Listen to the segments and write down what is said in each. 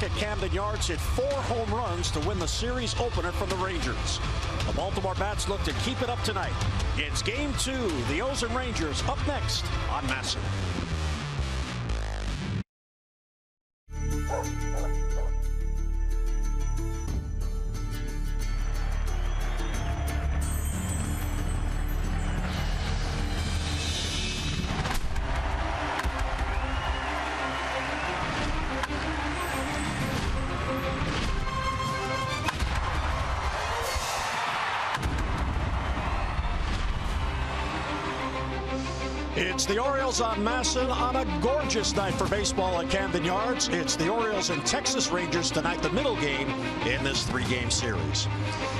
at Camden Yards hit 4 home runs to win the series opener from the Rangers. The Baltimore Bats look to keep it up tonight. It's Game 2. The O's and Rangers up next on MASN. It's the Orioles on MASN on a gorgeous night for baseball at Camden Yards. It's the Orioles and Texas Rangers tonight, the middle game in this 3-game series.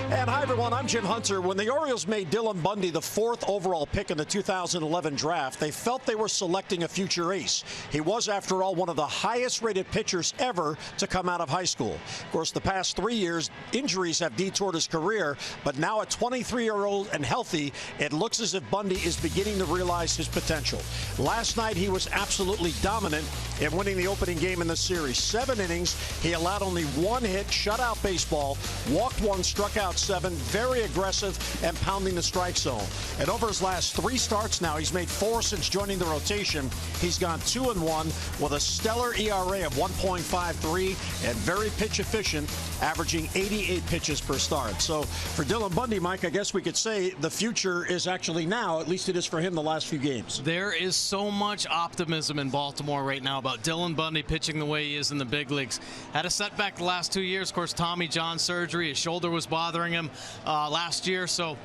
And hi, everyone. I'm Jim Hunter. When the Orioles made Dylan Bundy the 4th overall pick in the 2011 draft, they felt they were selecting a future ace. He was, after all, one of the highest-rated pitchers ever to come out of high school. Of course, the past 3 years, injuries have detoured his career, but now at 23-year-old and healthy, it looks as if Bundy is beginning to realize his potential. Last night, he was absolutely dominant in winning the opening game in the series. 7 innings, he allowed only 1 hit, shutout baseball, walked 1, struck out 7, very aggressive and pounding the strike zone. And over his last 3 starts now, he's made 4 since joining the rotation. He's gone 2-1 with a stellar ERA of 1.53 and very pitch efficient, averaging 88 pitches per start. So for Dylan Bundy, Mike, I guess we could say the future is actually now, at least it is for him the last few games. There is so much optimism in Baltimore right now about Dylan Bundy pitching the way he is in the big leagues. Had a setback the last 2 years. Of course, Tommy John surgery. His shoulder was bothering him last year, so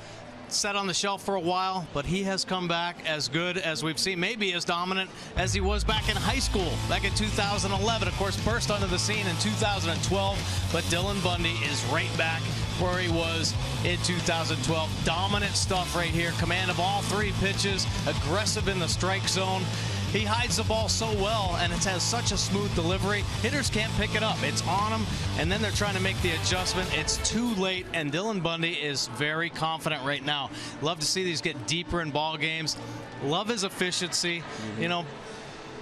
set on the shelf for a while, but he has come back as good as we've seen, maybe as dominant as he was back in high school, back in 2011. Of course, burst onto the scene in 2012, but Dylan Bundy is right back where he was in 2012. Dominant stuff right here, command of all 3 pitches, aggressive in the strike zone. He hides the ball so well, and it has such a smooth delivery. Hitters can't pick it up. It's on him, and then they're trying to make the adjustment. It's too late, and Dylan Bundy is very confident right now. Love to see these get deeper in ball games. Love his efficiency. You know,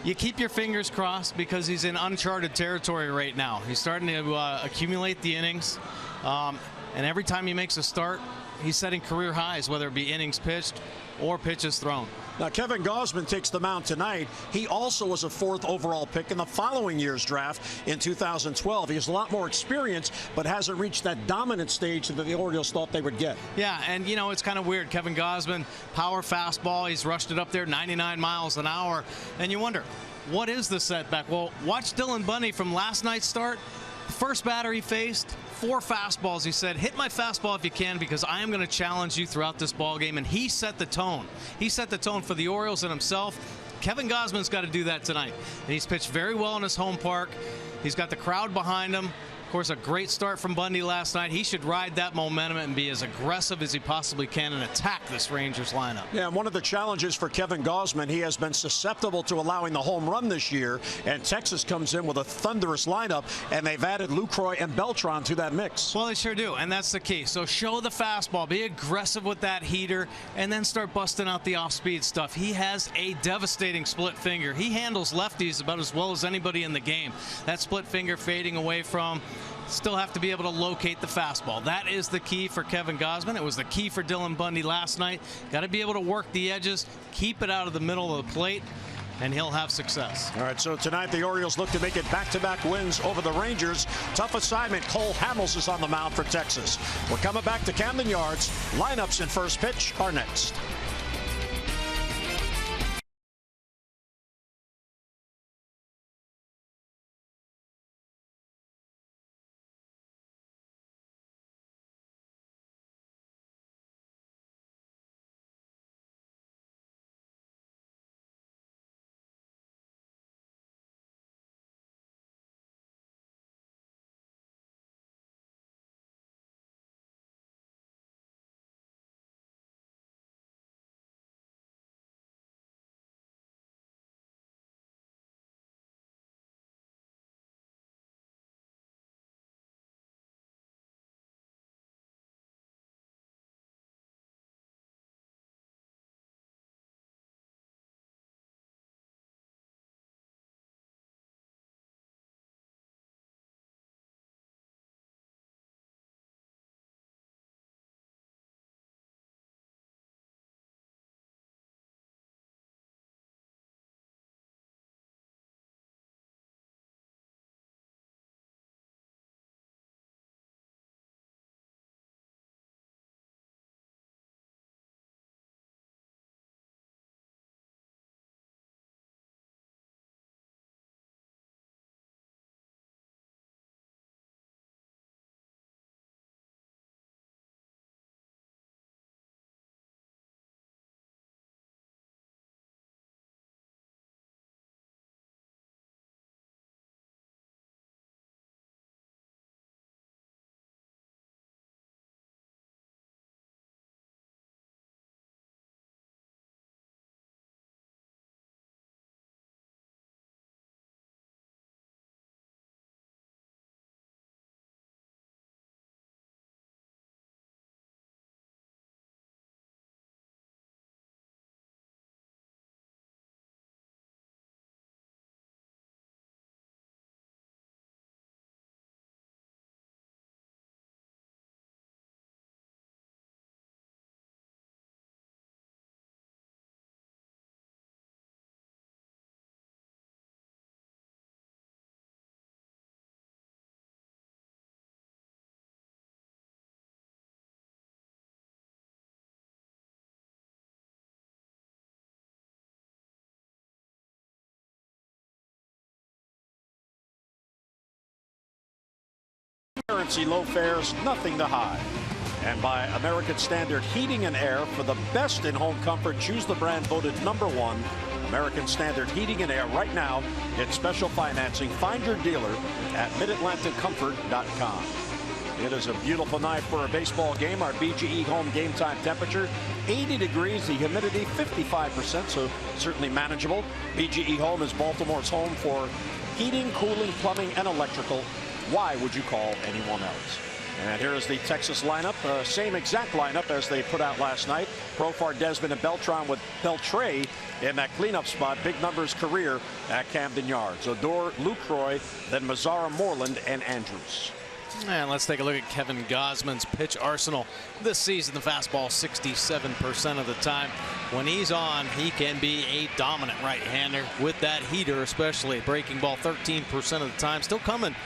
you keep your fingers crossed because he's in uncharted territory right now. He's starting to accumulate the innings, and every time he makes a start, he's setting career highs, whether it be innings pitched or pitches thrown. Now, Kevin Gausman takes the mound tonight. He also was a 4th overall pick in the following year's draft in 2012. He has a lot more experience, but hasn't reached that dominant stage that the Orioles thought they would get. Yeah, and, you know, it's kind of weird. Kevin Gausman, power fastball. He's rushed it up there 99 miles an hour. And you wonder, what is the setback? Well, watch Dylan Bundy from last night's start. First batter he faced, 4 fastballs. He said, hit my fastball if you can because I am going to challenge you throughout this ball game. And he set the tone. He set the tone for the Orioles and himself. Kevin Gausman's got to do that tonight. And he's pitched very well in his home park. He's got the crowd behind him. Of course, a great start from Bundy last night. He should ride that momentum and be as aggressive as he possibly can and attack this Rangers lineup. Yeah, and one of the challenges for Kevin Gausman, he has been susceptible to allowing the home run this year, and Texas comes in with a thunderous lineup, and they've added Lucroy and Beltran to that mix. Well, they sure do, and that's the key. So show the fastball, be aggressive with that heater, and then start busting out the off-speed stuff. He has a devastating split finger. He handles lefties about as well as anybody in the game. That split finger fading away from. Still have to be able to locate the fastball. That is the key for Kevin Gausman. It was the key for Dylan Bundy last night. Got to be able to work the edges, keep it out of the middle of the plate, and he'll have success. All right, so tonight the Orioles look to make it back-to-back wins over the Rangers. Tough assignment. Cole Hamels is on the mound for Texas. We're coming back to Camden Yards. Lineups and first pitch are next. Transparency, low fares, nothing to hide. And by American Standard Heating and Air, for the best in home comfort, choose the brand voted #1. American Standard Heating and Air right now. Get special financing. Find your dealer at midatlanticcomfort.com. It is a beautiful night for a baseball game. Our BGE home game time temperature 80 degrees, the humidity 55%, so certainly manageable. BGE home is Baltimore's home for heating, cooling, plumbing, and electrical. Why would you call anyone else? And here is the Texas lineup, same exact lineup as they put out last night. Profar, Desmond, and Beltran with Beltre in that cleanup spot. Big numbers career at Camden Yards. Odor, Lucroy, then Mazzara, Moreland, and Andrews. And let's take a look at Kevin Gausman's pitch arsenal this season. The fastball 67% of the time. When he's on, he can be a dominant right-hander with that heater, especially. Breaking ball 13% of the time. Still coming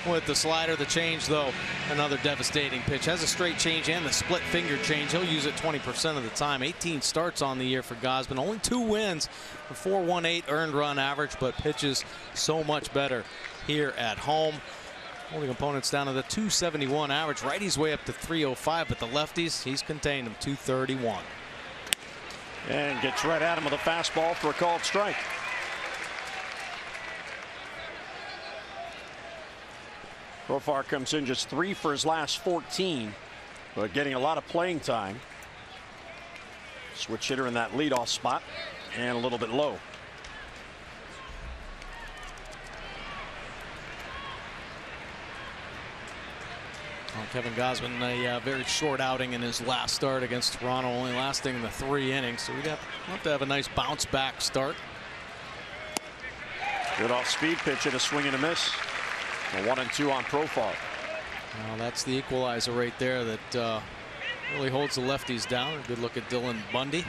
with the slider. The change, though, another devastating pitch. Has a straight change and the split finger change. He'll use it 20% of the time. 18 starts on the year for Gausman. Only 2 wins, a 4.18 earned run average, but pitches so much better here at home. Holding opponents down to the 271 average. Righties way up to 305, but the lefties, he's contained them 231. And gets right at him with a fastball for a called strike. Profar comes in just 3 for his last 14, but getting a lot of playing time. Switch hitter in that leadoff spot and a little bit low. Well, Kevin Gausman, a very short outing in his last start against Toronto, only lasting the 3 innings. So we have to have a nice bounce back start. Good off speed pitch and a swing and a miss. A 1-2 on Profar. Well, that's the equalizer right there that really holds the lefties down. A good look at Dylan Bundy,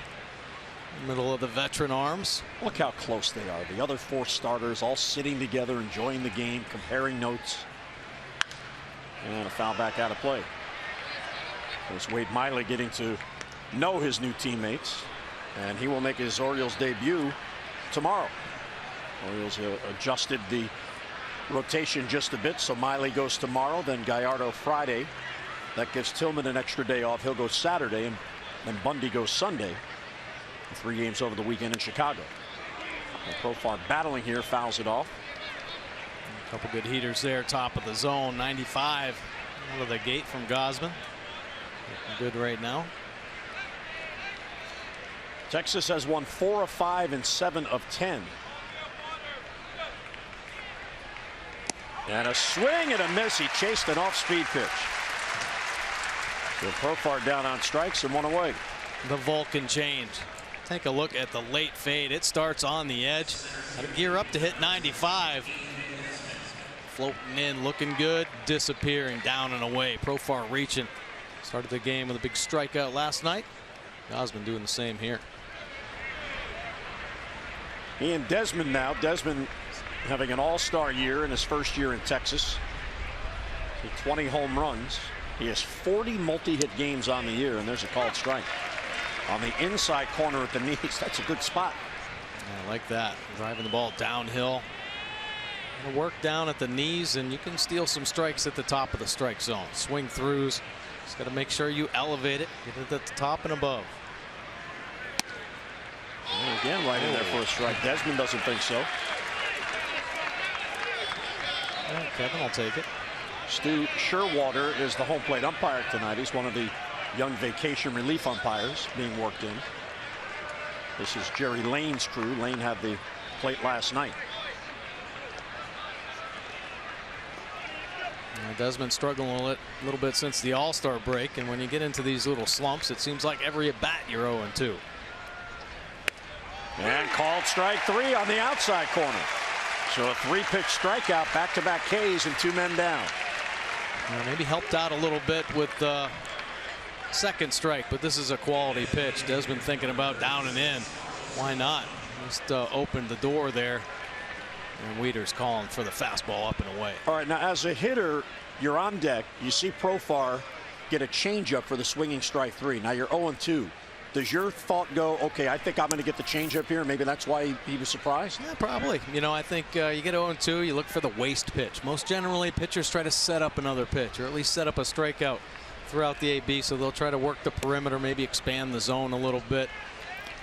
middle of the veteran arms. Look how close they are. The other 4 starters all sitting together, enjoying the game, comparing notes. And a foul back out of play. There's Wade Miley getting to know his new teammates, and he will make his Orioles debut tomorrow. Orioles adjusted the rotation just a bit, so Miley goes tomorrow, then Gallardo Friday. That gives Tillman an extra day off. He'll go Saturday, and then Bundy goes Sunday. 3 games over the weekend in Chicago. And Profar battling here, fouls it off. A couple good heaters there, top of the zone. 95 out of the gate from Gausman. Looking good right now. Texas has won 4 of 5 and 7 of 10. And a swing and a miss. He chased an off-speed pitch. So Profar down on strikes and 1 away. The Vulcan change. Take a look at the late fade. It starts on the edge. Got to gear up to hit 95. Floating in, looking good, disappearing down and away. Profar reaching. Started the game with a big strikeout last night. Gausman doing the same here. Ian Desmond now. Desmond having an all-star year in his first year in Texas. 20 home runs. He has 40 multi-hit games on the year, and there's a called strike. On the inside corner at the knees. That's a good spot. Yeah, I like that. Driving the ball downhill. Gonna work down at the knees, and you can steal some strikes at the top of the strike zone. Swing throughs. Just got to make sure you elevate it. Get it at the top and above. And again, right in there for a strike. Desmond doesn't think so. Well, Kevin will take it. Stu Sherwater is the home plate umpire tonight. He's one of the young vacation relief umpires being worked in. This is Jerry Lane's crew. Lane had the plate last night. Desmond struggling a little bit since the All-Star break, and when you get into these little slumps, it seems like every at bat you're 0-2. And called strike 3 on the outside corner. So a 3-pitch strikeout, back-to-back Ks and 2 men down. Maybe helped out a little bit with the second strike, but this is a quality pitch. Desmond thinking about down and in. Why not? Just opened the door there. And Wieters calling for the fastball up and away. All right, now as a hitter, you're on deck. You see Profar get a changeup for the swinging strike 3. Now you're 0-2. does your thought go, okay, I think I'm going to get the changeup here? Maybe that's why he was surprised? Yeah, probably. You know, I think you get 0-2, you look for the waste pitch. Most generally, pitchers try to set up another pitch, or at least set up a strikeout throughout the AB, so they'll try to work the perimeter, maybe expand the zone a little bit.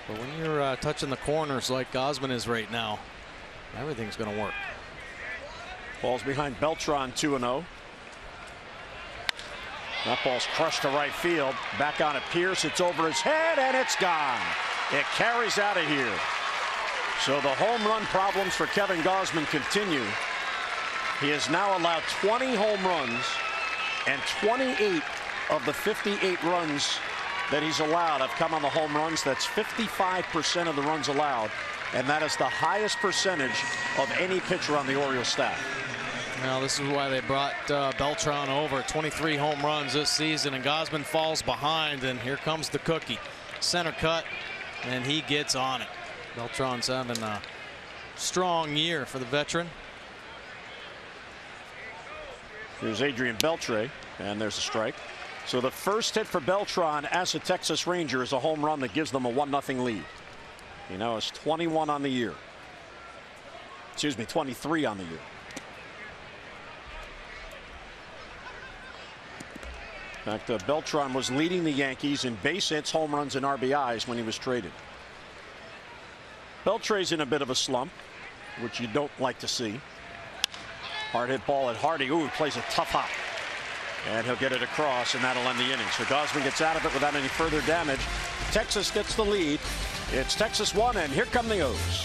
But when you're touching the corners like Gausman is right now, everything's going to work. Ball's behind Beltran, 2-0. That ball's crushed to right field. Back on it, Pierce. It's over his head, and it's gone. It carries out of here. So the home run problems for Kevin Gausman continue. He has now allowed 20 home runs, and 28 of the 58 runs that he's allowed have come on the home runs. That's 55% of the runs allowed, and that is the highest percentage of any pitcher on the Orioles staff. Well, this is why they brought Beltran over. 23 home runs this season, and Gausman falls behind, and here comes the cookie. Center cut, and he gets on it. Beltran's having a strong year for the veteran. Here's Adrian Beltre, and there's a strike. So the first hit for Beltran as a Texas Ranger is a home run that gives them a 1-0 lead. He now has 21 on the year. Excuse me, 23 on the year. In fact, Beltran was leading the Yankees in base hits, home runs, and RBIs when he was traded. Beltre's in a bit of a slump, which you don't like to see. Hard hit ball at Hardy. Ooh, he plays a tough hop. And he'll get it across, and that'll end the inning. So Gausman gets out of it without any further damage. Texas gets the lead. It's Texas 1, and here come the O's.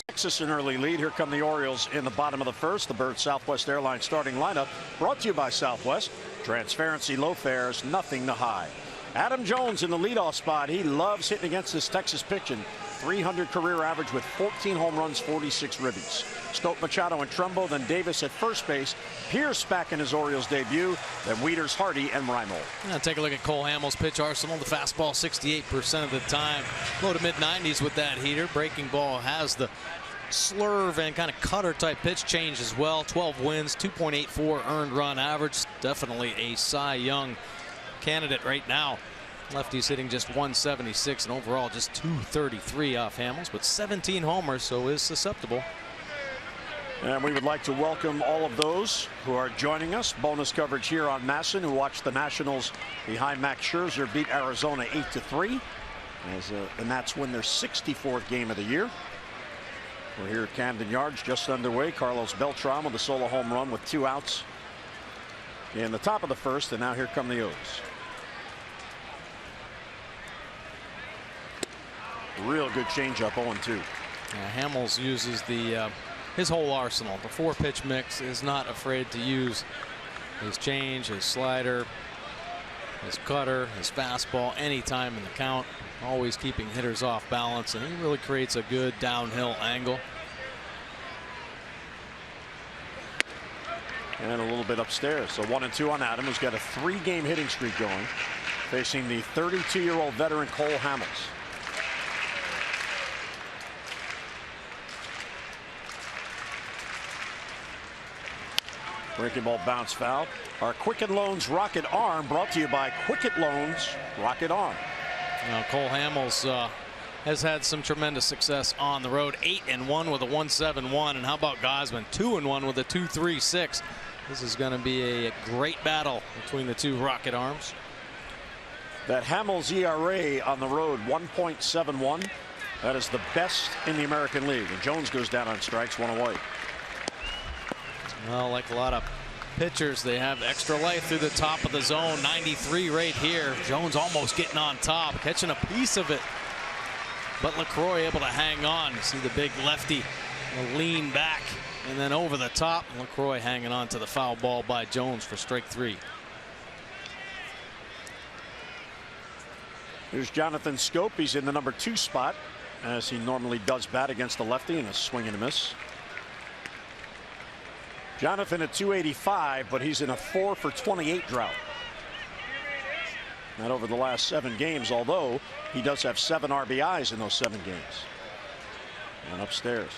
Texas an early lead. Here come the Orioles in the bottom of the first. The Bird Southwest Airlines starting lineup brought to you by Southwest. Transparency, low fares, nothing to hide. Adam Jones in the leadoff spot. He loves hitting against this Texas pitching. 300 career average with 14 home runs, 46 ribbies. Stope, Machado, and Trumbo. Then Davis at first base. Pierce back in his Orioles debut. Then Wieters, Hardy, and Reimold. Now take a look at Cole Hamels' pitch arsenal. The fastball 68% of the time. Low to mid-90s with that heater. Breaking ball has the slurve and kind of cutter type pitch change as well. 12 wins, 2.84 earned run average. Definitely a Cy Young candidate right now. Lefty's hitting just 176 and overall just 233 off Hamels, but 17 homers, so is susceptible. And we would like to welcome all of those who are joining us. Bonus coverage here on MASN, who watched the Nationals behind Max Scherzer beat Arizona 8-3 as the Nats win their 64th game of the year. We're here at Camden Yards, just underway. Carlos Beltran with a solo home run with 2 outs in the top of the first, and now here come the O's. Real good changeup, 0-2. Hamels uses the his whole arsenal. The 4-pitch mix, is not afraid to use his change, his slider, his cutter, his fastball anytime in the count. Always keeping hitters off balance, and he really creates a good downhill angle. And a little bit upstairs. So 1-2 on Adam, who's got a 3-game hitting streak going, facing the 32-year-old veteran Cole Hamels. Breaking ball bounce foul. Our Quicken Loans Rocket Arm brought to you by Quicken Loans Rocket Arm. Now, Cole Hamels has had some tremendous success on the road. 8-1 with a 1.71, and how about Gausman? 2-1 with a 2.36. This is going to be a great battle between the two Rocket Arms. That Hamels ERA on the road, 1.71. That is the best in the American League. And Jones goes down on strikes, 1 away. Well, like a lot of pitchers, they have extra life through the top of the zone. 93 right here. Jones almost getting on top, catching a piece of it. But LaCroix able to hang on. You see the big lefty lean back and then over the top. LaCroix hanging on to the foul ball by Jones for strike 3. Here's Jonathan Schoop. He's in the number 2 spot, as he normally does bat against the lefty, and a swing and a miss. Jonathan at 285, but he's in a 4 for 28 drought. Not over the last 7 games, although he does have 7 RBIs in those 7 games. And upstairs.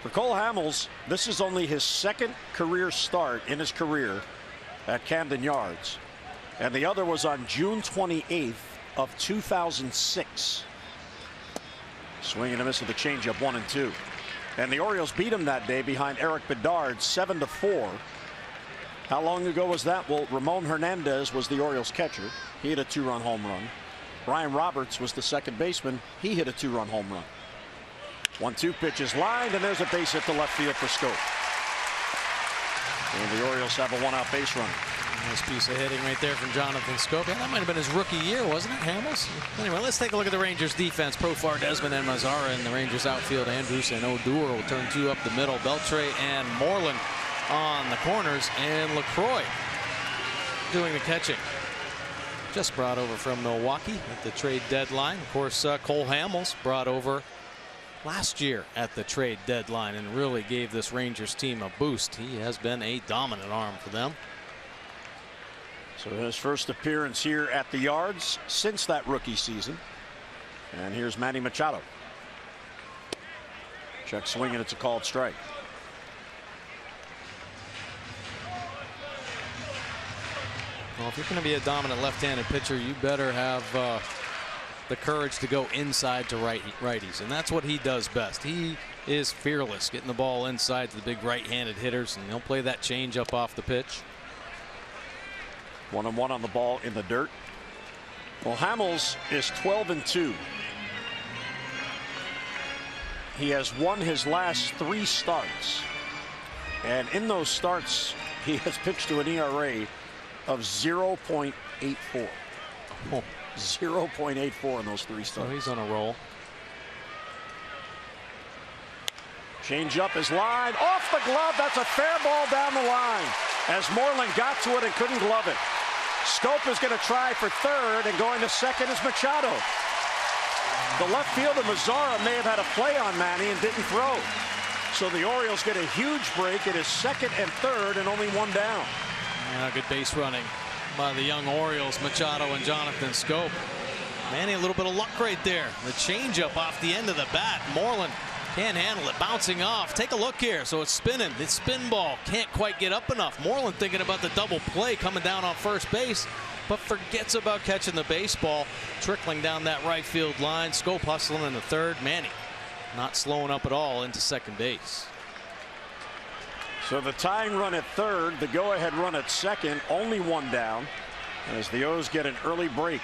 For Cole Hamels, this is only his 2nd career start in his career at Camden Yards. And the other was on June 28th of 2006. Swing and a miss with the changeup, 1-2. And the Orioles beat him that day behind Eric Bedard 7-4. How long ago was that? Well, Ramon Hernandez was the Orioles catcher. He hit a 2-run home run. Brian Roberts was the second baseman. He hit a 2-run home run. 1-2 pitch is lined, and there's a base hit to left field for Schoop. And the Orioles have a 1-out base runner. Nice piece of hitting right there from Jonathan Schoop. Yeah, that might have been his rookie year, wasn't it, Hamels? Anyway, let's take a look at the Rangers defense. Profar, Desmond, and Mazara in the Rangers outfield. Andrews and Odor will turn 2 up the middle. Beltre and Moreland on the corners, and LaCroix doing the catching. Just brought over from Milwaukee at the trade deadline. Of course, Cole Hamels brought over last year at the trade deadline and really gave this Rangers team a boost. He has been a dominant arm for them. So his first appearance here at the Yards since that rookie season. And here's Manny Machado. Check swing, and it's a called strike. Well, if you're going to be a dominant left-handed pitcher, you better have the courage to go inside to righties, and that's what he does best. He is fearless, getting the ball inside to the big right-handed hitters, and he'll play that changeup off the pitch. 1-1 on the ball in the dirt. Well, Hamels is 12-2. He has won his last 3 starts, and in those starts he has pitched to an ERA of 0.84. Oh. 0.84 in those 3 starts. So he's on a roll. Change up is line off the glove. That's a fair ball down the line as Moreland got to it and couldn't glove it. Schoop is going to try for third, and going to second is Machado. The left fielder Mazara may have had a play on Manny and didn't throw. So the Orioles get a huge break. It is second and third and only 1 down. Yeah, good base running by the young Orioles, Machado and Jonathan Schoop. Manny, a little bit of luck right there. The changeup off the end of the bat. Moreland can't handle it, bouncing off. Take a look here. So it's spinning. It's spin ball. Can't quite get up enough. Moreland thinking about the double play coming down on first base, but forgets about catching the baseball, trickling down that right field line. Schoop hustling in the third. Manny not slowing up at all into second base. So the tying run at third, the go-ahead run at second, only 1 down as the O's get an early break.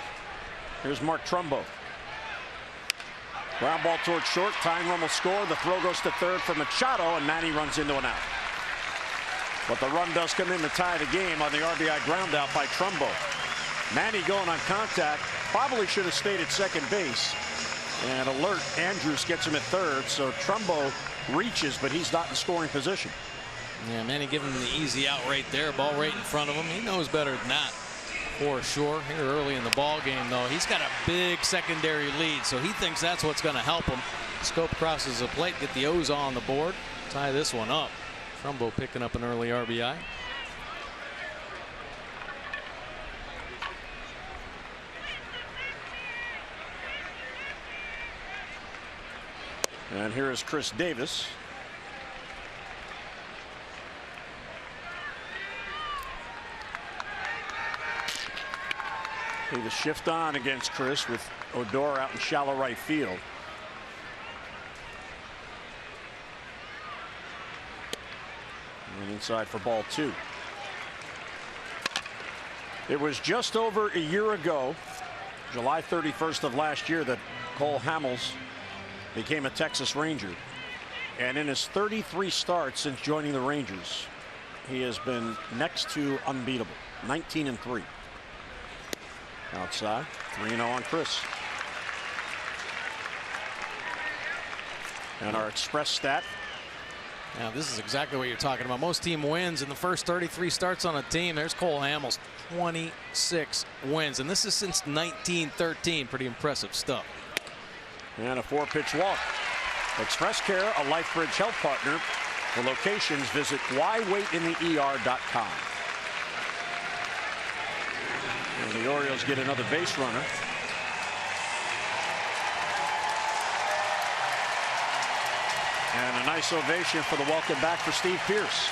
Here's Mark Trumbo. Ground ball towards short. Tying run will score. The throw goes to third for Machado, and Manny runs into an out. But the run does come in to tie the game on the RBI ground out by Trumbo. Manny going on contact. Probably should have stayed at second base. And alert, Andrews gets him at third. So Trumbo reaches, but he's not in scoring position. Yeah, Manny giving him the easy out right there. Ball right in front of him. He knows better than that, for sure. Here early in the ball game, though, he's got a big secondary lead, so he thinks that's what's going to help him. Schoop crosses the plate, get the O's on the board, tie this one up. Trumbo picking up an early RBI. And here is Chris Davis. Davis shift on against Chris with Odor out in shallow right field. And inside for ball 2. It was just over a year ago, July 31st of last year, that Cole Hamels became a Texas Ranger. And in his 33 starts since joining the Rangers, he has been next to unbeatable. 19-3. Outside, 3-0 on Chris. And our express stat. Now, this is exactly what you're talking about. Most team wins in the first 33 starts on a team. There's Cole Hamels, 26 wins. And this is since 1913. Pretty impressive stuff. And a 4-pitch walk. Express Care, a LifeBridge health partner. For locations, visit whywaitintheer.com. And the Orioles get another base runner. And a nice ovation for the welcome back for Steve Pearce.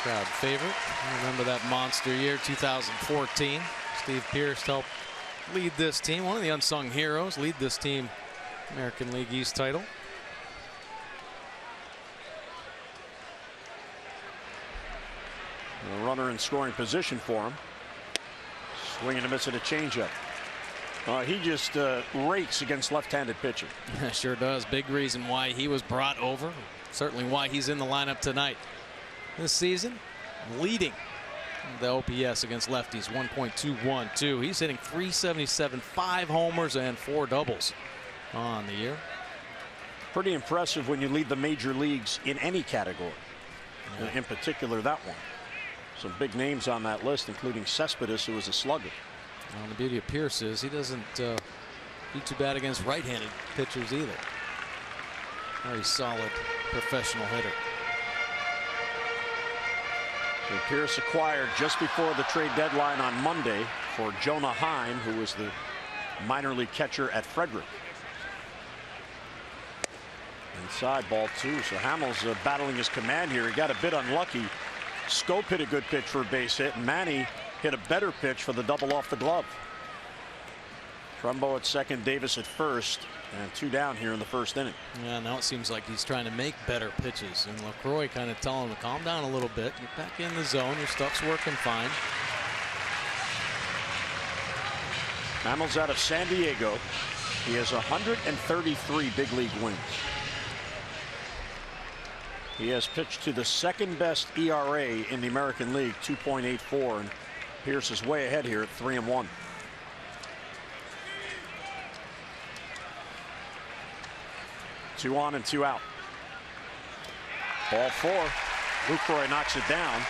Crowd favorite. Remember that monster year, 2014. Steve Pearce helped lead this team. One of the unsung heroes. Lead this team American League East title. A runner in scoring position for him. Swing and a miss at a changeup. He just rakes against left-handed pitching. Sure does. Big reason why he was brought over. Certainly why he's in the lineup tonight. This season, leading the OPS against lefties, 1.212. He's hitting .377, 5 homers and 4 doubles on the year. Pretty impressive when you lead the major leagues in any category. Yeah. In particular, that one. Some big names on that list, including Cespedes, who was a slugger. Well, the beauty of Pearce is he doesn't do too bad against right-handed pitchers either. Very solid professional hitter. So Pearce acquired just before the trade deadline on Monday for Jonah Heim, who was the minor league catcher at Frederick. Inside, ball 2. So Hamels battling his command here. He got a bit unlucky. Scope hit a good pitch for a base hit, and Manny hit a better pitch for the double off the glove. Trumbo at second, Davis at first, and 2 down here in the first inning. Yeah, now it seems like he's trying to make better pitches, and LaCroix kind of telling him to calm down a little bit. Get back in the zone. Your stuff's working fine. Hamels out of San Diego. He has 133 big league wins. He has pitched to the second best ERA in the American League, 2.84, and Pearce is way ahead here at 3-1. Two on and 2 out. Ball 4. Lucroy knocks it down.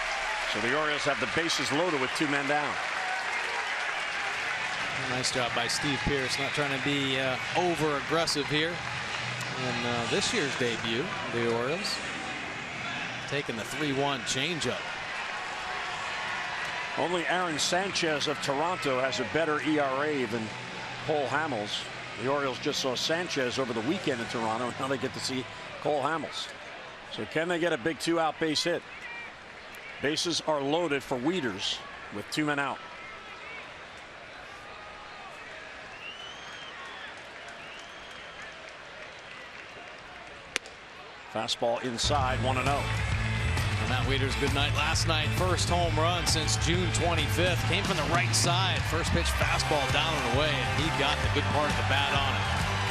So the Orioles have the bases loaded with 2 men down. Nice job by Steve Pearce, not trying to be over aggressive here in this year's debut. The Orioles taking the 3-1 changeup. Only Aaron Sanchez of Toronto has a better ERA than Cole Hamels. The Orioles just saw Sanchez over the weekend in Toronto, and now they get to see Cole Hamels. So can they get a big 2-out base hit? Bases are loaded for Wieters with 2 men out. Fastball inside, 1-0. Matt Wieters, good night last night. First home run since June 25th. Came from the right side. First pitch fastball down and away, and he got the good part of the bat on it.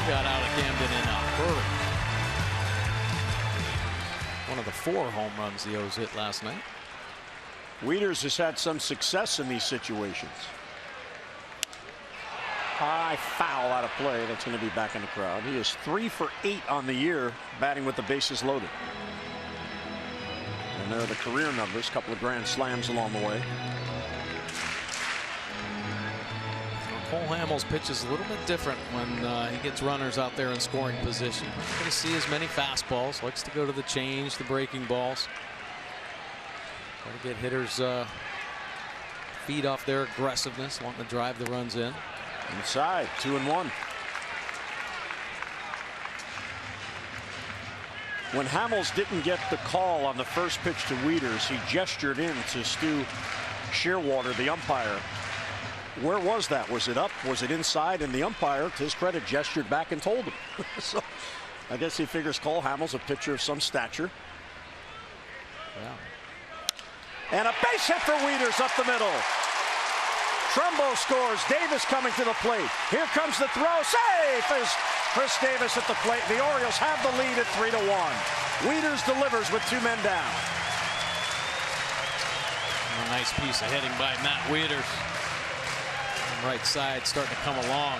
He got out of Camden in a hurry. One of the 4 home runs the O's hit last night. Wieters has had some success in these situations. High foul out of play. That's going to be back in the crowd. He is 3 for 8 on the year, batting with the bases loaded. And there are the career numbers. A couple of grand slams along the way. Cole Hamels pitches a little bit different when he gets runners out there in scoring position. Not going to see as many fastballs. Likes to go to the change, the breaking balls. Try to get hitters feed off their aggressiveness, wanting to drive the runs in. Inside, 2-1. When Hamels didn't get the call on the first pitch to Wieters, he gestured in to Stu Shearwater, the umpire. Where was that? Was it up? Was it inside? And the umpire, to his credit, gestured back and told him. So I guess he figures Cole Hamels a pitcher of some stature. Yeah. And a base hit for Wieters up the middle. Trumbo scores. Davis coming to the plate. Here comes the throw. Safe is Chris Davis at the plate. The Orioles have the lead at 3-1. Wieters delivers with 2 men down. A nice piece of hitting by Matt Wieters. Right side starting to come along.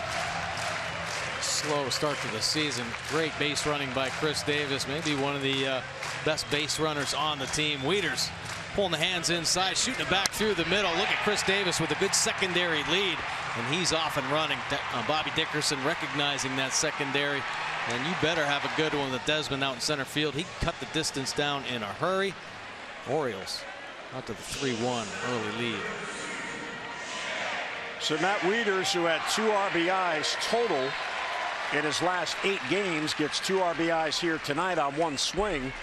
Slow start to the season. Great base running by Chris Davis. Maybe one of the best base runners on the team. Wieters pulling the hands inside, shooting it back through the middle. Look at Chris Davis with a good secondary lead, and he's off and running. Bobby Dickerson recognizing that secondary, and you better have a good one with Desmond out in center field. He cut the distance down in a hurry. Orioles out to the 3-1 early lead. So Matt Wieters, who had 2 RBIs total in his last 8 games, gets 2 RBIs here tonight on 1 swing.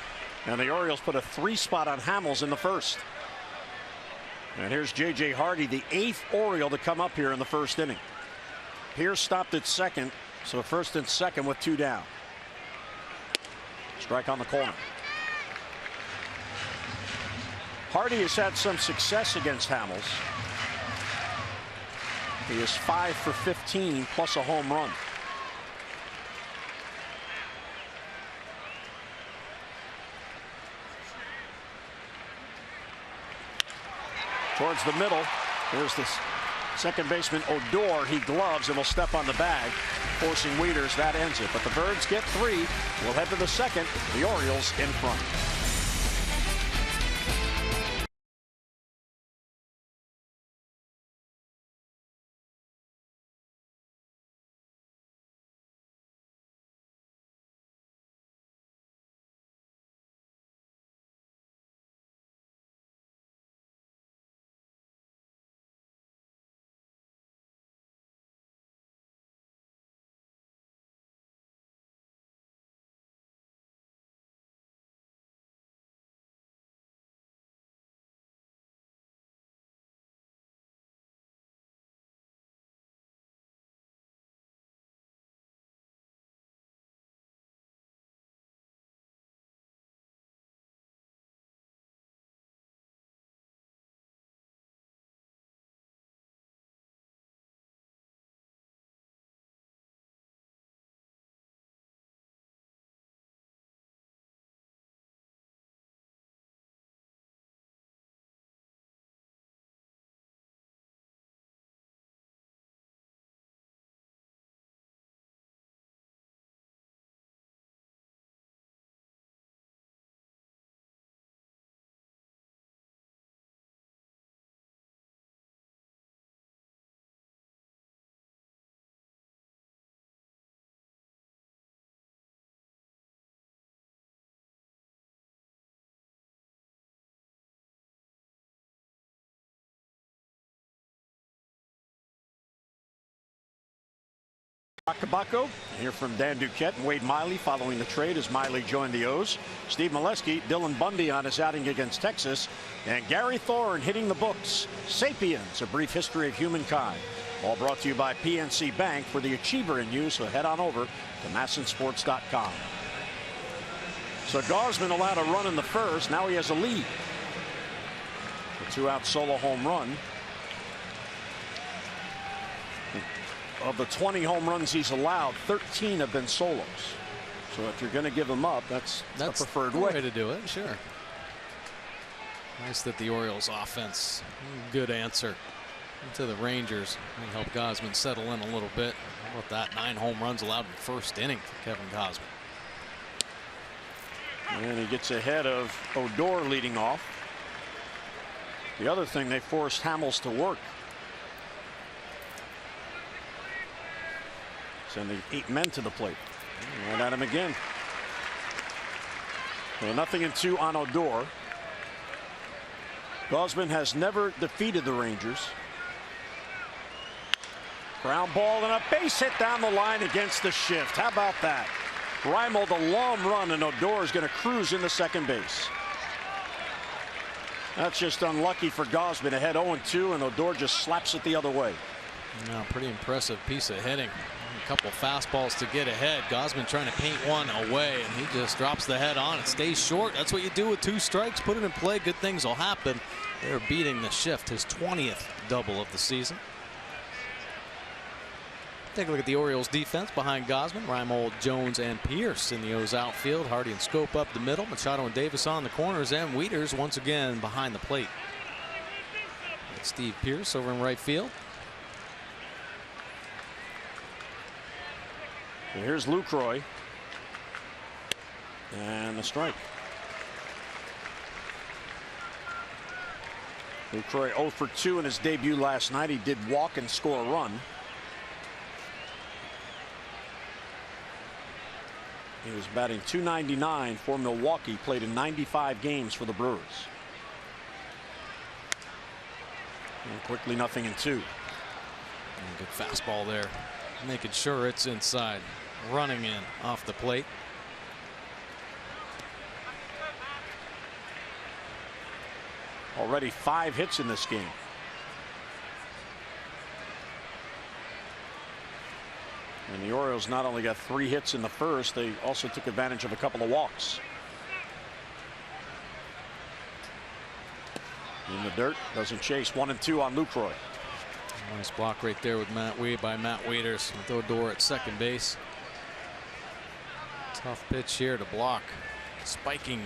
And the Orioles put a 3 spot on Hamels in the first. And here's J.J. Hardy, the 8th Oriole to come up here in the first inning. Pierce stopped at second, so first and second with 2 down. Strike on the corner. Hardy has had some success against Hamels. He is 5 for 15 plus a home run. Towards the middle, there's this second baseman Odor. He gloves and will step on the bag, forcing Wieters. That ends it. But the Birds get 3. We'll head to the second. The Orioles in front. Kabako. Hear from Dan Duquette and Wade Miley following the trade as Miley joined the O's. Steve Molesky, Dylan Bundy on his outing against Texas, and Gary Thorne hitting the books. Sapiens, a brief history of humankind. All brought to you by PNC Bank. For the achiever in you, so head on over to MASNsports.com. So Gausman allowed a run in the first. Now he has a lead. A 2-out solo home run. Of the 20 home runs he's allowed, 13 have been solos. So if you're going to give them up, that's the preferred way to do it. Sure. Nice that the Orioles offense, good answer to the Rangers. May help Gausman settle in a little bit. How about that? 9 home runs allowed in the first inning for Kevin Gausman. And he gets ahead of Odor leading off. The other thing, they forced Hamels to work. Sending 8 men to the plate. Right at him again. Well, 0-2 on Odor. Gausman has never defeated the Rangers. Ground ball and a base hit down the line against the shift. How about that? Reimold a long run, and Odor is going to cruise into second base. That's just unlucky for Gausman. Ahead 0-2, and Odor just slaps it the other way. No, pretty impressive piece of hitting. A couple fastballs to get ahead. Gausman trying to paint one away, and he just drops the head on. It stays short. That's what you do with 2 strikes. Put it in play. Good things will happen. They're beating the shift, his 20th double of the season. Take a look at the Orioles defense behind Gausman. Reimold, Jones, and Pierce in the O's outfield. Hardy and Scope up the middle. Machado and Davis on the corners, and Wieters once again behind the plate. That's Steve Pierce over in right field. And here's Lucroy. And a strike. Lucroy 0 for 2 in his debut last night. He did walk and score a run. He was batting .299 for Milwaukee. Played in 95 games for the Brewers. And quickly 0-2. And good fastball there, making sure it's inside. Running in off the plate. Already 5 hits in this game. And the Orioles not only got 3 hits in the first, they also took advantage of a couple of walks. In the dirt, doesn't chase. 1-2 on Lucroy. Nice block right there with Matt Wieters with Odor at second base. Tough pitch here to block. Spiking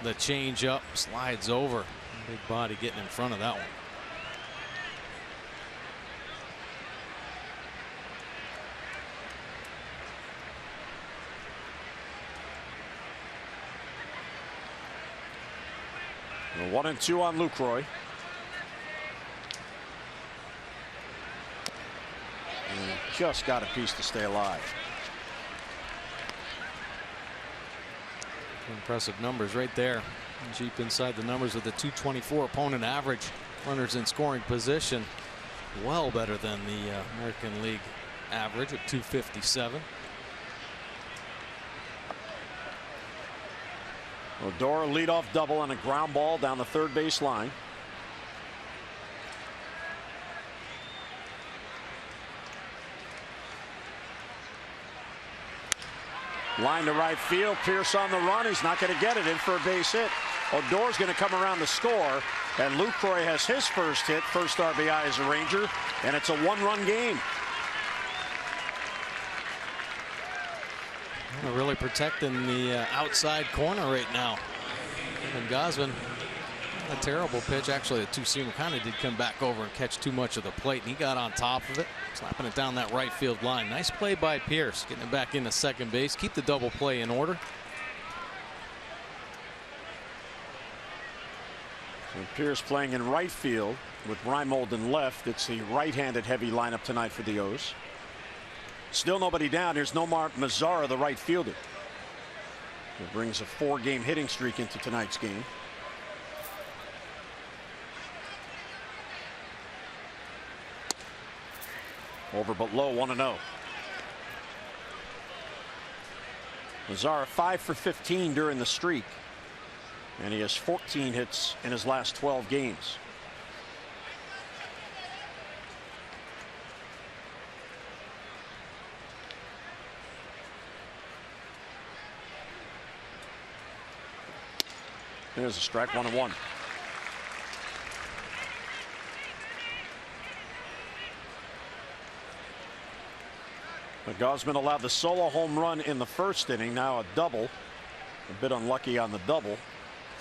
the changeup, slides over. Big body getting in front of that one. Well, 1-2 on Lucroy. And just got a piece to stay alive. Impressive numbers right there. Deep inside the numbers with the .224 opponent average. Runners in scoring position. Well better than the American League average at .257. Odor leadoff double on a ground ball down the third base line. Line to right field. Pierce on the run. He's not going to get it. In for a base hit. Odor's going to come around to score. And Lucroy has his first hit. First RBI as a Ranger. And it's a 1-run game. They're really protecting the outside corner right now. And Gausman, a terrible pitch. Actually, the two-seamer kind of did come back over and catch too much of the plate, and he got on top of it, slapping it down that right field line. Nice play by Pierce, getting it back into second base. Keep the double play in order. So Pierce playing in right field with Reimold in left. It's the right-handed heavy lineup tonight for the O's. Still nobody down. Here's Nomar Mazara, the right fielder. It brings a 4-game hitting streak into tonight's game. Over but low, 1-0. Mazara 5 for 15 during the streak. And he has 14 hits in his last 12 games. There's a strike, 1-1. But Gausman allowed the solo home run in the first inning. Now a double. A bit unlucky on the double.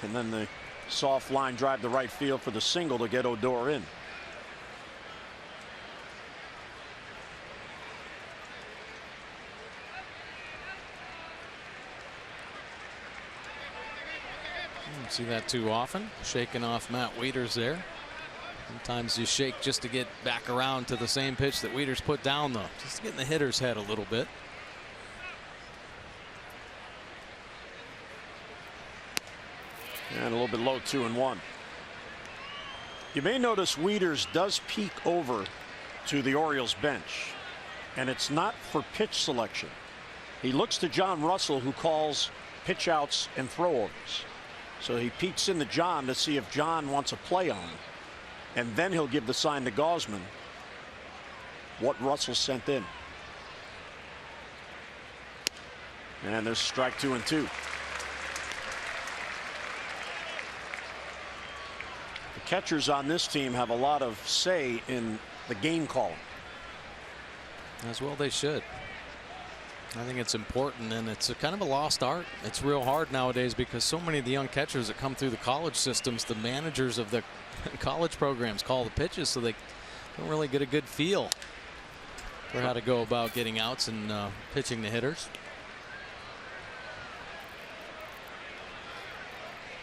And then the soft line drive to right field for the single to get Odor in. Don't see that too often. Shaking off Matt Wieters there. Sometimes you shake just to get back around to the same pitch that Wieters put down, though. Just getting the hitter's head a little bit. And a little bit low, 2-1. You may notice Wieters does peek over to the Orioles bench, and it's not for pitch selection. He looks to John Russell, who calls pitch outs and throwovers. So he peeks into John to see if John wants a play on, and then he'll give the sign to Gausman what Russell sent in. And there's strike 2 and 2. The catchers on this team have a lot of say in the game calling. As well they should. I think it's important, and it's a kind of a lost art. It's real hard nowadays because so many of the young catchers that come through the college systems, the managers of the college programs call the pitches, so they don't really get a good feel for how to go about getting outs and pitching the hitters.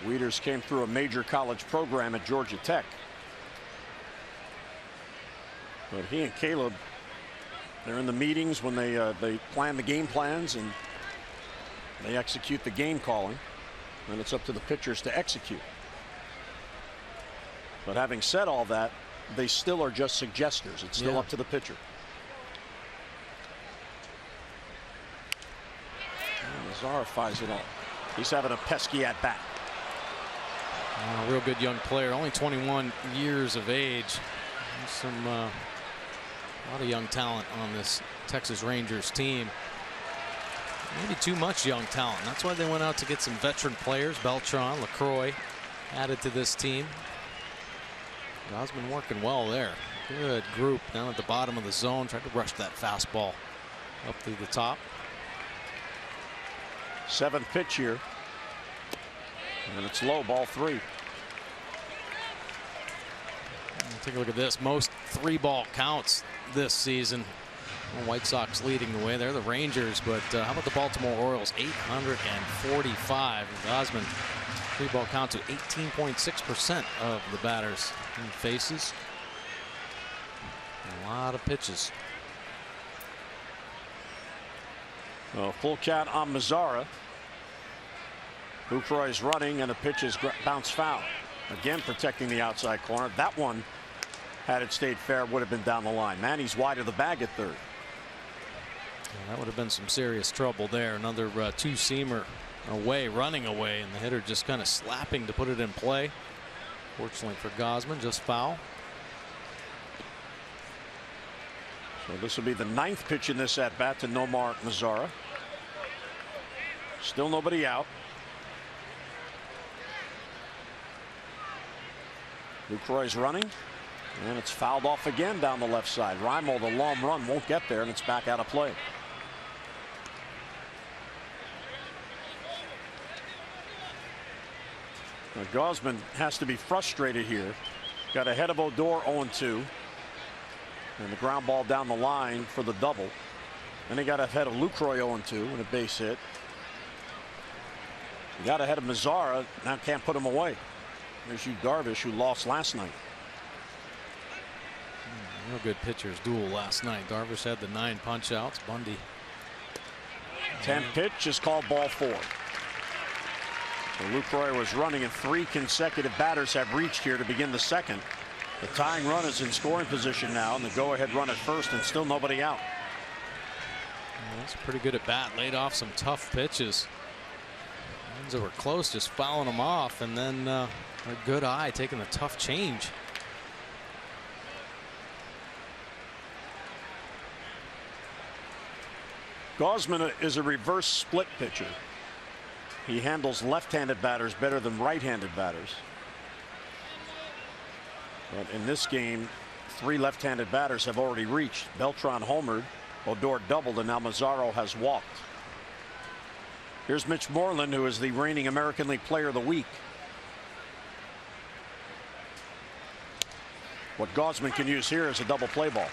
Wieters came through a major college program at Georgia Tech. But he and Caleb, they're in the meetings when they plan the game plans and they execute the game calling, and it's up to the pitchers to execute. But having said all that, they still are just suggesters. It's still up to the pitcher. Mazara fires it off. He's having a pesky at bat. A real good young player, only 21 years of age. There's a lot of young talent on this Texas Rangers team. Maybe too much young talent. That's why they went out to get some veteran players. Beltran, LaCroix added to this team. Gausman working well there. Good group down at the bottom of the zone. Tried to rush that fastball up through the top. 7th pitch here. And it's low, ball 3. Take a look at this. Most 3-ball counts this season. The White Sox leading the way. They're the Rangers, but how about the Baltimore Orioles? 845. Gausman 3-ball count to 18.6% of the batters he faces. A lot of pitches. Well, full count on Mazara. Lucroy is running, and the pitch is bounced foul. Again, protecting the outside corner. That one, had it stayed fair, would have been down the line. Manny's wide of the bag at third. Yeah, that would have been some serious trouble there. Another two-seamer away, running away, and the hitter just kind of slapping to put it in play. Fortunately for Gausman, just foul. So this will be the 9th pitch in this at bat to Nomar Mazara. Still nobody out. Lucroy's running, and it's fouled off again down the left side. Reimold, the long run, won't get there, and it's back out of play. Now, Gausman has to be frustrated here. Got ahead of Odor 0-2, and the ground ball down the line for the double. Then he got ahead of Lucroy 0-2 and a base hit. He got ahead of Mazara, now can't put him away. There's Yu Darvish, who lost last night. Real good pitchers duel last night. Darvish had the 9 punch outs. Bundy. 10th pitch is called ball 4. So Lucroy was running, and 3 consecutive batters have reached here to begin the 2nd. The tying run is in scoring position now, and the go-ahead run at first, and still nobody out. Well, that's pretty good at bat. Laid off some tough pitches. Ones that were close, just fouling them off, and then a good eye taking a tough change. Gausman is a reverse split pitcher. He handles left-handed batters better than right-handed batters. But in this game, 3 left-handed batters have already reached. Beltran homered, Odor doubled, and now Mazara has walked. Here's Mitch Moreland, who is the reigning American League Player of the Week. What Gausman can use here is a double play ball.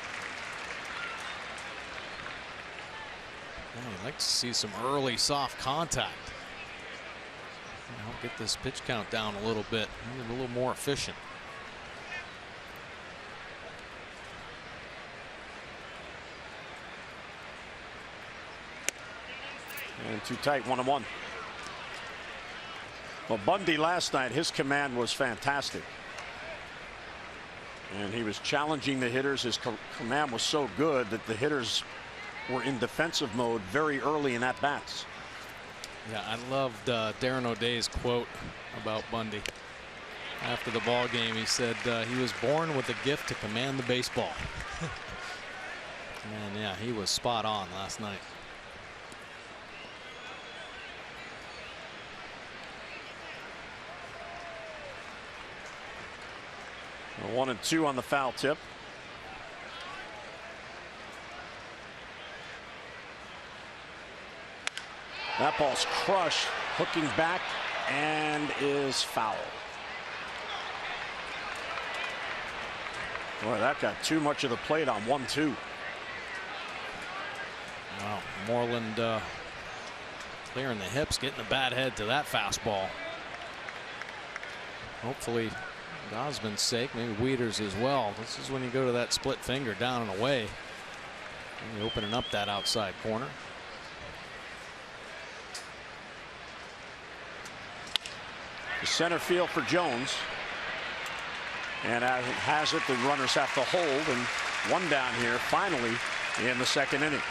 I'd like to see some early soft contact. Help get this pitch count down a little bit. Make it a little more efficient. And too tight, 1-1. Well, Bundy last night, his command was fantastic. And he was challenging the hitters. His command was so good that the hitters were in defensive mode very early in at-bats. Yeah, I loved Darren O'Day's quote about Bundy. After the ball game, he said he was born with a gift to command the baseball. And yeah, he was spot on last night. A 1-2 on the foul tip. That ball's crushed, hooking back, and is foul. Boy, that got too much of the plate on 1-2. Wow, Moreland clearing the hips, getting the bat head to that fastball. Hopefully, Gosman's sake, maybe Wieters as well. This is when you go to that split finger down and away. And you're opening up that outside corner. The center field for Jones. And as it has it, the runners have to hold, and one down here finally in the second inning.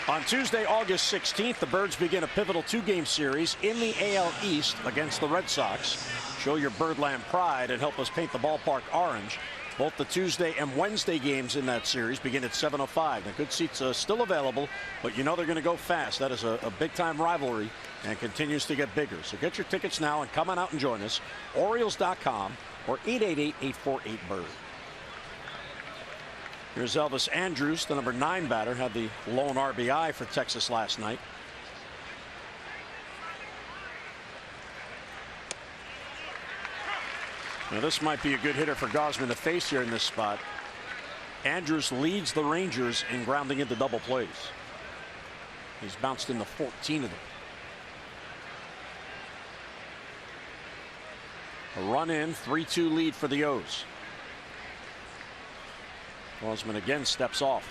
On Tuesday, August 16th, the Birds begin a pivotal 2-game series in the AL East against the Red Sox. Show your Birdland pride and help us paint the ballpark orange. Both the Tuesday and Wednesday games in that series begin at 7:05. The good seats are still available, but you know they're going to go fast. That is a big-time rivalry and continues to get bigger. So get your tickets now and come on out and join us. Orioles.com or 888-848-BIRD. Here's Elvis Andrus, the number 9 batter, had the lone RBI for Texas last night. Now this might be a good hitter for Gausman to face here in this spot. Andrus leads the Rangers in grounding into double plays. He's bounced into 14 of them. A run in, 3-2 lead for the O's. Gausman again steps off.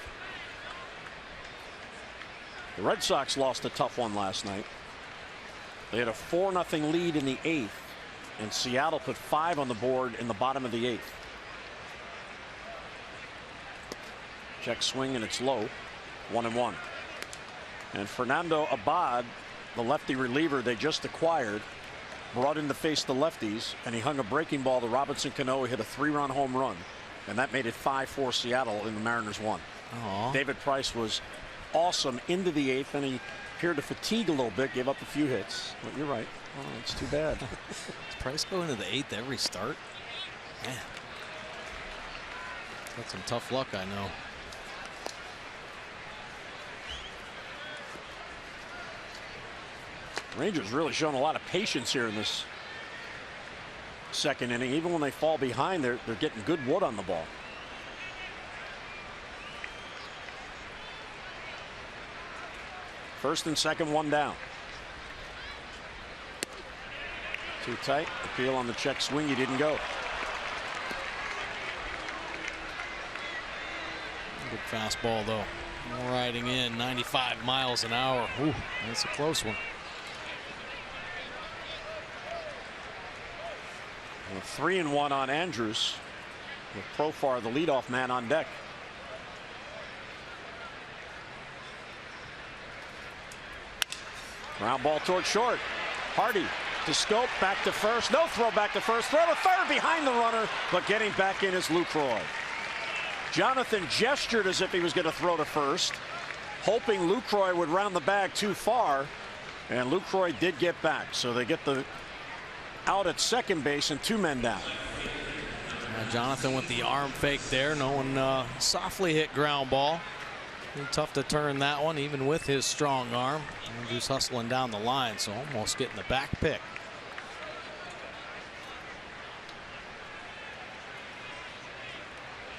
The Red Sox lost a tough one last night. They had a 4-0 lead in the 8th, and Seattle put 5 on the board in the bottom of the 8th. Check swing, and it's low. 1-1. And Fernando Abad, the lefty reliever they just acquired, brought in to face the lefties, and he hung a breaking ball to Robinson Cano. He hit a 3-run home run, and that made it 5-4 Seattle, and the Mariners won. Aww. David Price was awesome into the 8th, and he appeared to fatigue a little bit, gave up a few hits. But you're right. Oh, it's too bad. Does Price go into the 8th every start? Man. Got some tough luck, I know. Rangers really showing a lot of patience here in this second inning. Even when they fall behind, they're getting good wood on the ball. First and second, one down. Too tight. Appeal on the check swing. He didn't go. Good fastball, though. Riding in 95 miles an hour. Ooh, that's a close one. Well, 3-1 on Andrus, with Profar, the leadoff man, on deck. Ground ball toward short. Hardy to Schoop, back to first. No throw back to first. Throw to third behind the runner, but getting back in is Lucroy. Jonathan gestured as if he was going to throw to first, hoping Lucroy would round the bag too far, and Lucroy did get back. So they get the out at second base and 2 men down. Jonathan with the arm fake there. No one softly hit ground ball. Tough to turn that one, even with his strong arm. Andrus hustling down the line, so almost getting the back pick.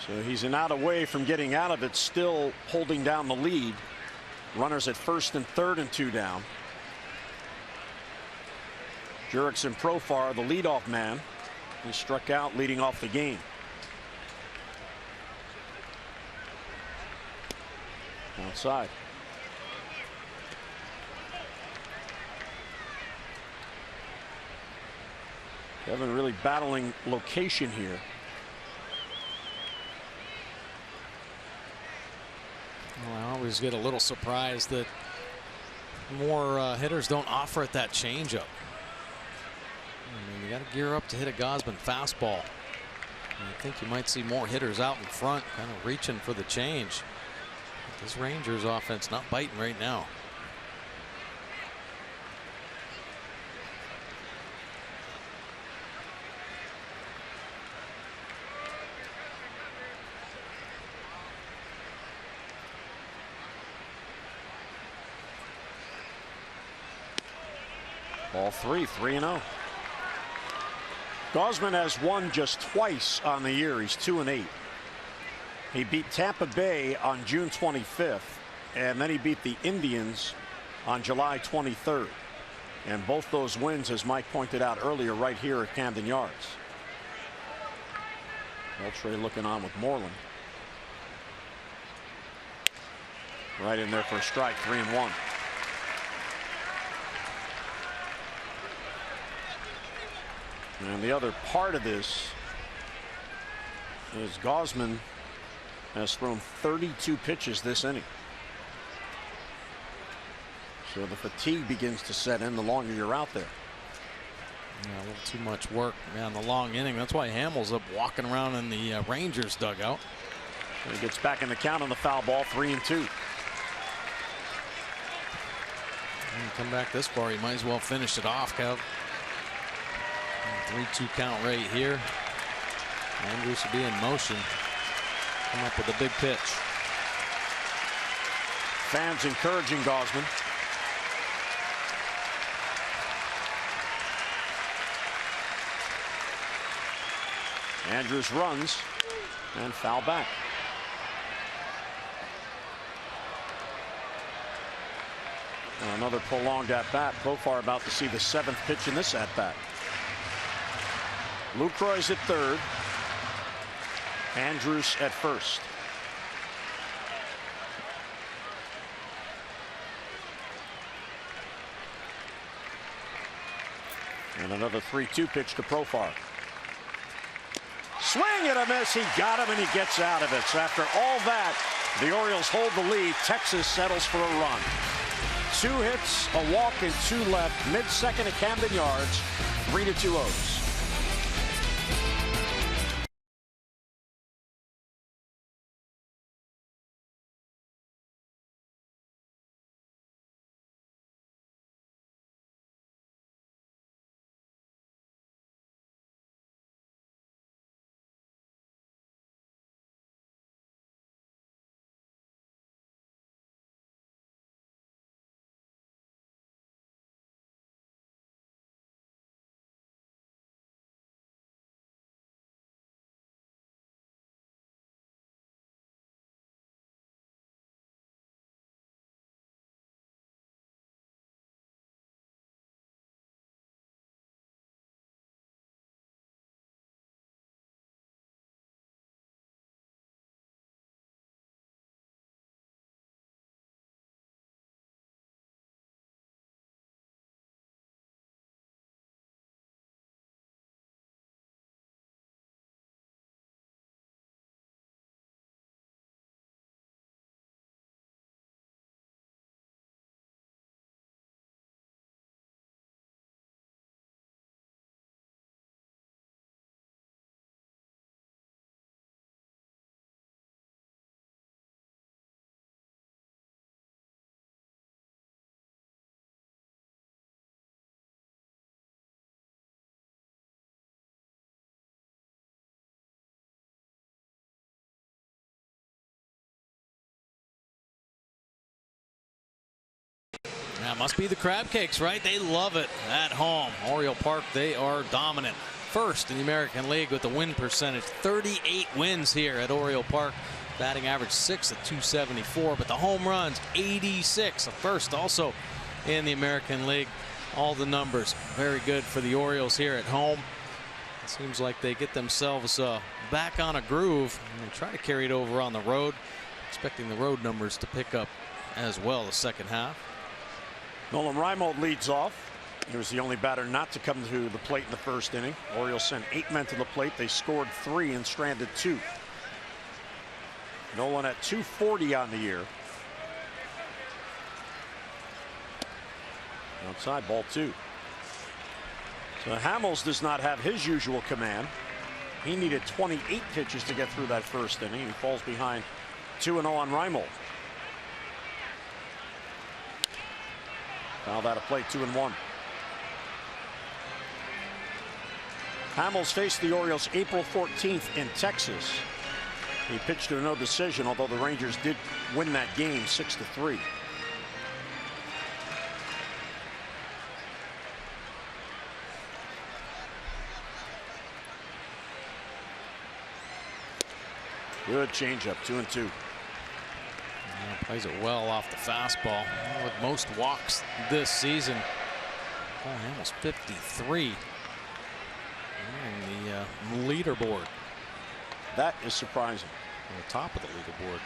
So he's an out away from getting out of it, still holding down the lead. Runners at first and third and 2 down. Jurickson Profar, the leadoff man, he struck out leading off the game. Outside. Kevin really battling location here. always get a little surprised that more hitters don't offer at that changeup. I mean, you got to gear up to hit a Gausman fastball. I think you might see more hitters out in front, kind of reaching for the change. But this Rangers offense not biting right now. Ball 3-0. Gausman has won just twice on the year. He's 2-8. He beat Tampa Bay on June 25th, and then he beat the Indians on July 23rd. And both those wins, as Mike pointed out earlier, right here at Camden Yards. Beltre looking on with Moreland. Right in there for a strike, 3-1. And the other part of this is Gausman has thrown 32 pitches this inning. So the fatigue begins to set in the longer you're out there. Yeah, a little too much work on the long inning. That's why Hamels up walking around in the Rangers dugout. And he gets back in the count on the foul ball, 3-2. You come back this far, you might as well finish it off, Kev. 3-2 count right here. Andrus will be in motion. Come up with a big pitch. Fans encouraging Gausman. Andrus runs and foul back. Another prolonged at bat. Profar about to see the 7th pitch in this at bat. Lucroy's at third. Andrus at first. And another 3-2 pitch to Profar. Swing and a miss. He got him and he gets out of it. So after all that, the Orioles hold the lead. Texas settles for a run. 2 hits, a walk, and 2 left. Mid-second at Camden Yards. 3-2 O's. Yeah, must be the crab cakes, right? They love it at home. Oriole Park, they are dominant. First in the American League with the win percentage. 38 wins here at Oriole Park. Batting average 6 at .274, but the home runs 86. First also in the American League. All the numbers very good for the Orioles here at home. It seems like they get themselves back on a groove and they try to carry it over on the road. Expecting the road numbers to pick up as well the second half. Nolan Reimold leads off. He was the only batter not to come to the plate in the first inning. Orioles sent 8 men to the plate. They scored 3 and stranded 2. Nolan at .240 on the year. Outside, ball 2. So Hamels does not have his usual command. He needed 28 pitches to get through that first inning. He falls behind 2-0 on Reimold. Fouled out of play, 2-1. Hamels faced the Orioles April 14th in Texas. He pitched to no decision, although the Rangers did win that game 6-3. Good changeup, 2-2. Yeah, plays it well off the fastball. With most walks this season. Oh, Hamels 53. And the leaderboard. That is surprising. On the top of the leaderboard.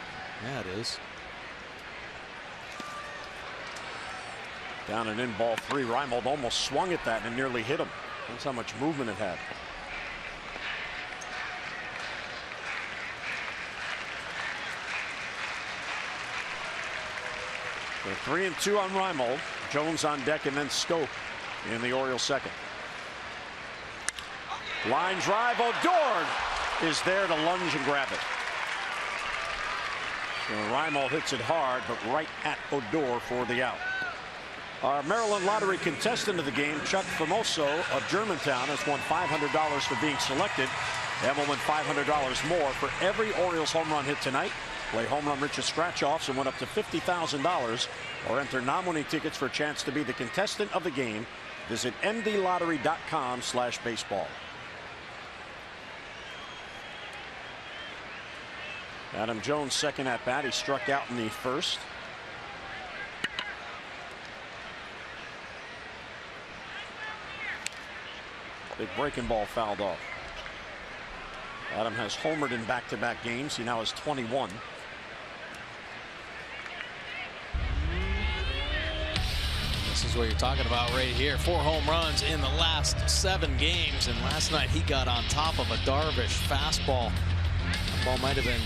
Yeah, it is. Down and in, ball 3. Reimold almost swung at that and nearly hit him. That's how much movement it had. So 3-2 on Reimold. Jones on deck, and then Schoop in the Orioles second. Line drive. Odor is there to lunge and grab it. So Reimold hits it hard, but right at Odor for the out. Our Maryland Lottery contestant of the game, Chuck Famoso of Germantown, has won $500 for being selected. And will win $500 more for every Orioles home run hit tonight. Play Home Run Rich's scratch-offs and win up to $50,000, or enter non-winning tickets for a chance to be the contestant of the game. Visit mdlottery.com/baseball. Adam Jones second at bat. He struck out in the first. Big breaking ball fouled off. Adam has homered in back-to-back games. He now has 21. This is what you're talking about right here. 4 home runs in the last 7 games, and last night he got on top of a Darvish fastball. That ball might have been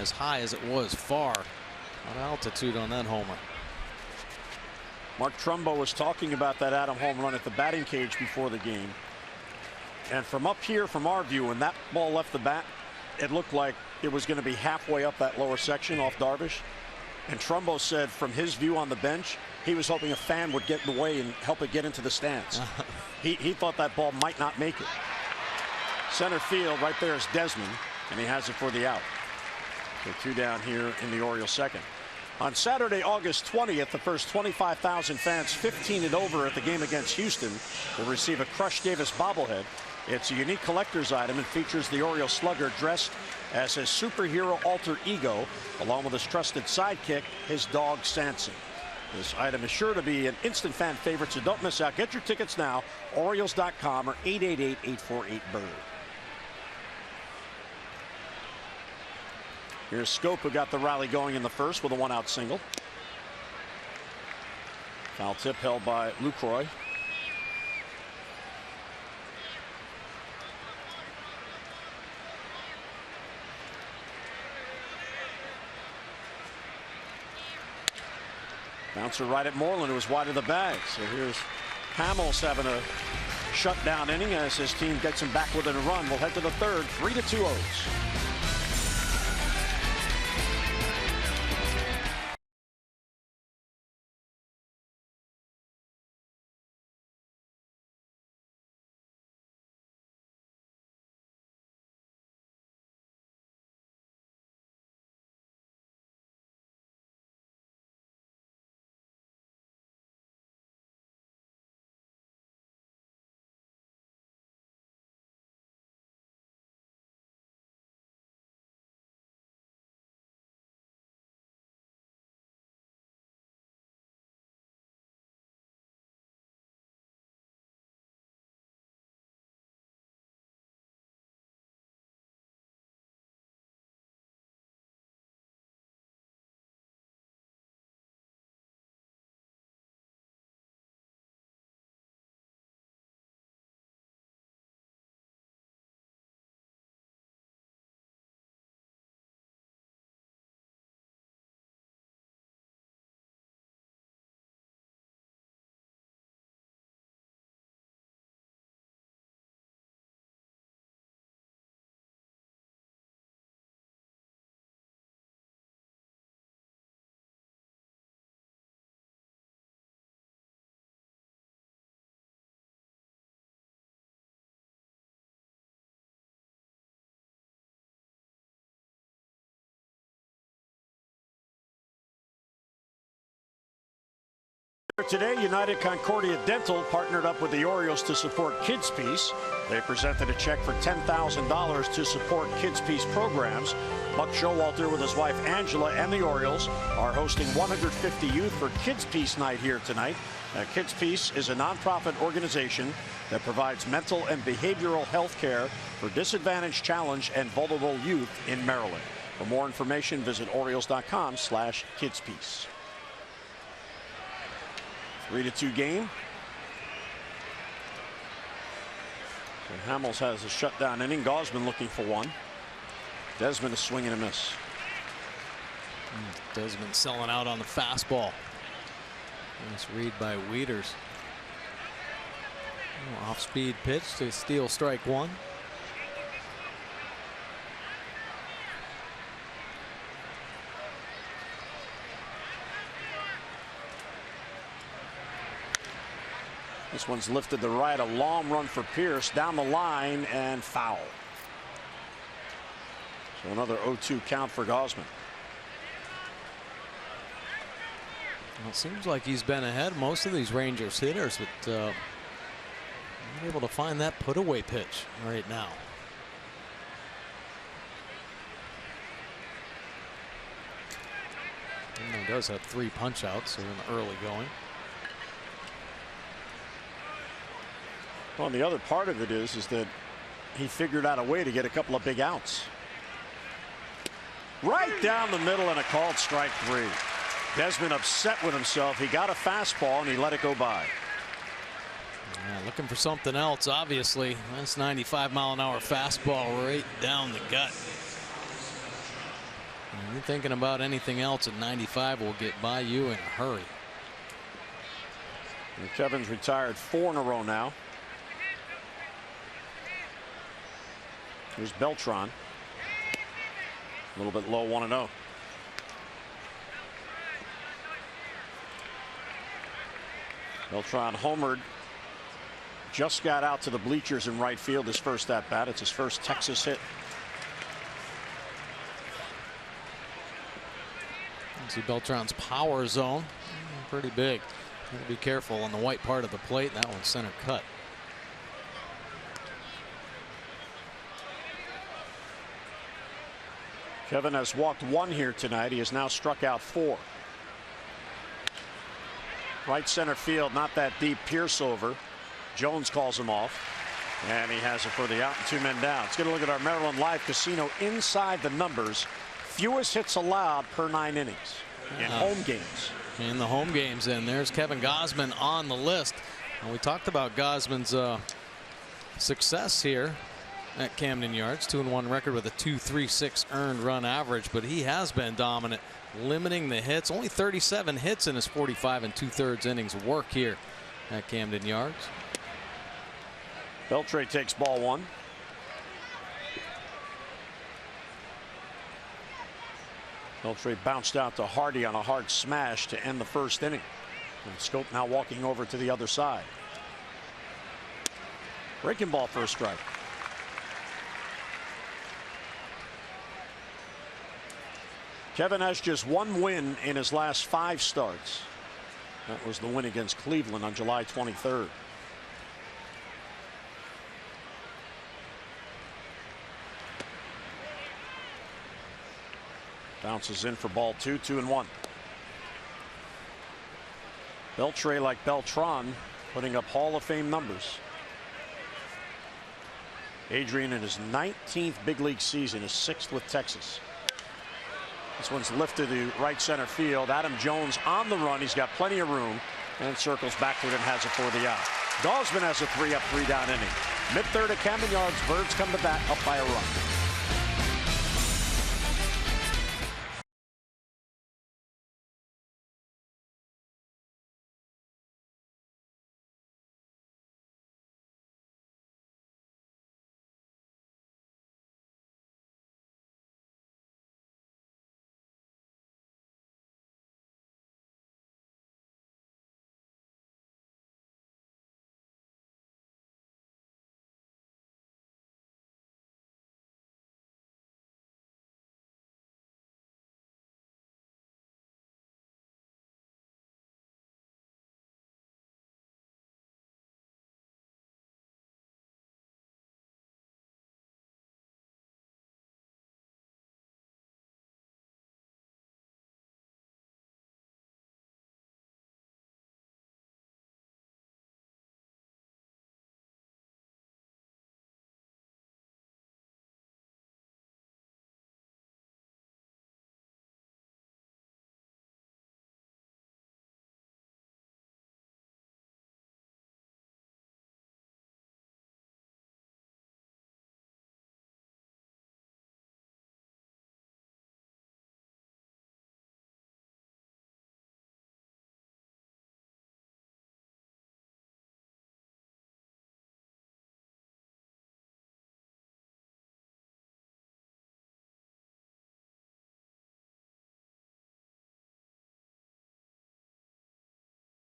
as high as it was far. What altitude on that homer. Mark Trumbo was talking about that Adam home run at the batting cage before the game. And from up here, from our view, when that ball left the bat, it looked like it was going to be halfway up that lower section off Darvish. And Trumbo said from his view on the bench, he was hoping a fan would get in the way and help it get into the stands. He thought that ball might not make it. Center field, right there is Desmond, and he has it for the out. So 2 down here in the Orioles second. On Saturday, August 20th, the first 25,000 fans 15 and over at the game against Houston will receive a Crush Davis bobblehead. It's a unique collector's item and features the Orioles slugger dressed as his superhero alter ego, along with his trusted sidekick, his dog Sanson. This item is sure to be an instant fan favorite, so don't miss out. Get your tickets now, Orioles.com or 888-848-BIRD. Here's Schoop, who got the rally going in the first with a 1-out single. Foul tip held by Lucroy. Bouncer right at Moreland, who was wide of the bag. So here's Hamels having a shutdown inning as his team gets him back within a run. We'll head to the third, 3-2 O's. Today, United Concordia Dental partnered up with the Orioles to support Kids Peace. They presented a check for $10,000 to support Kids Peace programs. Buck Showalter with his wife Angela and the Orioles are hosting 150 youth for Kids Peace night here tonight. Kids Peace is a nonprofit organization that provides mental and behavioral health care for disadvantaged, challenged, and vulnerable youth in Maryland. For more information, visit Orioles.com/kidspeace. 3-2 game. And Hamels has a shutdown inning. Gausman looking for one. Desmond is swinging a miss. Desmond selling out on the fastball. Nice read by Wieters. Off-speed pitch to steal strike one. This one's lifted to right. A long run for Pierce down the line and foul. So another 0-2 count for Gausman. Well, it seems like he's been ahead most of these Rangers hitters, but not able to find that put-away pitch right now. And he does have 3 punch-outs, so in the early going. Well, the other part of it is that he figured out a way to get a couple of big outs. Right down the middle and a called strike 3. Desmond upset with himself. He got a fastball and he let it go by. Yeah, looking for something else, obviously. That's 95-mile-an-hour fastball right down the gut. And you're thinking about anything else at 95 will get by you in a hurry. And Kevin's retired 4 in a row now. Here's Beltran. A little bit low, 1-0. Beltran homered. Just got out to the bleachers in right field his first at bat. It's his first Texas hit. See Beltran's power zone. Pretty big. Gotta be careful on the white part of the plate. That one's center cut. Kevin has walked 1 here tonight. He has now struck out 4. Right center field, not that deep. Pierce over. Jones calls him off. And he has it for the out and 2 men down. Let's get a look at our Maryland Live Casino inside the numbers. Fewest hits allowed per 9 innings in home games. In the home games, and there's Kevin Gausman on the list. And we talked about Gausman's success here at Camden Yards. 2-1 record with a 2.36 earned run average, but he has been dominant, limiting the hits. Only 37 hits in his 45 2/3 innings of work here at Camden Yards. Beltre takes ball 1. Beltre bounced out to Hardy on a hard smash to end the first inning. And Scope now walking over to the other side. Breaking ball for a strike. Kevin has just 1 win in his last 5 starts. That was the win against Cleveland on July 23rd. Bounces in for ball 2, 2-1. Beltre, like Beltran, putting up Hall of Fame numbers. Adrian in his 19th big league season, his 6th with Texas. This one's lifted to right center field. Adam Jones on the run. He's got plenty of room and circles backward and has it for the out. Gausman has a 3-up, 3-down inning. Mid-third at Camden Yards. Birds come to bat up by a run.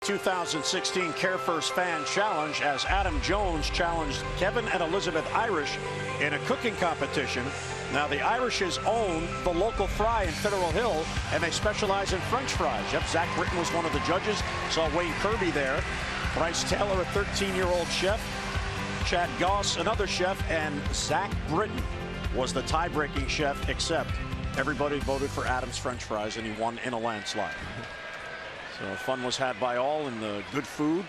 2016 Care First Fan Challenge as Adam Jones challenged Kevin and Elizabeth Irish in a cooking competition. Now, the Irishes own the local fry in Federal Hill, and they specialize in French fries. Yep, Zach Britton was one of the judges. Saw Wayne Kirby there. Bryce Taylor, a 13-year-old chef. Chad Goss, another chef, and Zach Britton was the tie-breaking chef, except everybody voted for Adam's French fries, and he won in a landslide. So fun was had by all, and the good food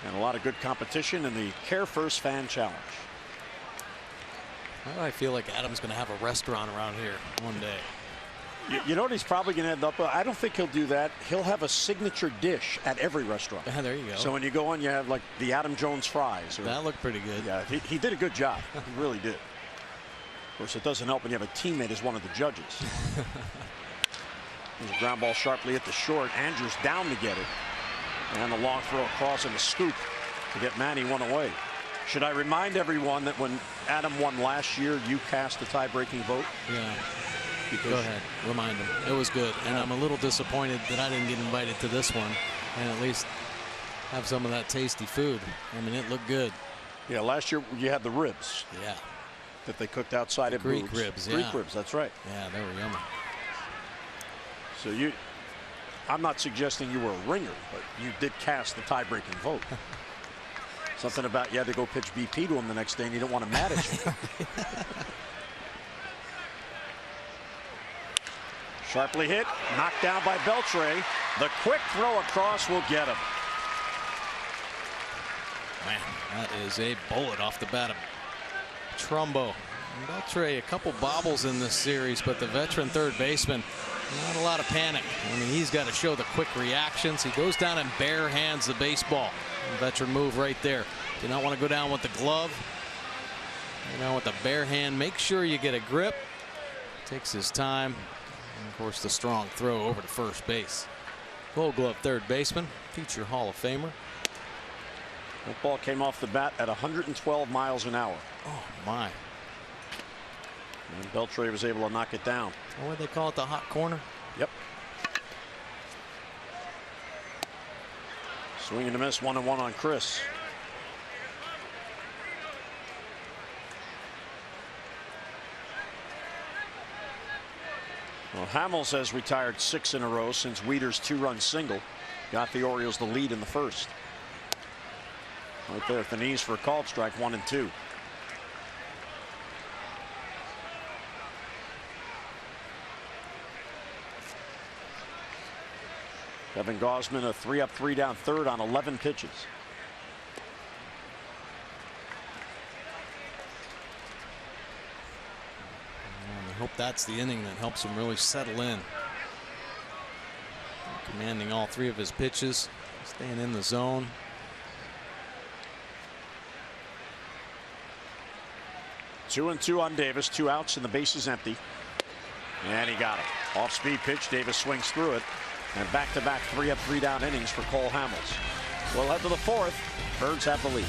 and a lot of good competition in the Care First Fan Challenge. I feel like Adam's going to have a restaurant around here one day. You know what he's probably going to end up with? I don't think he'll do that. He'll have a signature dish at every restaurant. Yeah, there you go. So when you go in, you have like the Adam Jones fries. That looked pretty good. Yeah, he did a good job. He really did. Of course, it doesn't help when you have a teammate as one of the judges. There's a ground ball sharply at the short. Andrews down to get it. And the long throw across and the scoop to get Manny one away. Should I remind everyone that when Adam won last year, you cast the tie-breaking vote? Yeah. Go ahead. Remind him. It was good. And I'm a little disappointed that I didn't get invited to this one and at least have some of that tasty food. I mean, it looked good. Yeah, last year you had the ribs. Yeah. That they cooked outside at Greek Boobs. ribs, yeah. Greek ribs, that's right. Yeah, they were yummy. So I'm not suggesting you were a ringer, but you did cast the tie-breaking vote. Something about you had to go pitch BP to him the next day and you didn't want to mad at you. Sharply hit, knocked down by Beltre. The quick throw across will get him. Man, that is a bullet off the bat of Trumbo. Beltre, a couple bobbles in this series, but the veteran third baseman, not a lot of panic. I mean, he's got to show the quick reactions. He goes down and bare hands the baseball. Veteran move right there. Do not want to go down with the glove. You know, with the bare hand, make sure you get a grip. Takes his time. And of course, the strong throw over to first base. Gold Glove third baseman, future Hall of Famer. That ball came off the bat at 112 miles an hour. Oh, my. And Beltre was able to knock it down. What do they call it, the hot corner? Yep. Swing and a miss, 1-1 on Chris. Well, Hamels has retired 6 in a row since Wieder's 2-run single got the Orioles the lead in the first. Right there at the knees for a called strike, 1 and 2. Kevin Gausman, a 3-up, 3-down third on 11 pitches. I hope that's the inning that helps him really settle in. Commanding all 3 of his pitches, staying in the zone. Two and 2 on Davis, 2 outs and the base is empty. And he got it. Off speed pitch, Davis swings through it. And back-to-back 3-up, 3-down innings for Cole Hamels. We'll head to the 4th. Birds have the lead.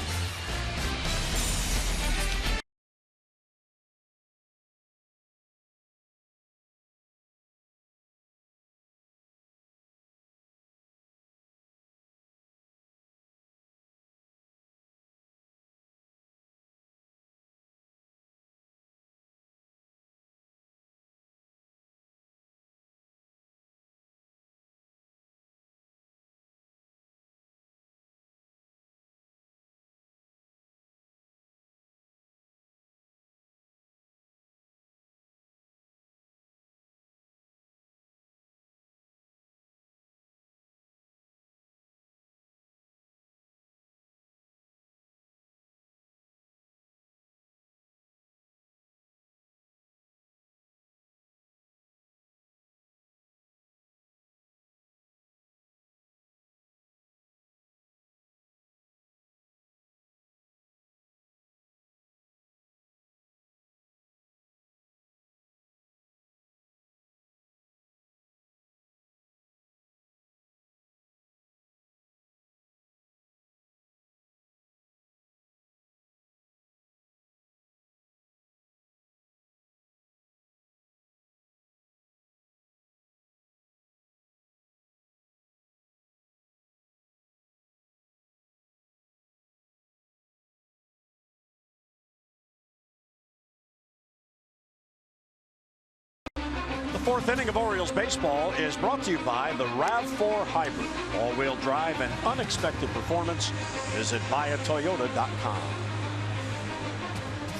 fourth inning of Orioles baseball is brought to you by the RAV4 Hybrid. All-wheel drive and unexpected performance. Visit buyatoyota.com.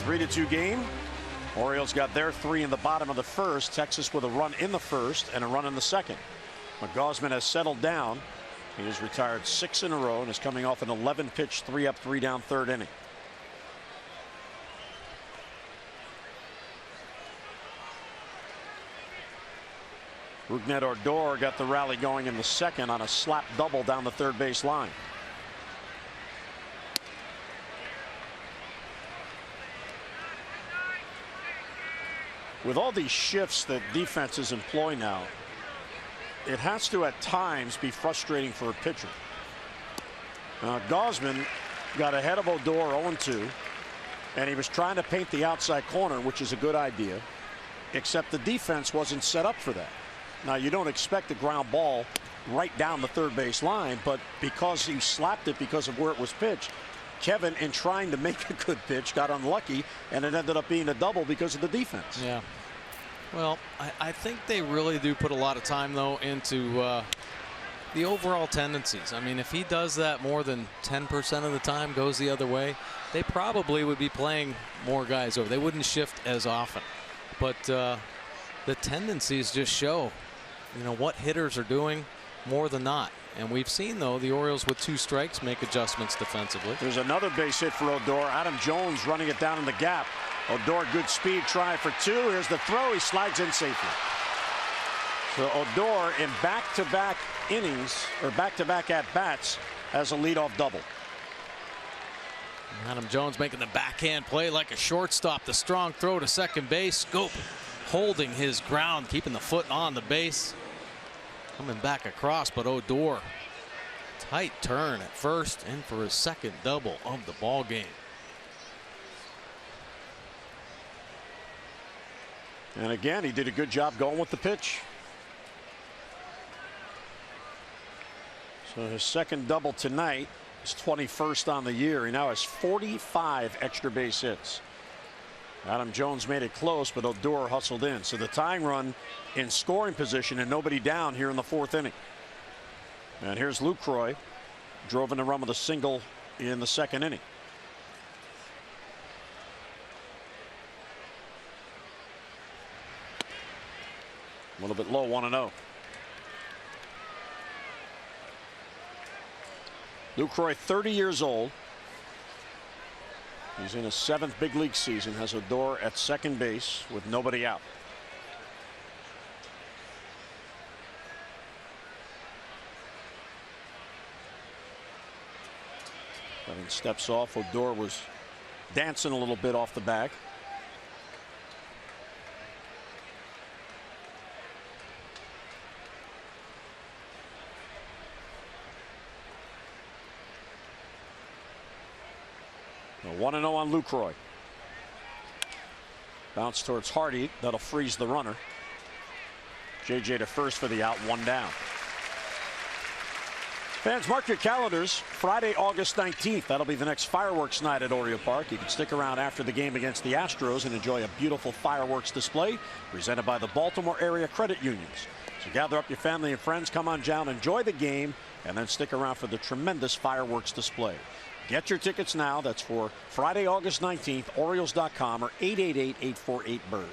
3-2 game. Orioles got their 3 in the bottom of the first. Texas with a run in the first and a run in the second. But Gausman has settled down. He has retired 6 in a row and is coming off an 11-pitch, 3-up, 3-down third inning. Rougned Odor got the rally going in the second on a slap double down the third base line. With all these shifts that defenses employ now, it has to at times be frustrating for a pitcher. Gausman got ahead of Odor 0-2, and he was trying to paint the outside corner, which is a good idea, except the defense wasn't set up for that. Now, you don't expect a ground ball right down the third base line, but because he slapped it because of where it was pitched, Kevin, in trying to make a good pitch, got unlucky, and it ended up being a double because of the defense. Yeah. Well, I think they really do put a lot of time, though, into the overall tendencies. I mean, if he does that more than 10% of the time, goes the other way, they probably would be playing more guys over. They wouldn't shift as often. But the tendencies just show, you know, what hitters are doing more than not. And we've seen, though, the Orioles with 2 strikes make adjustments defensively. There's another base hit for Odor. Adam Jones running it down in the gap. Odor, good speed, trying for 2. Here's the throw. He slides in safely. So Odor, in back-to-back innings, or back-to-back at-bats, has a leadoff double. Adam Jones making the backhand play like a shortstop. The strong throw to second base. Schoop holding his ground, keeping the foot on the base. Coming back across, but Odor, tight turn at first, and for his second double of the ball game. And again, he did a good job going with the pitch. So his second double tonight, his 21st on the year. He now has 45 extra base hits. Adam Jones made it close, but Odor hustled in. So the tying run in scoring position and nobody down here in the 4th inning. And here's Lucroy, drove in the run with a single in the 2nd inning. A little bit low, 1-0. Lucroy, 30 years old. He's in his 7th big league season, has Odor at second base with nobody out. Kevin steps off. Odor was dancing a little bit off the bag. A 1-0 on Lucroy. Bounce towards Hardy. That'll freeze the runner. JJ to first for the out, 1 down. Fans, mark your calendars. Friday, August 19th. That'll be the next fireworks night at Oriole Park. You can stick around after the game against the Astros and enjoy a beautiful fireworks display presented by the Baltimore Area Credit Unions. So gather up your family and friends, come on down, enjoy the game, and then stick around for the tremendous fireworks display. Get your tickets now. That's for Friday, August 19th, Orioles.com or 888-848-BIRD.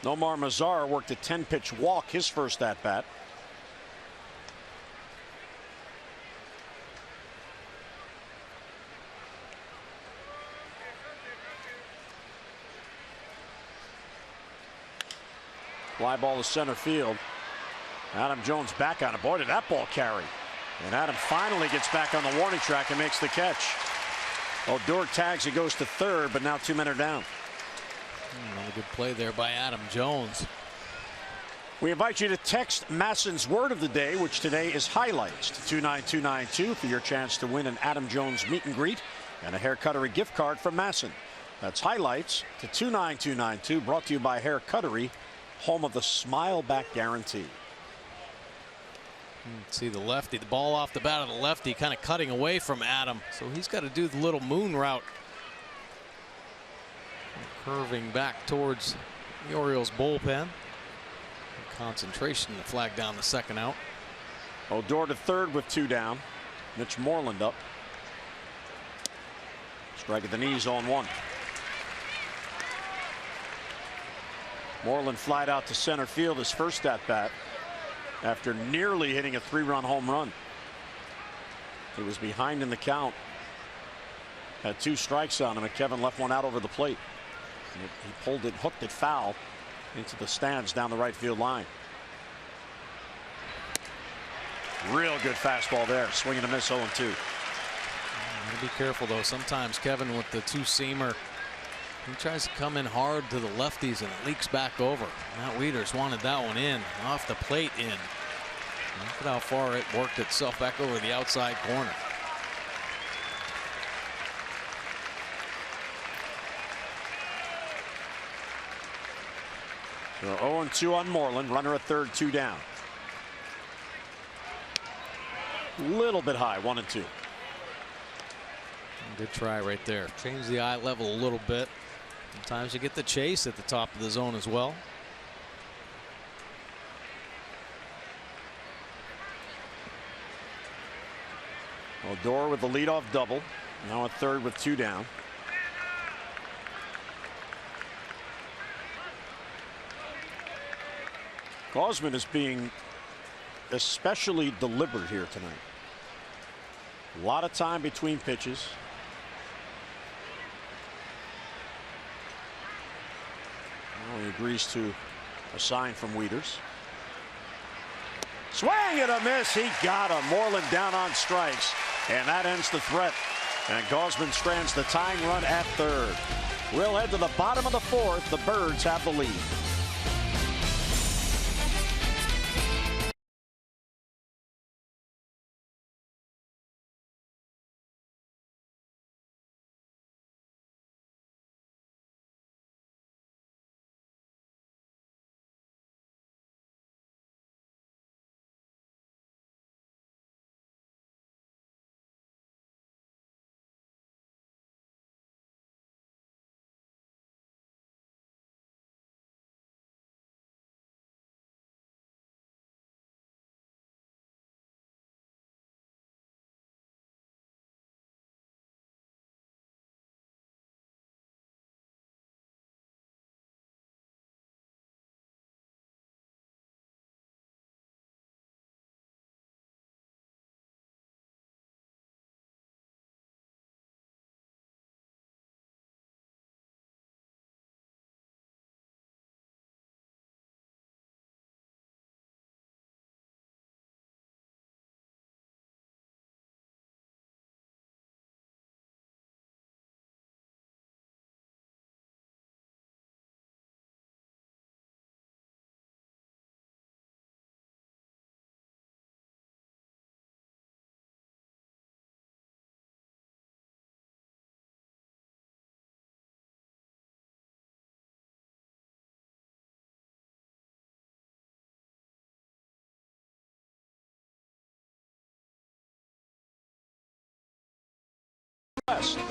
Nomar Mazara worked a 10-pitch walk his first at-bat. Fly ball to center field. Adam Jones back on it. Boy, did that ball carry. And Adam finally gets back on the warning track and makes the catch. Odor tags. He goes to third, but now 2 men are down. Another good play there by Adam Jones. We invite you to text Masson's word of the day, which today is highlights, to 29292 for your chance to win an Adam Jones meet and greet and a Hair Cuttery gift card from Masson. That's highlights to 29292, brought to you by Hair Cuttery, home of the Smile Back Guarantee. See the lefty, the ball off the bat of the lefty, kind of cutting away from Adam. So he's got to do the little moon route curving back towards the Orioles bullpen. Concentration to flag down the second out. Odor to third with 2 down. Mitch Moreland up. Strike at the knees on 1. Moreland flied out to center field his first at bat after nearly hitting a 3-run home run. He was behind in the count. Had 2 strikes on him, and Kevin left one out over the plate. He pulled it, hooked it foul into the stands down the right field line. Real good fastball there. Swing and a miss, 0-2. Be careful though. Sometimes Kevin with the 2-seamer, he tries to come in hard to the lefties and it leaks back over. Matt Wieters wanted that one in, off the plate in. Look at how far it worked itself back over the outside corner. So 0-2 on Moreland. Runner at third, 2 down. Little bit high, 1-2. Good try right there. Change the eye level a little bit. Sometimes you get the chase at the top of the zone as well. Odor with the leadoff double. Now at third with 2 down. Gausman is being especially deliberate here tonight. A lot of time between pitches. Well, he agrees to a sign from Wieters. Swing and a miss. He got him. Moreland down on strikes. And that ends the threat. And Gausman strands the tying run at third. We'll head to the bottom of the 4th. The Birds have the lead.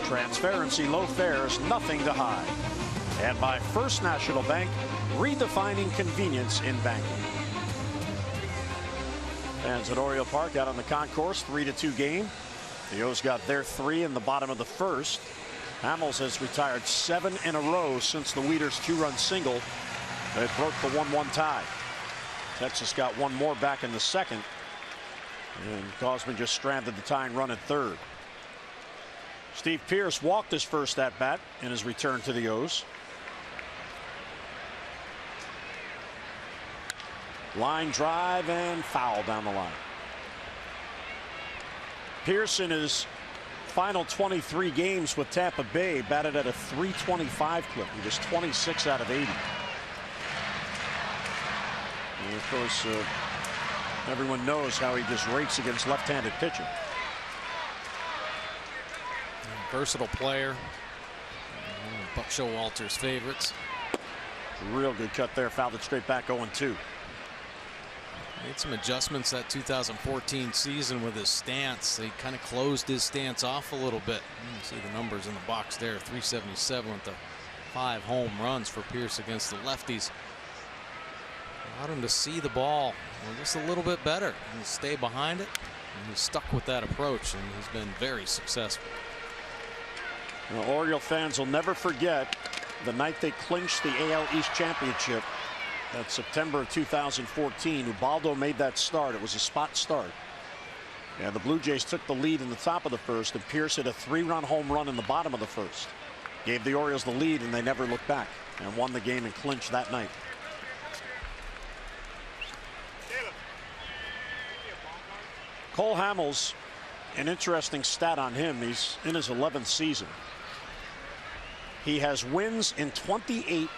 Transparency, low fares, nothing to hide. And by First National Bank, redefining convenience in banking. Fans at Oriole Park out on the concourse, 3-2 game. The O's got their 3 in the bottom of the 1st. Hamels has retired 7 in a row since the Wieters 2-run single that broke the 1-1 tie. Texas got 1 more back in the 2nd. And Gausman just stranded the tying run at 3rd. Steve Pearce walked his first at bat in his return to the O's. Line drive and foul down the line. Pearce in his final 23 games with Tampa Bay batted at a .325 clip. He was 26 out of 80. And of course, everyone knows how he just rates against left-handed pitching. Versatile player. Buck Showalter's favorites. Real good cut there. Fouled it straight back 0-2. Made some adjustments that 2014 season with his stance. He kind of closed his stance off a little bit. You see the numbers in the box there. 377 with the 5 home runs for Pierce against the lefties. Allowed him to see the ball just a little bit better and stay behind it. And he's stuck with that approach, and he's been very successful. Well, Oriole fans will never forget the night they clinched the AL East Championship. That's September of 2014. Ubaldo made that start. It was a spot start. And the Blue Jays took the lead in the top of the first, and Pierce hit a 3-run home run in the bottom of the first. Gave the Orioles the lead, and they never looked back and won the game and clinched that night. Cole Hamels, an interesting stat on him. He's in his 11th season. He has wins in 28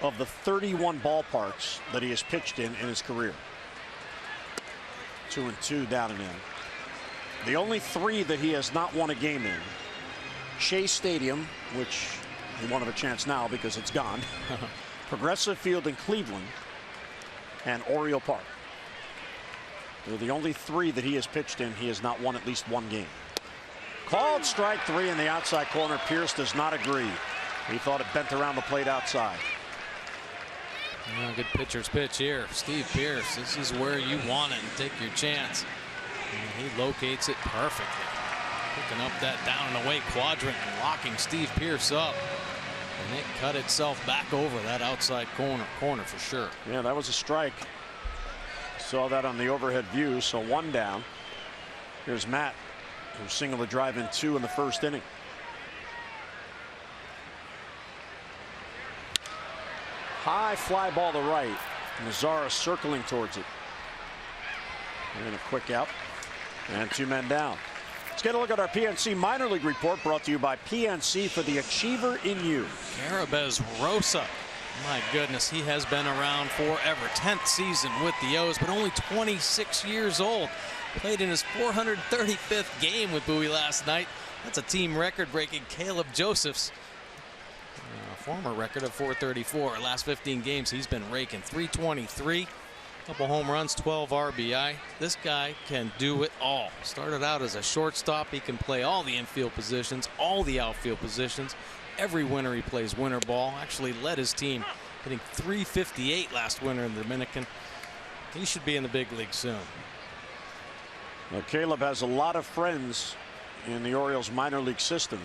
of the 31 ballparks that he has pitched in his career. 2-2 down and in. The only 3 that he has not won a game in: Shea Stadium, which he won't have a chance now because it's gone, Progressive Field in Cleveland, and Oriole Park. They're the only 3 that he has pitched in. He has not won at least one game. Called strike 3 in the outside corner. Pierce does not agree. He thought it bent around the plate outside. Good pitcher's pitch here. Steve Pierce, this is where you want it and take your chance. And he locates it perfectly. Picking up that down and away quadrant and locking Steve Pierce up. And it cut itself back over that outside corner for sure. Yeah, that was a strike. Saw that on the overhead view. So 1 down. Here's Matt, who singled a drive in 2 in the first inning. High fly ball to right. Mazara circling towards it. And a quick out. And 2 men down. Let's get a look at our PNC minor league report, brought to you by PNC for the achiever in you. Garabez Rosa. My goodness, he has been around forever. 10th season with the O's, but only 26 years old. Played in his 435th game with Bowie last night. That's a team record breaking Caleb Joseph's former record of 434. Last 15 games he's been raking. 323, couple home runs, 12 RBI. This guy can do it all. Started out as a shortstop. He can play all the infield positions, all the outfield positions. Every winter he plays winter ball. Actually led his team, hitting 358 last winter in the Dominican. He should be in the big league soon. Well, Caleb has a lot of friends in the Orioles minor league system,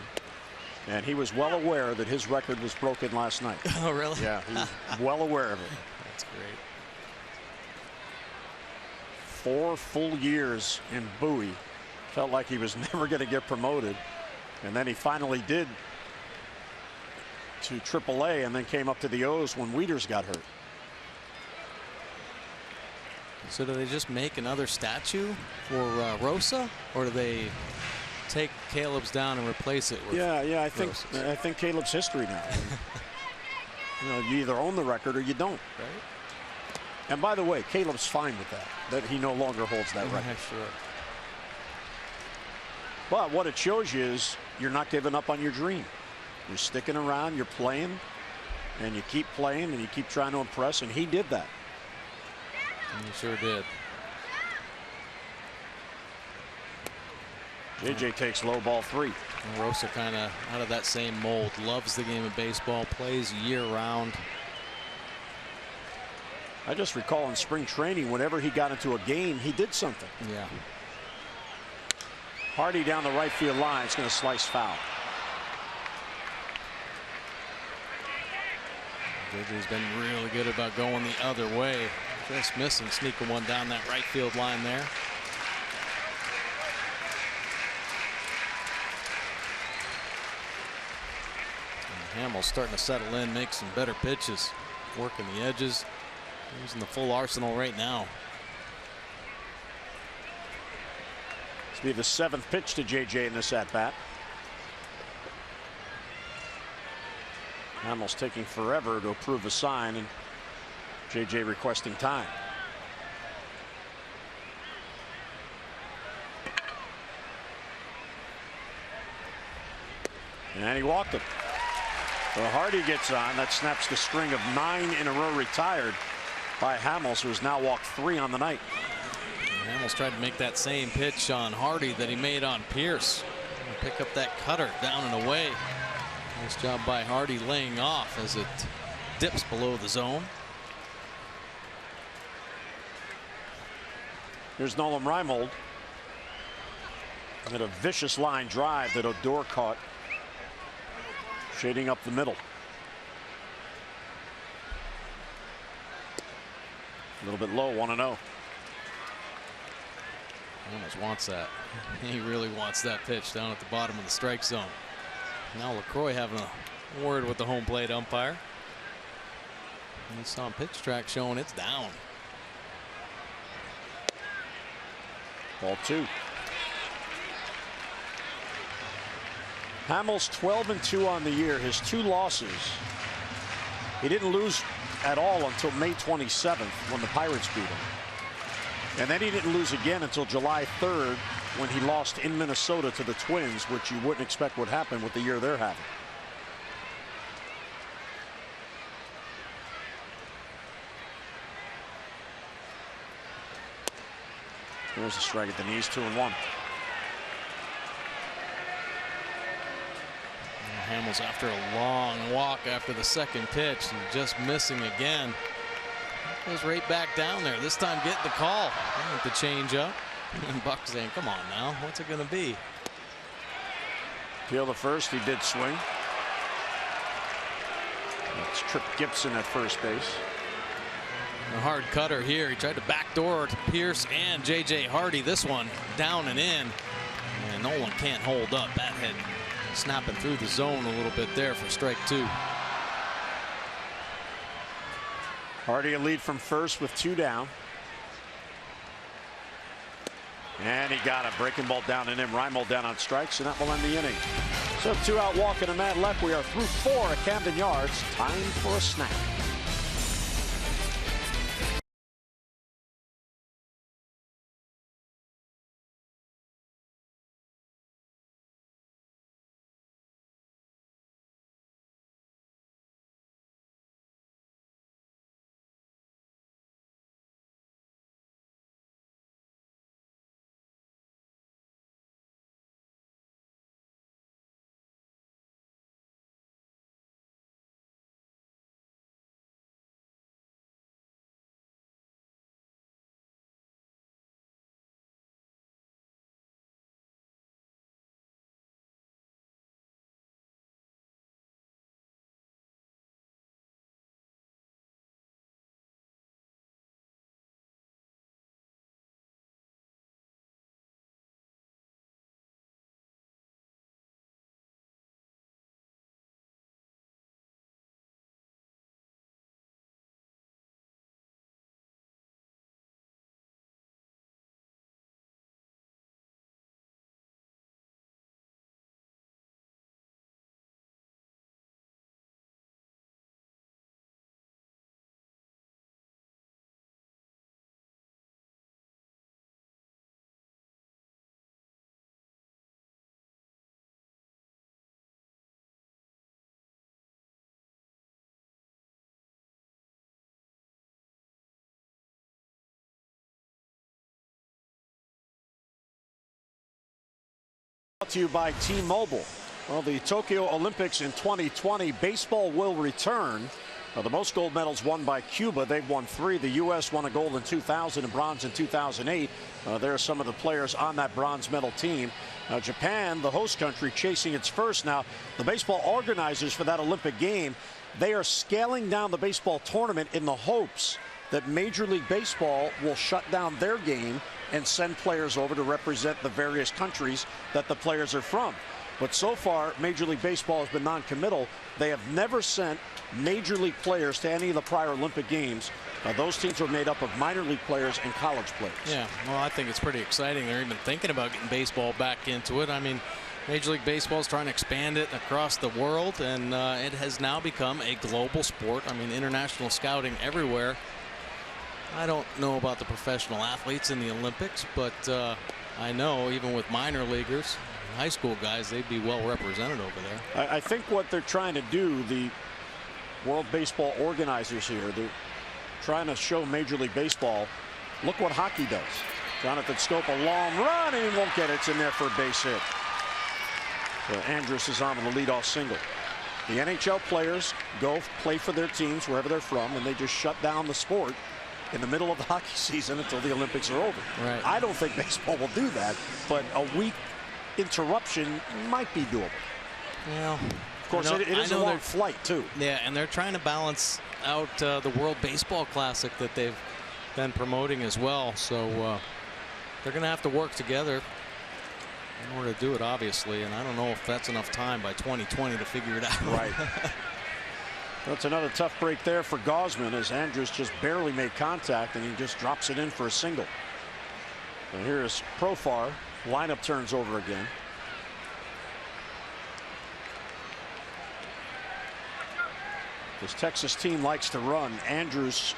and he was well aware that his record was broken last night. Oh, really? Yeah, he was well aware of it. That's great. 4 full years in Bowie. Felt like he was never going to get promoted, and then he finally did to AAA, and then came up to the O's when Wieters got hurt. So do they just make another statue for Rosa, or do they take Caleb's down and replace it with I think Caleb's history now. You either own the record or you don't. Right? And by the way, Caleb's fine with that he no longer holds that record. Sure. But what it shows you is you're not giving up on your dream. You're sticking around, you're playing, and you keep playing, and you keep trying to impress, and he did that. And he sure did. JJ takes low ball 3. And Rosa kind of out of that same mold. Loves the game of baseball, plays year round. I just recall in spring training, whenever he got into a game, he did something. Yeah. Hardy down the right field line. It's going to slice foul. JJ's been really good about going the other way. Just missing, sneaking one down that right field line there. And Hamels starting to settle in, make some better pitches, working the edges, using the full arsenal right now. This will be the 7th pitch to JJ in this at bat. Hamels taking forever to approve a sign, and JJ requesting time. And he walked him. So Hardy gets on. That snaps the string of 9 in a row retired by Hamels, who has now walked 3 on the night. And Hamels tried to make that same pitch on Hardy that he made on Pierce. Pick up that cutter down and away. Nice job by Hardy laying off as it dips below the zone. Here's Nolan Reimold. And a vicious line drive that Odor caught. Shading up the middle. A little bit low, 1-0. Almost wants that. He really wants that pitch down at the bottom of the strike zone. Now LaCroix having a word with the home plate umpire. And he saw pitch track showing it's down. Ball 2. Hamels 12-2 on the year. His 2 losses. He didn't lose at all until May 27th when the Pirates beat him. And then he didn't lose again until July 3rd when he lost in Minnesota to the Twins, which you wouldn't expect would happen with the year they're having. There's a strike at the knees, 2-1. Hamels after a long walk after the second pitch and just missing again. Goes right back down there. This time getting the call. The change up. And Buck saying, come on now. What's it going to be? Peel the first. He did swing. That's Trip Gibson at first base. A hard cutter here. He tried to backdoor to Pierce and J.J. Hardy. This one down and in. And Nolan can't hold up. That head snapping through the zone a little bit there for strike 2. Hardy a lead from first with 2 down. And he got a breaking ball down in him. Reimold down on strikes, and that will end the inning. So 2 out walking a man left. We are through 4 at Camden Yards. Time for a snack. Brought to you by T-Mobile. Well, the Tokyo Olympics in 2020, baseball will return. The most gold medals won by Cuba. They've won 3. The U.S. won a gold in 2000 and bronze in 2008. There are some of the players on that bronze medal team. Japan, the host country, chasing its first. Now, the baseball organizers for that Olympic game, they are scaling down the baseball tournament in the hopes that Major League Baseball will shut down their game and send players over to represent the various countries that the players are from. But so far, Major League Baseball has been non-committal. They have never sent Major League players to any of the prior Olympic games. Those teams are made up of minor league players and college players. Yeah, well, I think it's pretty exciting. They're even thinking about getting baseball back into it. I mean, Major League Baseball is trying to expand it across the world, and it has now become a global sport. I mean, international scouting everywhere. I don't know about the professional athletes in the Olympics, but I know even with minor leaguers, high school guys, they'd be well represented over there. I think what they're trying to do, the World Baseball organizers here, they're trying to show Major League Baseball, look what hockey does. Jonathan Schoop, a long run, and he won't get it. It's in there for a base hit. So Andrus is on with a leadoff single. The NHL players go play for their teams wherever they're from, and they just shut down the sport in the middle of the hockey season until the Olympics are over. Right. I don't think baseball will do that, but a week interruption might be doable. Well, of course, it is a long flight, too. Yeah, and they're trying to balance out the World Baseball Classic that they've been promoting as well. So they're going to have to work together in order to do it, obviously. And I don't know if that's enough time by 2020 to figure it out. Right. That's another tough break there for Gausman, as Andrus just barely made contact and he just drops it in for a single. And here's Profar. Lineup turns over again. This Texas team likes to run. Andrus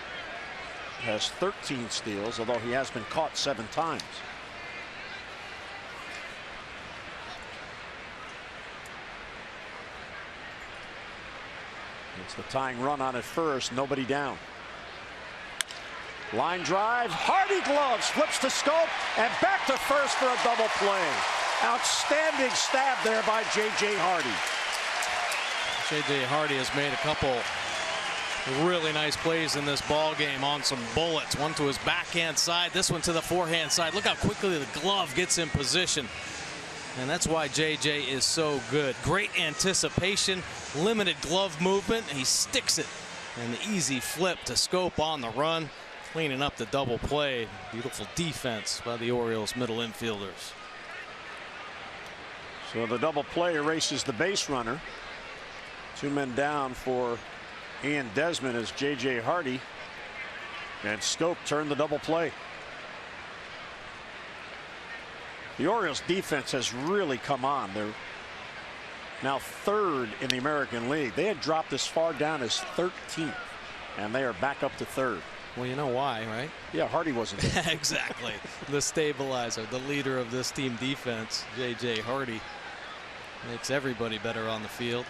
has 13 steals, although he has been caught 7 times. It's the tying run on at first. Nobody down. Line drive. Hardy gloves. Flips to Schoop. And back to first for a double play. Outstanding stab there by J.J. Hardy. J.J. Hardy has made a couple really nice plays in this ball game on some bullets. One to his backhand side. This one to the forehand side. Look how quickly the glove gets in position. And that's why J.J. is so good. Great anticipation, limited glove movement. He sticks it. And the easy flip to Schoop on the run, cleaning up the double play. Beautiful defense by the Orioles middle infielders. So the double play erases the base runner. 2 men down for Ian Desmond as J.J. Hardy and Schoop turned the double play. The Orioles defense has really come on. They're now 3rd in the American League. They had dropped as far down as 13th, and they are back up to 3rd. Well, you know why, right? Yeah, Hardy wasn't there. Exactly. The stabilizer, the leader of this team defense, J.J. Hardy, makes everybody better on the field.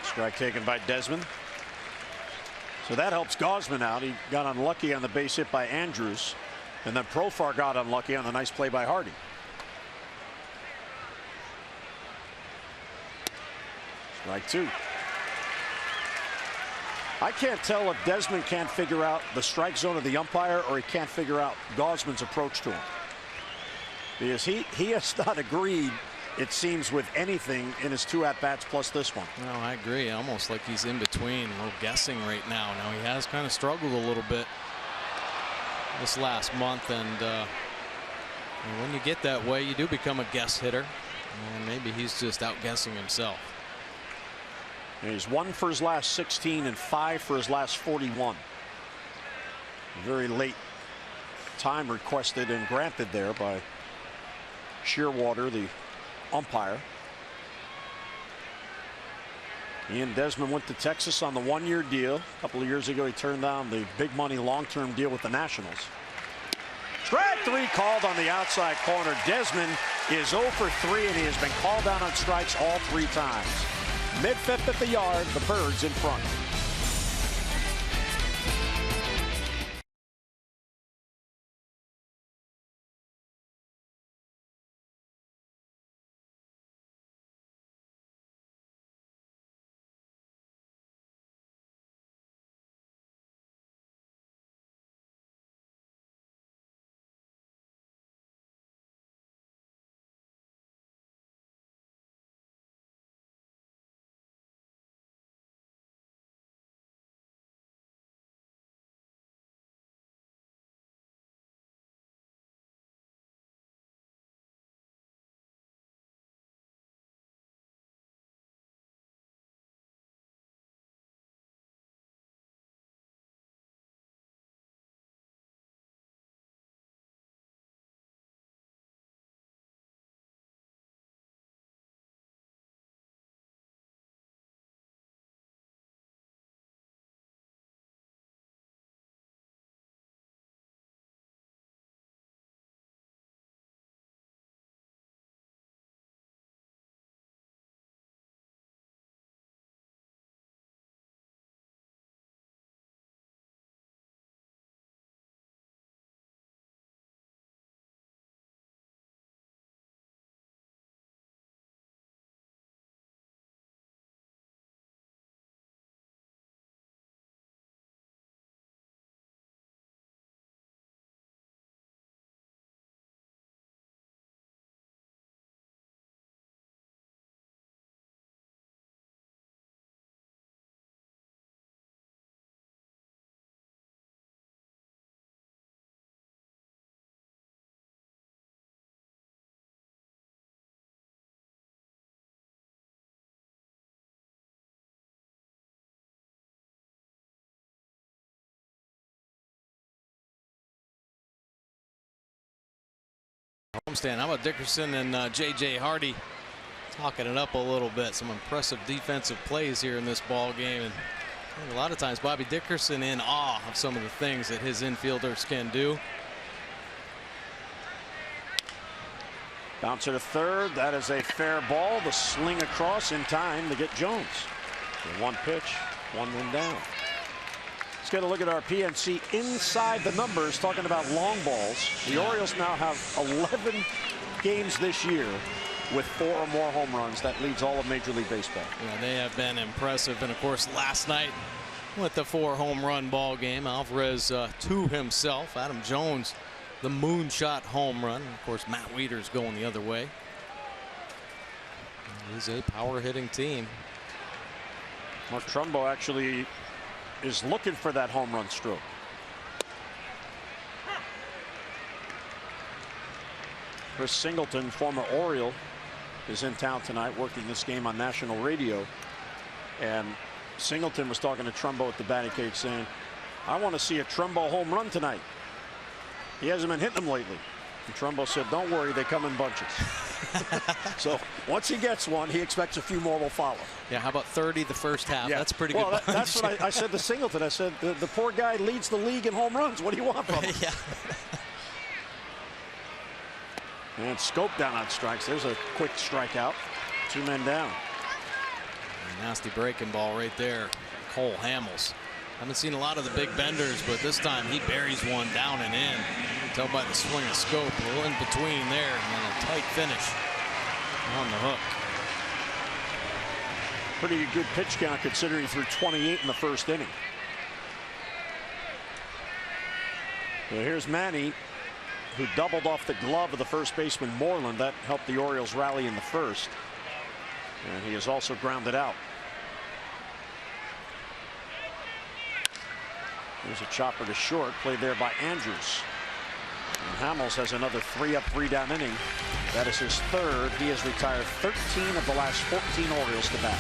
Strike taken by Desmond. So that helps Gausman out. He got unlucky on the base hit by Andrus. And then Profar got unlucky on the nice play by Hardy. Strike 2. I can't tell if Desmond can't figure out the strike zone of the umpire or he can't figure out Gausman's approach to him. Because he has not agreed, it seems, with anything in his 2 at-bats plus this one. No, I agree. Almost like he's in between. We're guessing right now. Now he has kind of struggled a little bit this last month, and when you get that way, you do become a guess hitter, and maybe he's just outguessing himself. And he's 1 for his last 16 and 5 for his last 41. Very late time requested and granted there by Shearwater, the umpire. Ian Desmond went to Texas on the 1-year deal. A couple of years ago, he turned down the big money long-term deal with the Nationals. Strike 3 called on the outside corner. Desmond is 0 for 3, and he has been called down on strikes all 3 times. Mid-5th at the yard, the Birds in front. homestand. How about Dickerson and J.J. Hardy talking it up a little bit? Some impressive defensive plays here in this ball game, and a lot of times Bobby Dickerson in awe of some of the things that his infielders can do. Bouncer to third. That is a fair ball. The sling across in time to get Jones. So one pitch, one down. Let's get a look at our PNC inside the numbers, talking about long balls. The Orioles now have 11 games this year with 4 or more home runs. That leads all of Major League Baseball. Yeah, they have been impressive. And of course, last night with the 4 home run ball game, Alvarez 2 himself. Adam Jones, the moonshot home run. Of course, Matt Wieters going the other way. It is a power hitting team. Mark Trumbo actually is looking for that home run stroke. Chris Singleton, former Oriole, is in town tonight working this game on national radio. And Singleton was talking to Trumbo at the batting cage saying, I want to see a Trumbo home run tonight. He hasn't been hitting them lately. And Trumbo said, don't worry, they come in bunches. So once he gets one, he expects a few more will follow. Yeah, how about 30 the first half? Yeah. That's pretty well, good. That's what I said to Singleton. I said, the poor guy leads the league in home runs. What do you want from him? Yeah. And Scope down on strikes. There's a quick strikeout. 2 men down. A nasty breaking ball right there. Cole Hamels. Haven't seen a lot of the big benders, but this time he buries one down and in. You can tell by the swing of Scope. A little in between there, and then a tight finish on the hook. Pretty good pitch count considering he threw 28 in the first inning. So here's Manny, who doubled off the glove of the first baseman Moreland. That helped the Orioles rally in the first. And he is also grounded out. There's a chopper to short, played there by Andrews. And Hamels has another 3-up, 3-down inning. That is his 3rd. He has retired 13 of the last 14 Orioles to bat.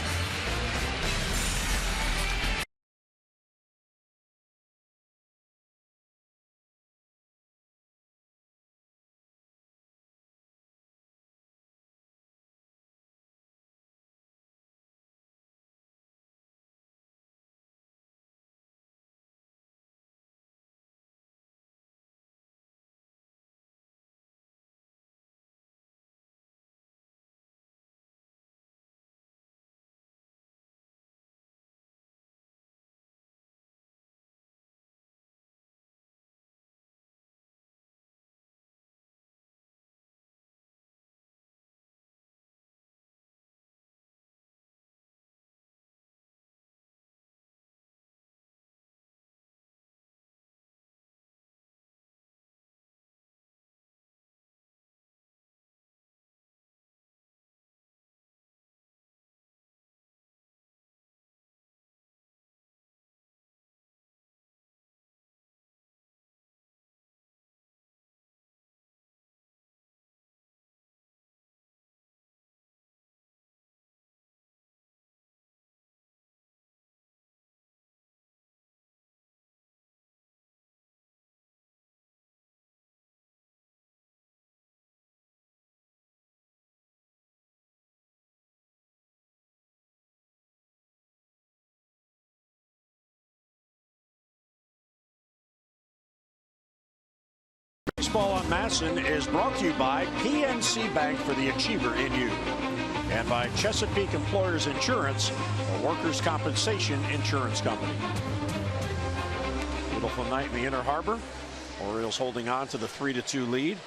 Baseball on Masson is brought to you by PNC Bank for the Achiever in you, and by Chesapeake Employers Insurance, a workers' compensation insurance company. Beautiful night in the Inner Harbor. Orioles holding on to the 3-2 lead.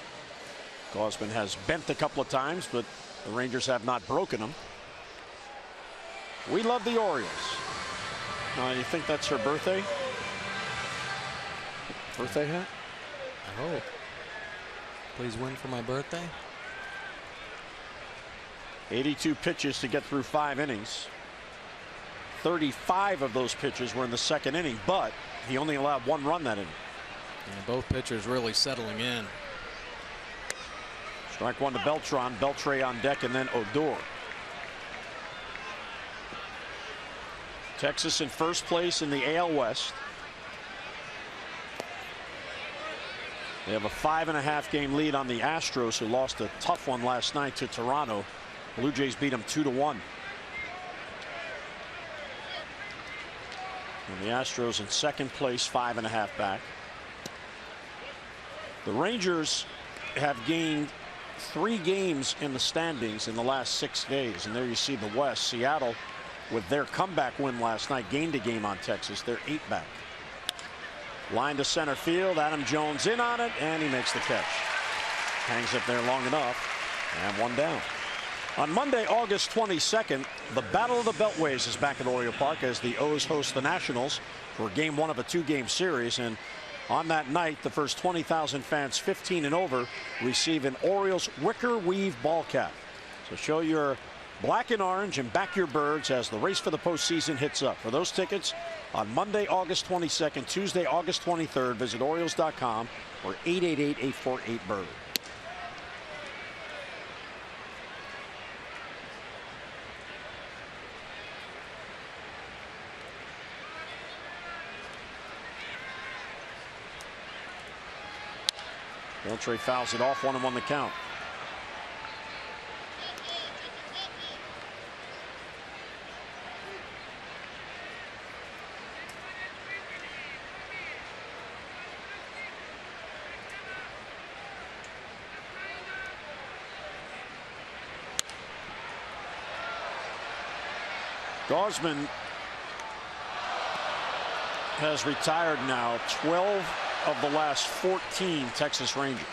Gausman has bent a couple of times, but the Rangers have not broken them. We love the Orioles. You think that's her birthday? Birthday hat? I hope. Please win for my birthday. 82 pitches to get through 5 innings. 35 of those pitches were in the second inning, but he only allowed 1 run that inning. And both pitchers really settling in. Strike 1 to Beltran. Beltre on deck, and then Odor. Texas in first place in the AL West. They have a 5.5 game lead on the Astros, who lost a tough one last night to Toronto. Blue Jays beat them 2-1. And the Astros in second place, 5.5 back. The Rangers have gained 3 games in the standings in the last 6 days. And there you see the West. Seattle, with their comeback win last night, gained a game on Texas. They're 8 back. Line to center field. Adam Jones in on it, and he makes the catch. Hangs up there long enough, and 1 down. On Monday, August 22nd, the Battle of the Beltways is back at Oriole Park as the O's host the Nationals for game 1 of a 2-game series. And on that night, the first 20,000 fans 15 and over receive an Orioles wicker weave ball cap. So show your black and orange and back your birds as the race for the postseason hits up. For those tickets, on Monday, August 22nd, Tuesday, August 23rd, visit Orioles.com or 888-848-BIRD. Beltre fouls it off, 1-1 the count. Gausman has retired now 12 of the last 14 Texas Rangers.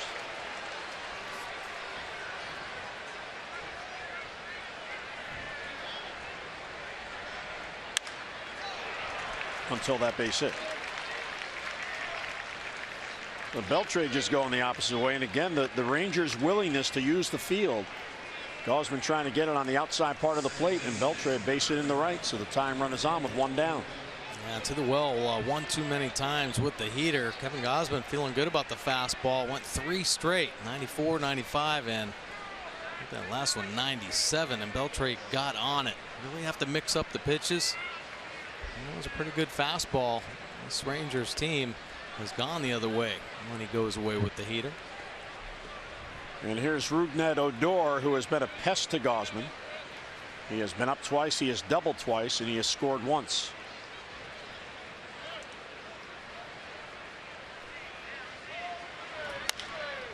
Until that base hit. The Beltre just going the opposite way, and again the Rangers' willingness to use the field. Gausman trying to get it on the outside part of the plate, and Beltre base it in the right, so the time run is on with 1 down. Yeah, to the well, 1 too many times with the heater. Kevin Gausman feeling good about the fastball. Went 3 straight, 94, 95, and that last one 97, and Beltre got on it. Really have to mix up the pitches. And it was a pretty good fastball. This Rangers team has gone the other way when he goes away with the heater. And here's Rougned Odor, who has been a pest to Gausman. He has been up twice, he has doubled twice, and he has scored once.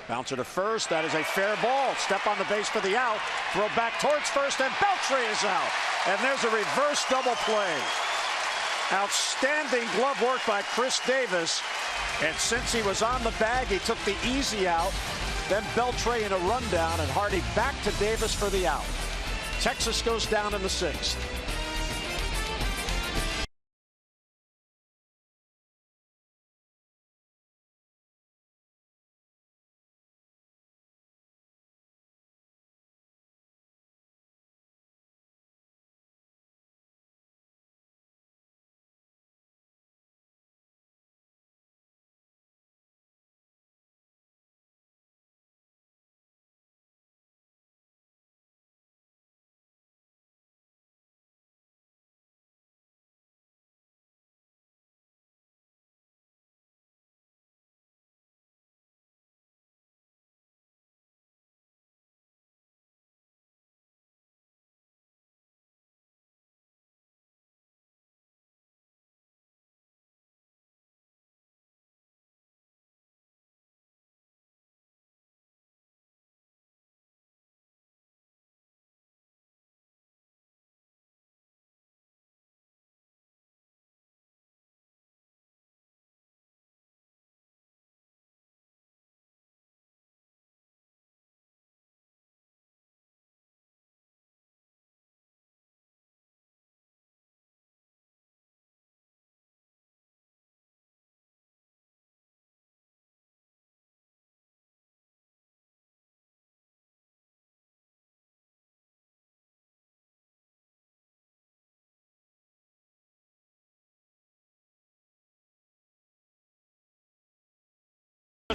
Bouncer to first. That is a fair ball. Step on the base for the out. Throw back towards first, and Beltre is out. And there's a reverse double play. Outstanding glove work by Chris Davis. And since he was on the bag, he took the easy out. Then Beltre in a rundown, and Hardy back to Davis for the out. Texas goes down in the 6th.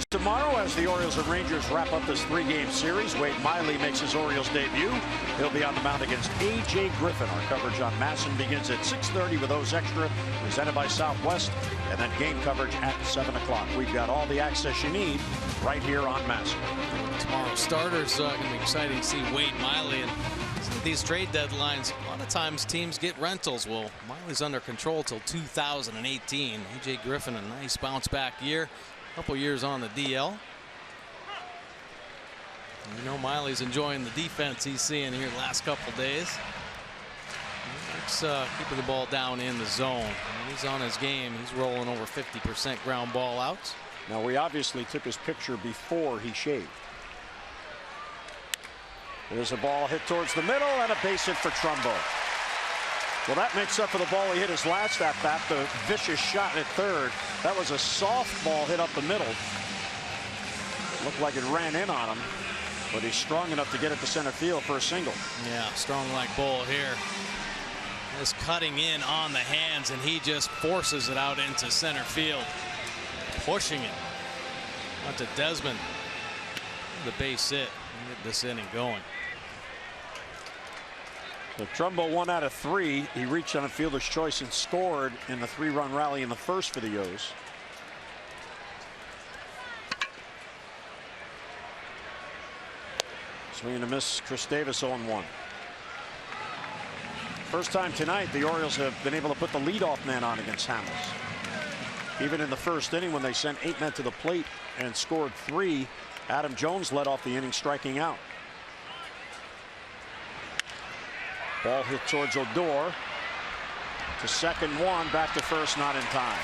tomorrow as the Orioles and Rangers wrap up this 3-game series. Wade Miley makes his Orioles debut. He'll be on the mound against A.J. Griffin. Our coverage on MASN begins at 6:30 with O's Extra, presented by Southwest, and then game coverage at 7 o'clock. We've got all the access you need right here on MASN. Tomorrow's starters going to be exciting to see Wade Miley. And these trade deadlines, a lot of times teams get rentals. Well, Miley's under control till 2018. A.J. Griffin, a nice bounce back year. Couple years on the DL. And you know Miley's enjoying the defense he's seeing here the last couple days. He's keeping the ball down in the zone. When he's on his game, he's rolling over 50% ground ball outs. Now, we obviously took his picture before he shaved. There's a ball hit towards the middle and a base hit for Trumbo. Well, that makes up for the ball he hit his last at bat, the vicious shot at third. That was a soft ball hit up the middle. Looked like it ran in on him, but he's strong enough to get it to center field for a single. Yeah, strong like bull here. Is cutting in on the hands, and he just forces it out into center field, pushing it onto Desmond. The base hit. Get this inning going. So Trumbo 1 out of 3. He reached on a fielder's choice and scored in the 3-run rally in the first for the O's. Swing and a miss. Chris Davis 0-1. First time tonight the Orioles have been able to put the leadoff man on against Hamels. Even in the first inning when they sent 8 men to the plate and scored 3, Adam Jones led off the inning striking out. Ball hit towards Odor. To second, 1, back to first, not in time.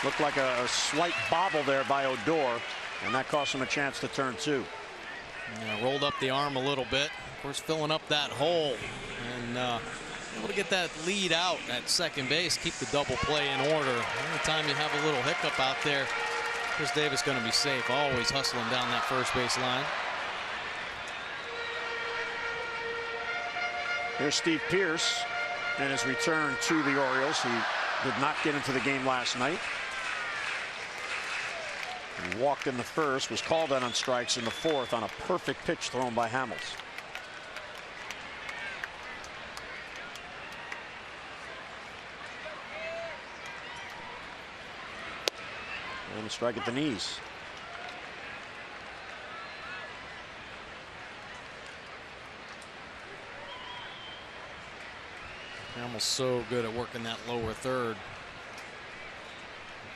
Looked like a slight bobble there by Odor, and that cost him a chance to turn 2. Yeah, rolled up the arm a little bit, of course filling up that hole, and able to get that lead out at second base, keep the double play in order. Anytime you have a little hiccup out there, Chris Davis going to be safe, always hustling down that first base line. Here's Steve Pearce and his return to the Orioles. He did not get into the game last night. He walked in the first, was called out on strikes in the fourth on a perfect pitch thrown by Hamels. And a strike at the knees. Hamels so good at working that lower third.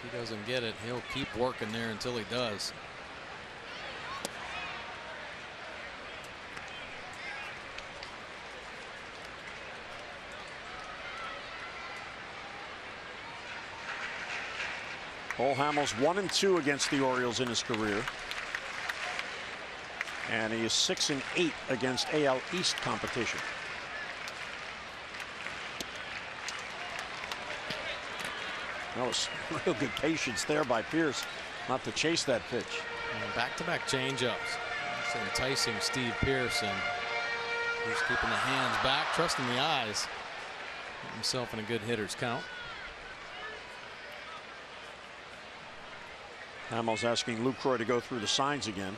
If he doesn't get it, he'll keep working there until he does. Cole Hamels 1-2 against the Orioles in his career. And he is 6-8 against AL East competition. That was real good patience there by Pearce not to chase that pitch. Back-to-back changeups. It's enticing Steve Pearce, and he's keeping the hands back, trusting the eyes. Put himself in a good hitter's count. Hamels asking Lucroy to go through the signs again.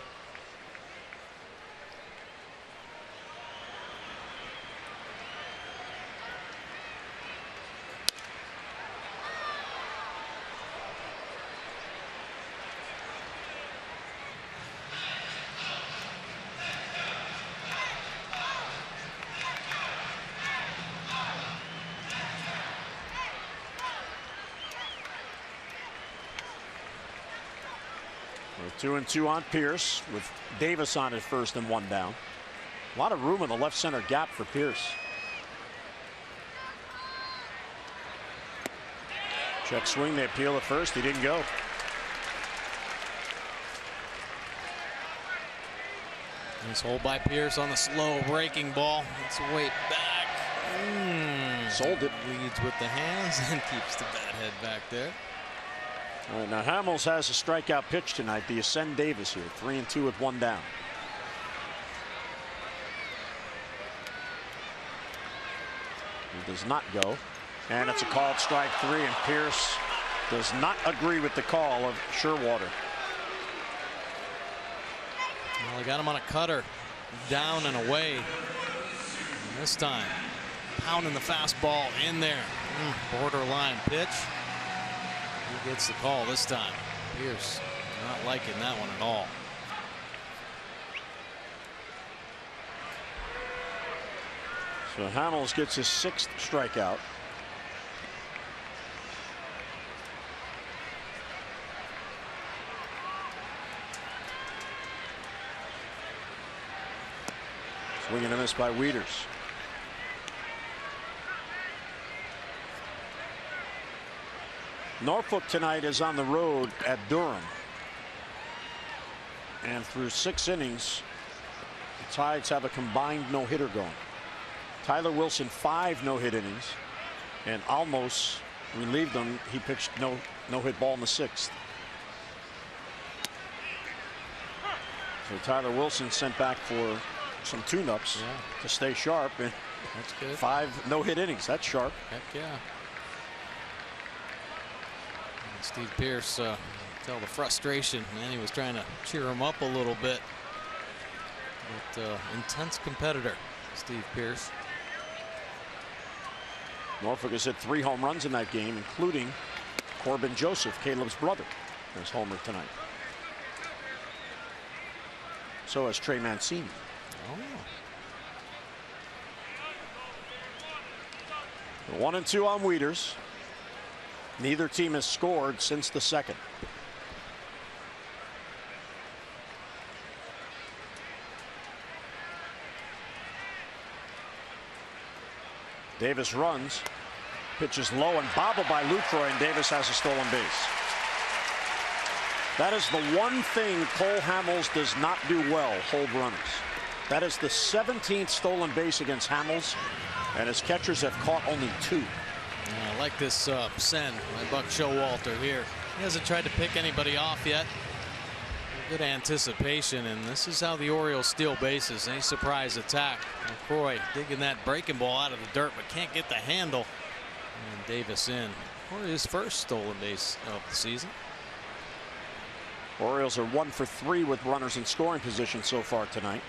We're 2-2 on Pearce with Davis on at first and 1 down. A lot of room in the left center gap for Pearce. Check swing, they appeal at first. He didn't go. Nice hold by Pearce on the slow breaking ball. It's way back. Sold it. Leads with the hands and keeps the bat head back there. All right, now Hamels has a strikeout pitch tonight. The Ascend Davis here, 3-2 with 1 down. He does not go, and it's a called strike 3, and Pearce does not agree with the call of Sherwater. Well, he got him on a cutter, down and away. And this time, pounding the fastball in there. Borderline pitch. Who gets the call this time? Pierce not liking that one at all. So Hamels gets his 6th strikeout. Swing and a miss by Wieters. Norfolk tonight is on the road at Durham. And through 6 innings, the Tides have a combined no-hitter going. Tyler Wilson 5 no-hit innings, and Almos relieved them. He pitched no-hit ball in the 6th. So Tyler Wilson sent back for some tune-ups to stay sharp, and that's good. 5 no-hit innings. That's sharp. Heck yeah. And Steve Pierce, tell the frustration, man. He was trying to cheer him up a little bit. But intense competitor, Steve Pierce. Norfolk has hit 3 home runs in that game, including Corbin Joseph, Caleb's brother, his homer tonight. So has Trey Mancini. Oh. 1-2 on Wieters. Neither team has scored since the 2nd. Davis runs, pitches low and bobbled by Lucroy, and Davis has a stolen base. That is the one thing Cole Hamels does not do well, hold runners. That is the 17th stolen base against Hamels, and his catchers have caught only 2. I like this send by Buck Showalter here. He hasn't tried to pick anybody off yet. Good anticipation, and this is how the Orioles steal bases. A surprise attack. McCroy digging that breaking ball out of the dirt, but can't get the handle. And Davis in for his first stolen base of the season. Orioles are 1 for 3 with runners in scoring position so far tonight.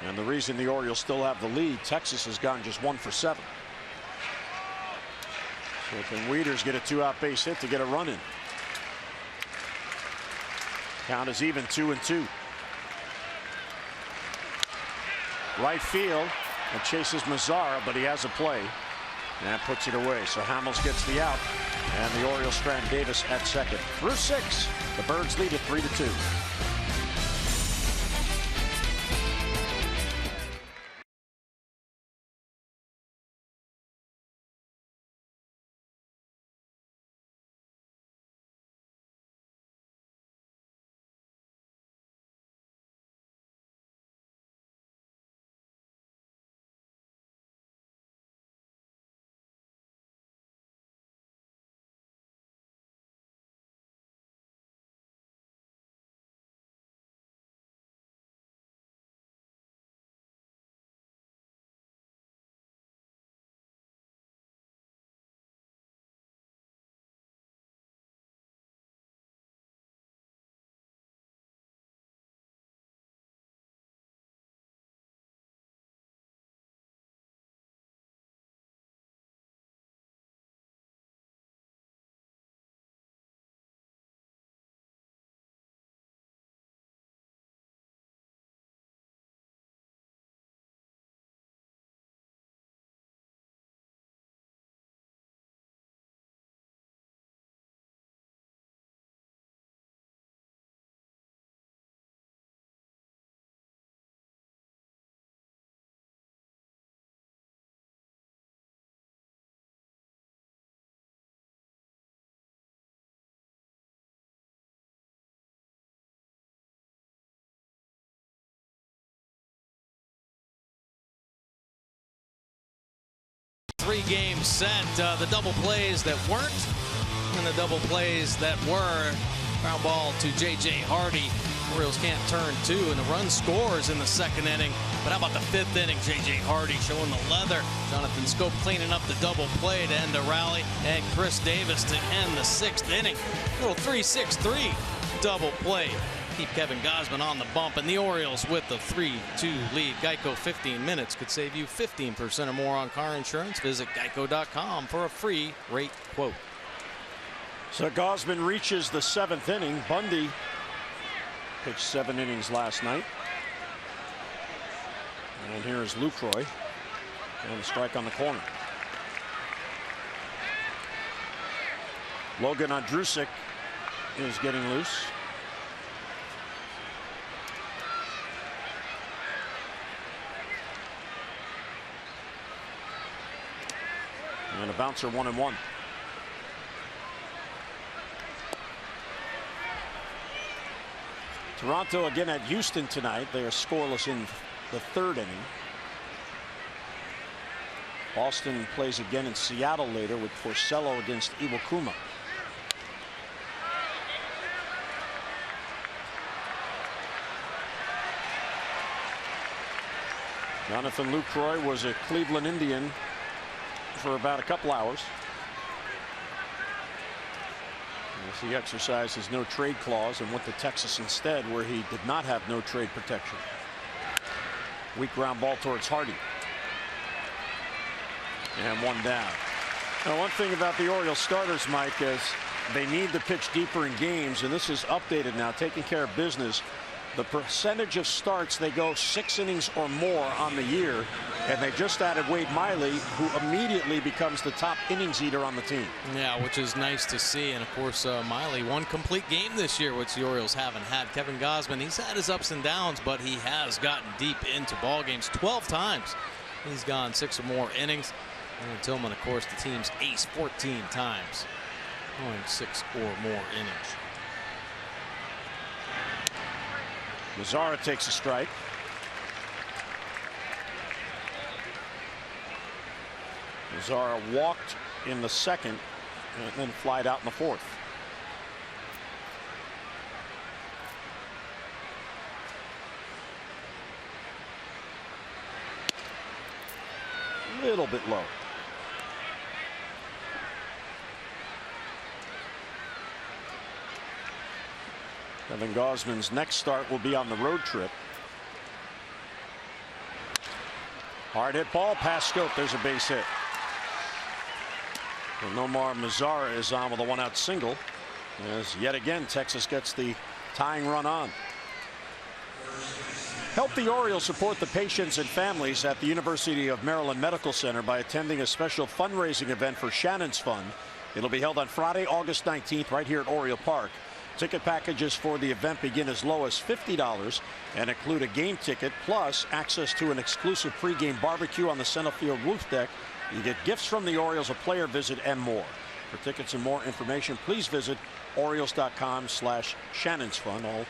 And the reason the Orioles still have the lead, Texas has gone just 1 for 7. So can Wieters get a 2-out base hit to get a run in? Count is even, 2-2. Right field, and chases Mazzara, but he has a play and puts it away. So Hamels gets the out, and the Orioles strand Davis at second. Through 6, the Birds lead at 3-2. Three-game set. The double plays that weren't and the double plays that were. Ground ball to J.J. Hardy. Orioles can't turn 2, and the run scores in the 2nd inning. But how about the 5th inning? J.J. Hardy showing the leather. Jonathan Schoop cleaning up the double play to end the rally, and Chris Davis to end the 6th inning. Little 3-6-3 double play keep Kevin Gausman on the bump, and the Orioles with the 3-2 lead. Geico 15 minutes could save you 15% or more on car insurance. Visit geico.com for a free rate quote. So Gausman reaches the 7th inning. Bundy pitched 7 innings last night. And here is Lucroy. And a strike on the corner. Logan Ondrusek is getting loose. And a bouncer, 1-1. Toronto again at Houston tonight. They are scoreless in the 3rd inning. Boston plays again in Seattle later with Porcello against Iwakuma. Jonathan Lucroy was a Cleveland Indian for about a couple hours. As he exercised his no trade clause and went to Texas instead, where he did not have no trade protection. Weak ground ball towards Hardy. And 1 down. Now, one thing about the Orioles starters, Mike, is they need to pitch deeper in games, and this is updated now, taking care of business. The percentage of starts, they go 6 innings or more on the year, and they just added Wade Miley, who immediately becomes the top innings eater on the team. Yeah, which is nice to see. And of course, Miley, 1 complete game this year, which the Orioles haven't had. Kevin Gausman, he's had his ups and downs, but he has gotten deep into ball games 12 times. He's gone 6 or more innings. And Tillman, of course, the team's ace 14 times, going 6 or more innings. Mazara takes a strike. Mazara walked in the 2nd and then flied out in the 4th. A little bit low. Kevin Gausman's next start will be on the road trip. Hard hit ball past scope. There's a base hit. And Nomar Mazara is on with a 1-out single, as yet again Texas gets the tying run on. Help the Orioles support the patients and families at the University of Maryland Medical Center by attending a special fundraising event for Shannon's Fund. It'll be held on Friday, August 19th, right here at Oriole Park. Ticket packages for the event begin as low as $50 and include a game ticket plus access to an exclusive pregame barbecue on the center field roof deck. You get gifts from the Orioles, a player visit, and more. For tickets and more information, please visit Orioles.com/Shannon's Fund. All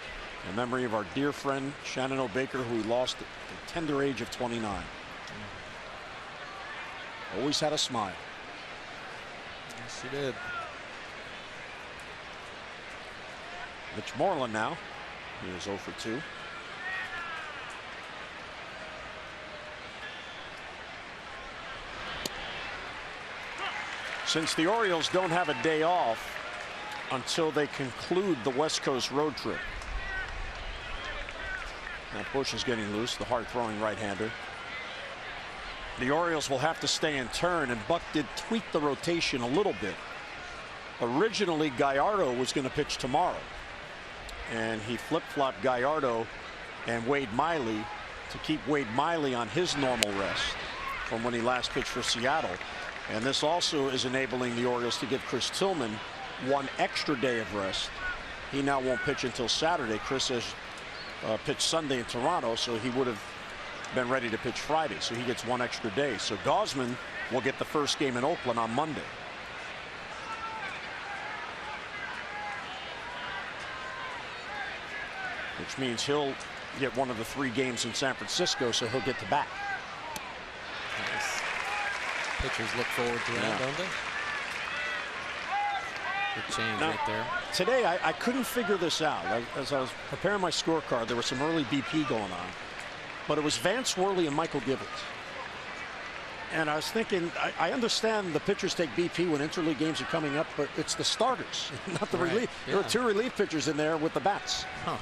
in memory of our dear friend Shannon O'Baker, who we lost at the tender age of 29. Always had a smile. Yes, she did. Mitch Moreland now. He is 0 for 2. Since the Orioles don't have a day off until they conclude the West Coast road trip. Now Bush is getting loose, the hard-throwing right-hander. The Orioles will have to stay in turn, and Buck did tweak the rotation a little bit. Originally, Gallardo was going to pitch tomorrow, and he flip-flopped Gallardo and Wade Miley to keep Wade Miley on his normal rest from when he last pitched for Seattle. And this also is enabling the Orioles to give Chris Tillman 1 extra day of rest. He now won't pitch until Saturday. Chris has pitched Sunday in Toronto, so he would have been ready to pitch Friday. So he gets 1 extra day. So Gausman will get the first game in Oakland on Monday. Which means he'll get 1 of the 3 games in San Francisco, so he'll get to bat. Nice. Pitchers look forward to that, don't they? Good change now, right there. Today, I couldn't figure this out. As I was preparing my scorecard, there was some early BP going on. But it was Vance Worley and Michael Givens. And I was thinking, I understand the pitchers take BP when interleague games are coming up, but it's the starters, not the relief. Yeah. There were 2 relief pitchers in there with the bats. Huh.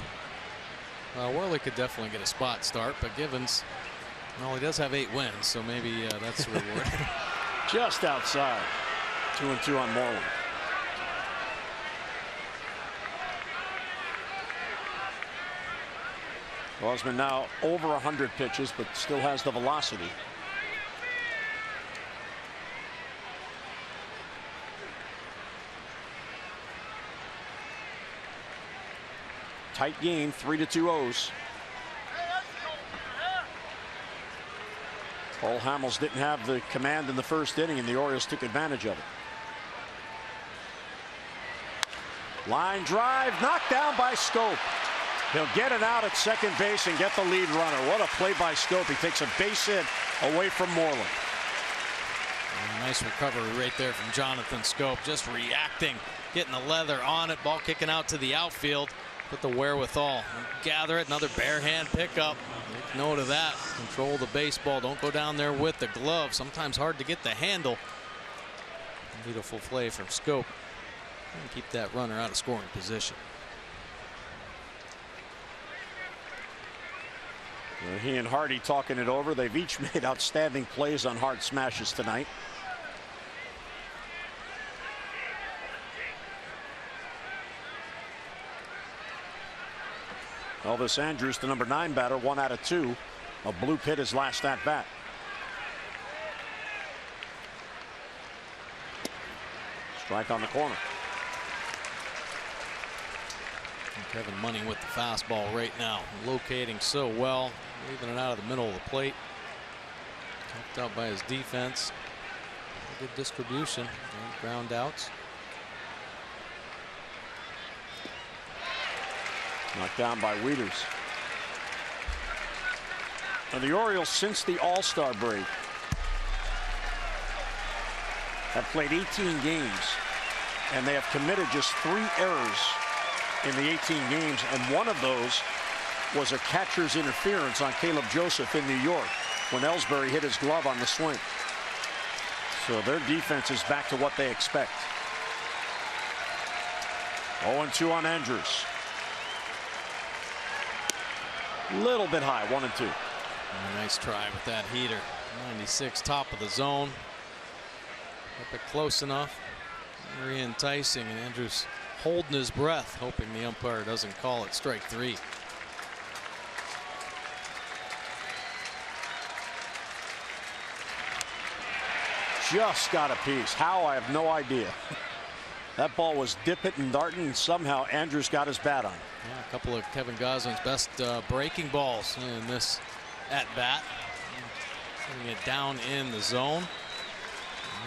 Worley could definitely get a spot start, but Givens, well, he does have 8 wins, so maybe that's the reward. Just outside. 2-2 on Moreland. Osman now over 100 pitches, but still has the velocity. Tight game, 3-2 O's. Cole Hamels didn't have the command in the first inning, and the Orioles took advantage of it. Line drive, knocked down by Schoop. He'll get it out at second base and get the lead runner. What a play by Schoop. He takes a base hit away from Moreland. Nice recovery right there from Jonathan Schoop. Just reacting, getting the leather on it, ball kicking out to the outfield. Put the wherewithal, gather it, another bare hand pickup. Make note of that. Control the baseball. Don't go down there with the glove. Sometimes hard to get the handle. Beautiful play from Schoop. And keep that runner out of scoring position. Well, he and Hardy talking it over. They've each made outstanding plays on hard smashes tonight. Elvis Andrus, the number 9 batter, 1 out of 2. A blue pit his last at bat. Strike on the corner. And Kevin Money with the fastball right now, locating so well, leaving it out of the middle of the plate. Helped out by his defense. Good distribution and ground outs. Knocked down by Wieters. Now the Orioles, since the All-Star break, have played 18 games, and they have committed just 3 errors in the 18 games, and one of those was a catcher's interference on Caleb Joseph in New York when Ellsbury hit his glove on the swing. So their defense is back to what they expect. 0-2 on Andrus. Little bit high, 1-2. Nice try with that heater. 96, top of the zone. Kept it close enough. Very enticing, and Andrus holding his breath, hoping the umpire doesn't call it strike 3. Just got a piece. How, I have no idea. That ball was dipping and darting, and somehow Andrus got his bat on. Yeah, a couple of Kevin Goslin's best breaking balls in this at bat. Putting it down in the zone.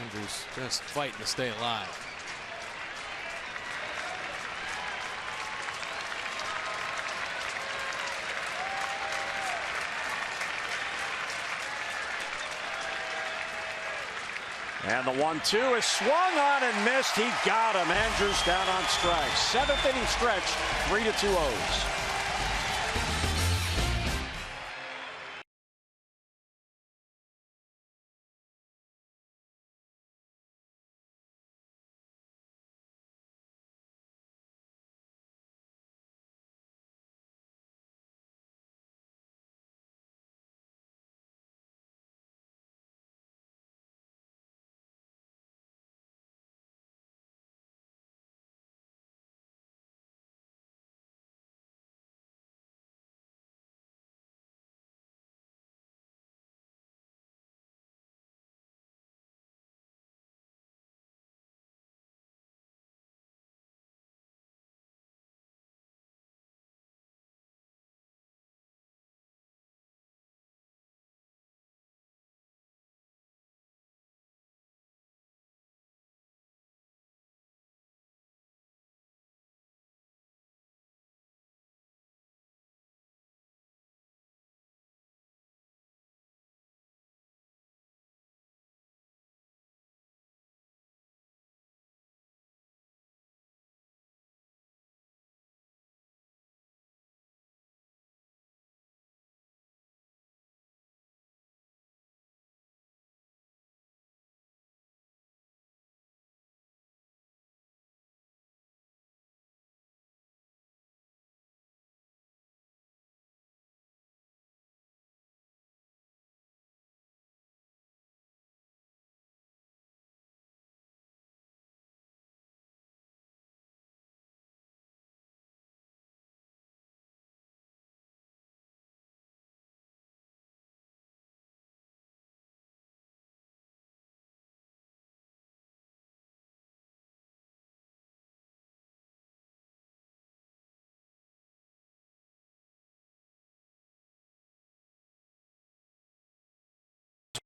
Andrus just fighting to stay alive. And the 1-2 is swung on and missed. He got him. Andrus down on strikes. 7th inning stretch, 3-2 O's.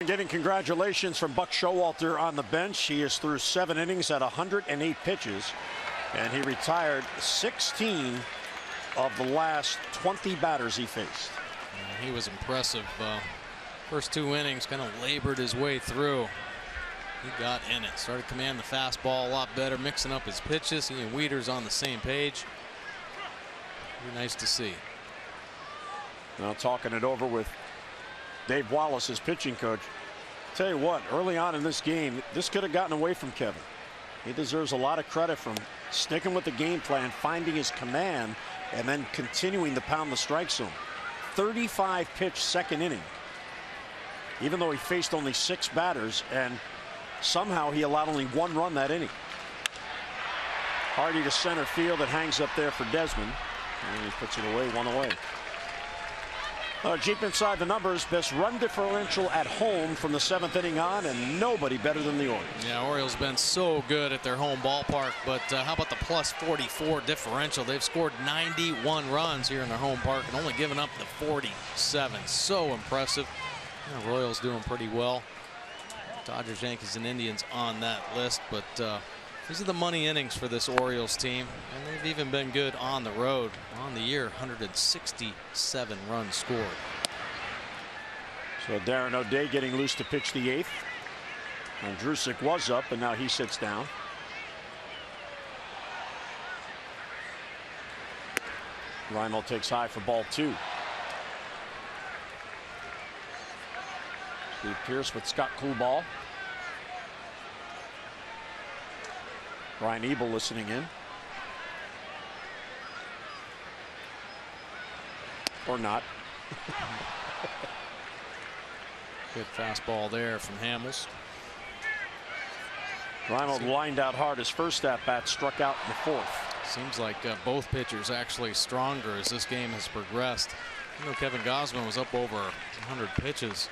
Getting congratulations from Buck Showalter on the bench. He is through 7 innings at 108 pitches, and he retired 16 of the last 20 batters he faced. He was impressive. First 2 innings, kind of labored his way through. He got in it, started to command the fastball a lot better, mixing up his pitches. He and Wieters on the same page. Pretty nice to see. Now talking it over with Dave Wallace, his pitching coach. Tell you what, early on in this game, this could have gotten away from Kevin. He deserves a lot of credit from sticking with the game plan, finding his command, and then continuing to pound the strike zone. 35 pitch second inning, even though he faced only 6 batters, and somehow he allowed only 1 run that inning. Hardy to center field. It hangs up there for Desmond, and he puts it away, 1 away. Deep inside the numbers, best run differential at home from the 7th inning on, and nobody better than the Orioles. Yeah, Orioles been so good at their home ballpark, but how about the plus 44 differential? They've scored 91 runs here in their home park and only given up the 47. So impressive. Yeah, Royals doing pretty well. Dodgers, Yankees, and Indians on that list, but these are the money innings for this Orioles team, and they've even been good on the road. On the year, 167 runs scored. So Darren O'Day getting loose to pitch the 8th. And Drusick was up, and now he sits down. Reimold takes high for ball 2. Steve Pearce with Scott Coolball. Ryan Ebel listening in. Or not. Good fastball there from Hamels. Reimold lined out hard. His first at bat, struck out in the 4th. Seems like both pitchers actually stronger as this game has progressed. You know, Kevin Gausman was up over 100 pitches.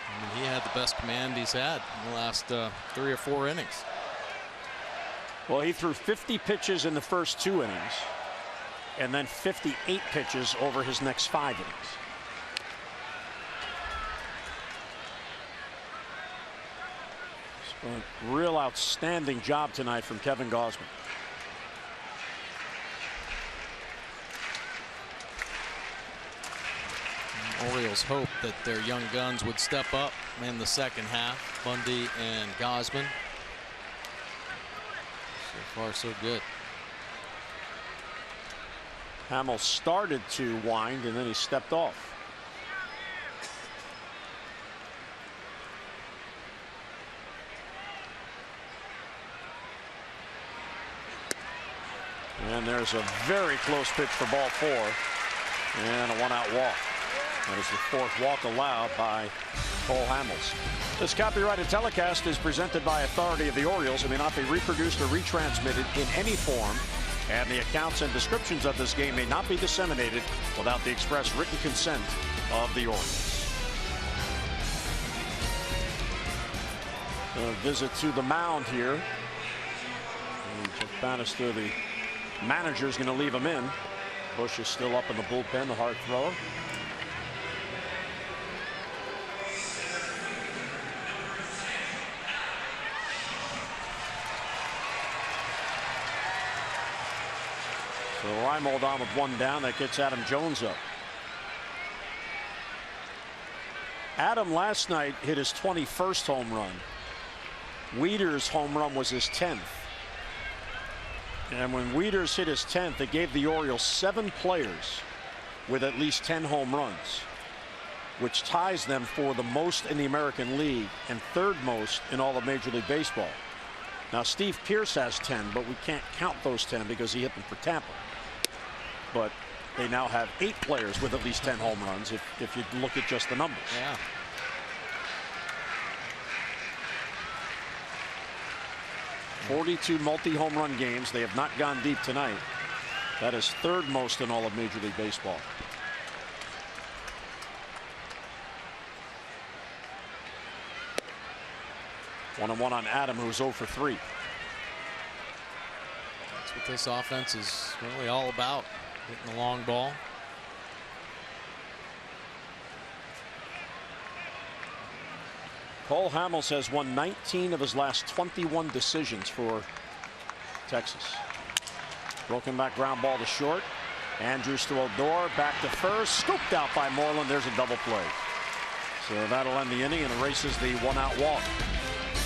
I mean, he had the best command he's had in the last 3 or 4 innings. Well, he threw 50 pitches in the first 2 innings, and then 58 pitches over his next 5 innings. So a real outstanding job tonight from Kevin Gausman. Orioles hope that their young guns would step up in the second half. Bundy and Gausman. So far, so good. Hamels started to wind, and then he stepped off. And there's a very close pitch for ball 4, and a 1-out walk. That is the 4th walk allowed by Cole Hamels. This copyrighted telecast is presented by authority of the Orioles and may not be reproduced or retransmitted in any form, and the accounts and descriptions of this game may not be disseminated without the express written consent of the Orioles. A visit to the mound here. And Jeff Bannister, the manager, is going to leave him in. Bush is still up in the bullpen, the hard thrower. So Reimold on with 1 down. That gets Adam Jones up. Adam last night hit his 21st home run. Wieters' home run was his 10th. And when Wieters hit his 10th, it gave the Orioles 7 players with at least 10 home runs, which ties them for the most in the American League and 3rd most in all of Major League Baseball. Now Steve Pearce has 10, but we can't count those 10 because he hit them for Tampa. But they now have 8 players with at least 10 home runs if you look at just the numbers. Yeah. .42 multi-home run games. They have not gone deep tonight. That is 3rd most in all of Major League Baseball. One on Adam, who's 0 for 3. That's what this offense is really all about. Hitting the long ball. Cole Hamels has won 19 of his last 21 decisions for Texas. Broken back ground ball to short. Andrews to Odor, back to first, scooped out by Moreland. There's a double play. So that'll end the inning and erases the one-out walk.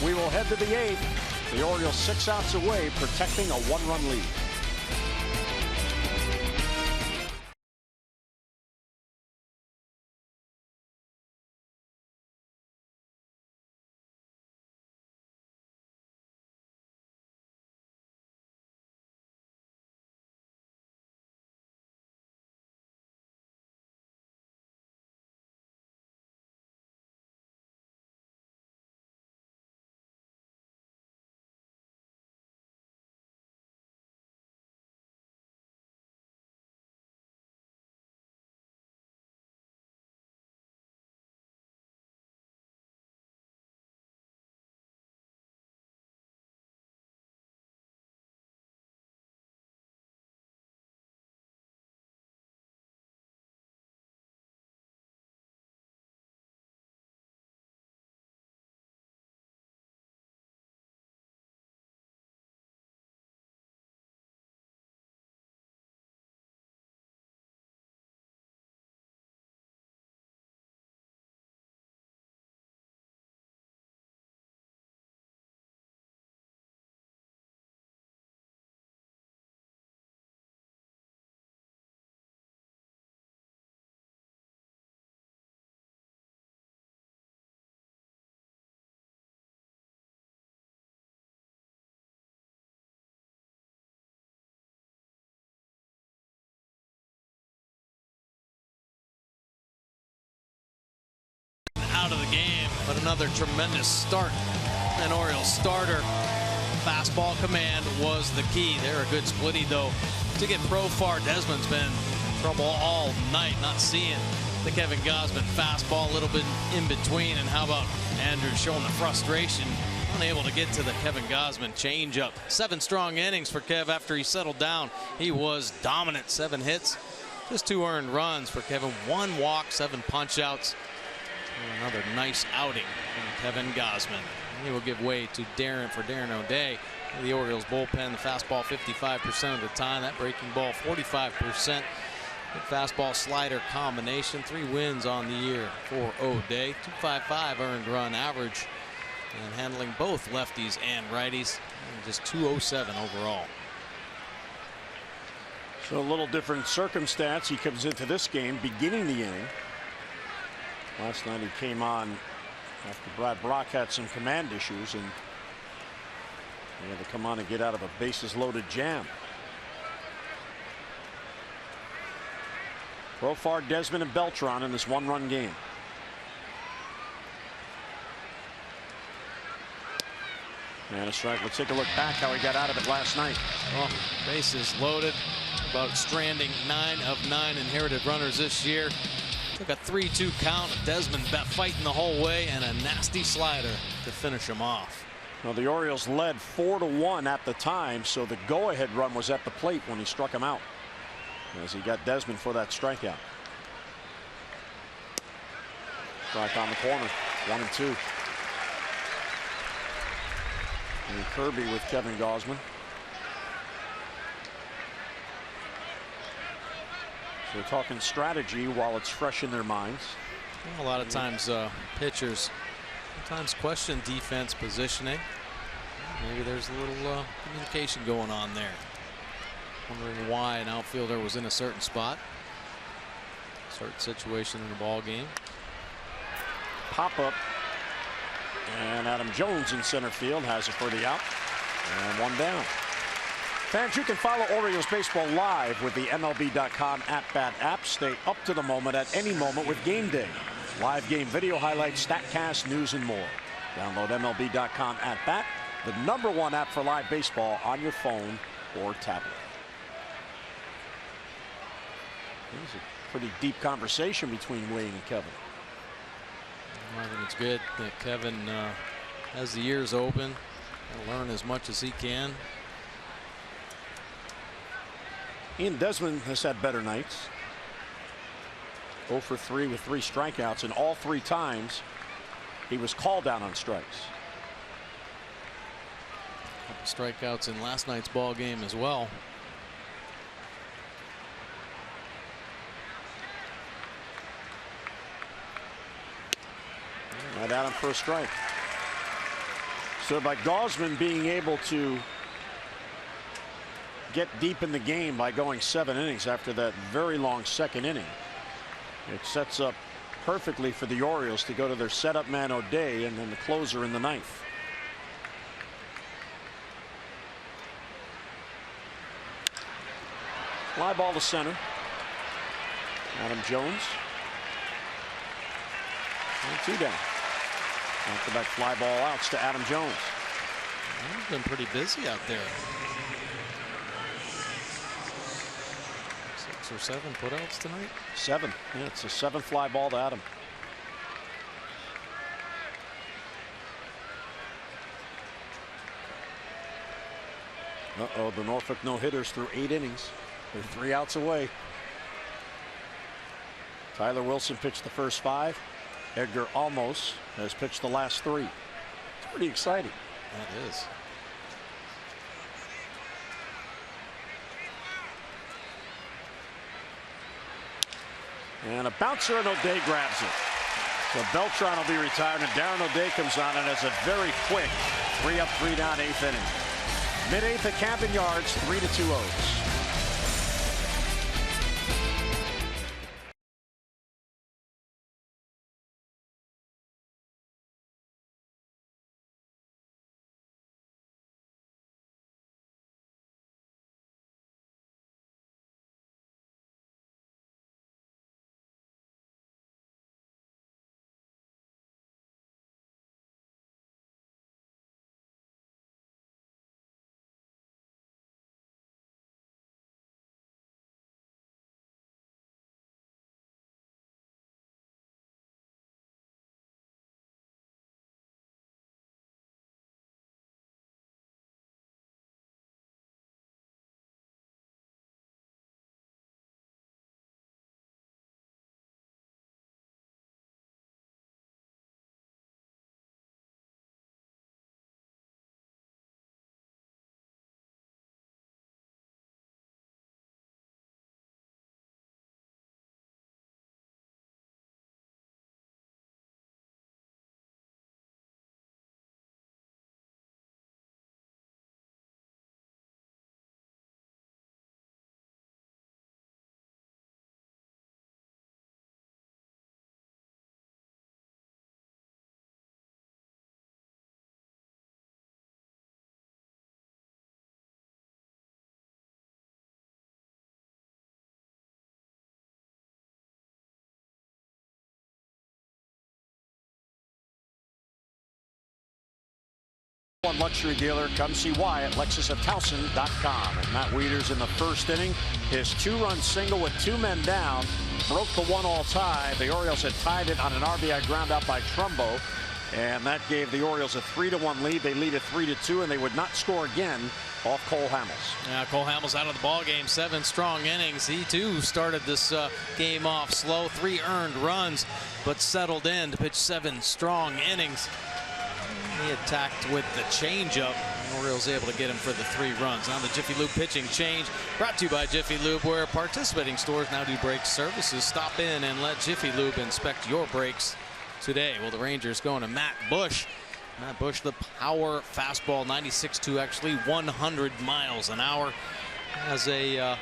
We will head to the 8th. The Orioles 6 outs away, protecting a 1-run lead. Out of the game, but another tremendous start. An Orioles starter. Fastball command was the key. They're a good splitty though. To get Profar, Desmond's been in trouble all night, not seeing the Kevin Gausman fastball, a little bit in between. And how about Andrews showing the frustration, unable to get to the Kevin Gausman changeup. 7 strong innings for Kev after he settled down. He was dominant. 7 hits, just 2 earned runs for Kevin. 1 walk, 7 punch outs. Another nice outing from Kevin Gausman. He will give way to Darren O'Day. The Orioles bullpen, the fastball 55% of the time, that breaking ball 45%. Good fastball slider combination. 3 wins on the year for O'Day. 2.55 earned run average, and handling both lefties and righties. And just 207 overall. So a little different circumstance. He comes into this game beginning the inning. Last night he came on after Brad Brock had some command issues, and he had to come on and get out of a bases loaded jam. Profar, Desmond, and Beltran in this 1-run game. And a strike. Let's take a look back how he got out of it last night. Well, bases loaded. About stranding 9 of 9 inherited runners this year. Took a 3-2 count. Desmond fighting the whole way, and a nasty slider to finish him off. Well, the Orioles led 4-1 at the time, so the go-ahead run was at the plate when he struck him out, as he got Desmond for that strikeout. Strike on the corner, 1-2. And Kirby with Kevin Gausman. So we're talking strategy while it's fresh in their minds. Well, a lot of times pitchers sometimes question defense positioning. Maybe there's a little communication going on there. Wondering why an outfielder was in a certain spot. Certain situation in the ball game. Pop up. And Adam Jones in center field has it for the out. And 1 down. Fans, you can follow Orioles baseball live with the MLB.com at-bat app. Stay up to the moment at any moment with Game Day. Live game video highlights, StatCast, news, and more. Download MLB.com at-bat, the #1 app for live baseball on your phone or tablet. There's a pretty deep conversation between Wayne and Kevin. I think it's good that Kevin has the ears open and learn as much as he can. Ian Desmond has had better nights. 0 for 3 with 3 strikeouts, and all 3 times he was called down on strikes. Strikeouts in last night's ball game as well. Right at him for a strike. So by Gausman being able to get deep in the game by going 7 innings after that very long second inning, it sets up perfectly for the Orioles to go to their setup man O'Day and then the closer in the ninth. Fly ball to center. Adam Jones. And 2 down. Back-to-back fly ball outs to Adam Jones. He's been pretty busy out there. 6 or 7 putouts tonight. 7. Yeah, it's a 7th fly ball to Adam. Uh-oh, the Norfolk no-hitters through 8 innings. They're 3 outs away. Tyler Wilson pitched the first 5. Edgar Olmos has pitched the last 3. It's pretty exciting. That is. And a bouncer, and O'Day grabs it. So Beltran will be retired, and Darren O'Day comes on and has a very quick 3 up, 3 down 8th inning. Mid-8th at Camden Yards, 3-2 O's. One luxury dealer. Come see why at LexusofTowson.com. And Matt Wieters in the first inning, his 2-run single with 2 men down broke the 1-all tie. The Orioles had tied it on an RBI ground out by Trumbo, and that gave the Orioles a 3-1 lead. They lead at 3-2, and they would not score again off Cole Hamels. Yeah, Cole Hamels out of the ball game. 7 strong innings. He too started this game off slow. 3 earned runs, but settled in to pitch 7 strong innings. He attacked with the changeup. Orioles able to get him for the 3 runs. Now the Jiffy Lube pitching change, brought to you by Jiffy Lube, where participating stores now do brake services. Stop in and let Jiffy Lube inspect your brakes today. Well, the Rangers going to Matt Bush. Matt Bush, the power fastball, 96 actually 100 miles an hour. Has a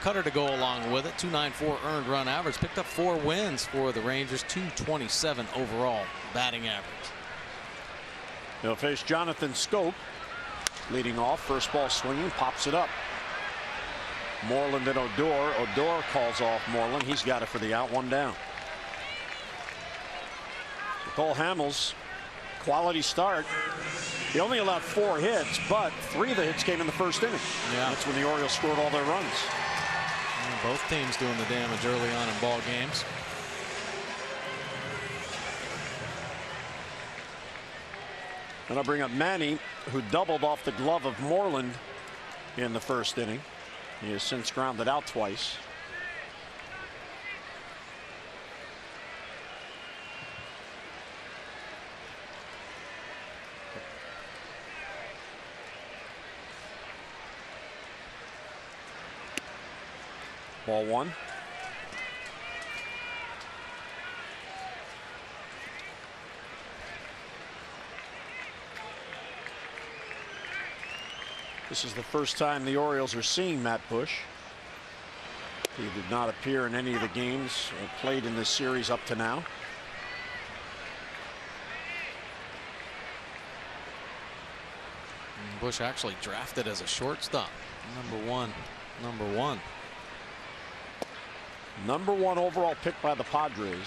cutter to go along with it. 294 earned run average. Picked up 4 wins for the Rangers. 227 overall batting average. He'll face Jonathan Schoop leading off. First ball swinging, pops it up. Moreland and Odor. Odor calls off Moreland. He's got it for the out. 1 down. So Cole Hamels, quality start. He only allowed 4 hits, but 3 of the hits came in the first inning. Yeah. That's when the Orioles scored all their runs. And both teams doing the damage early on in ball games. And I'll bring up Manny, who doubled off the glove of Moreland in the first inning. He has since grounded out twice. Ball one. This is the first time the Orioles are seeing Matt Bush. He did not appear in any of the games played in this series up to now. Bush actually drafted as a shortstop. Number one. Number one overall pick by the Padres.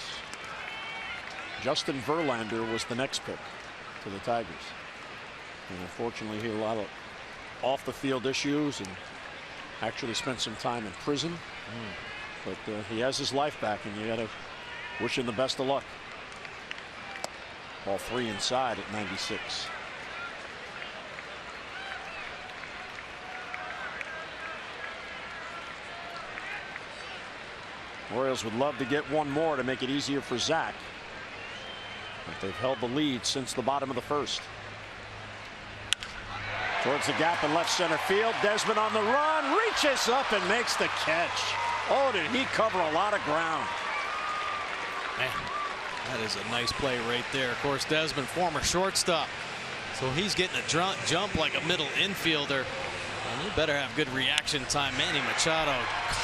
Justin Verlander was the next pick to the Tigers. And unfortunately, he had a lot of off the field issues and actually spent some time in prison. But he has his life back, and you got to wish him the best of luck. Ball three inside at 96. Orioles would love to get one more to make it easier for Zach. But they've held the lead since the bottom of the first. Towards the gap in left center field. Desmond on the run, reaches up and makes the catch. Oh, did he cover a lot of ground. Man, that is a nice play right there. Of course, Desmond, former shortstop. So he's getting a jump like a middle infielder. And you better have good reaction time. Manny Machado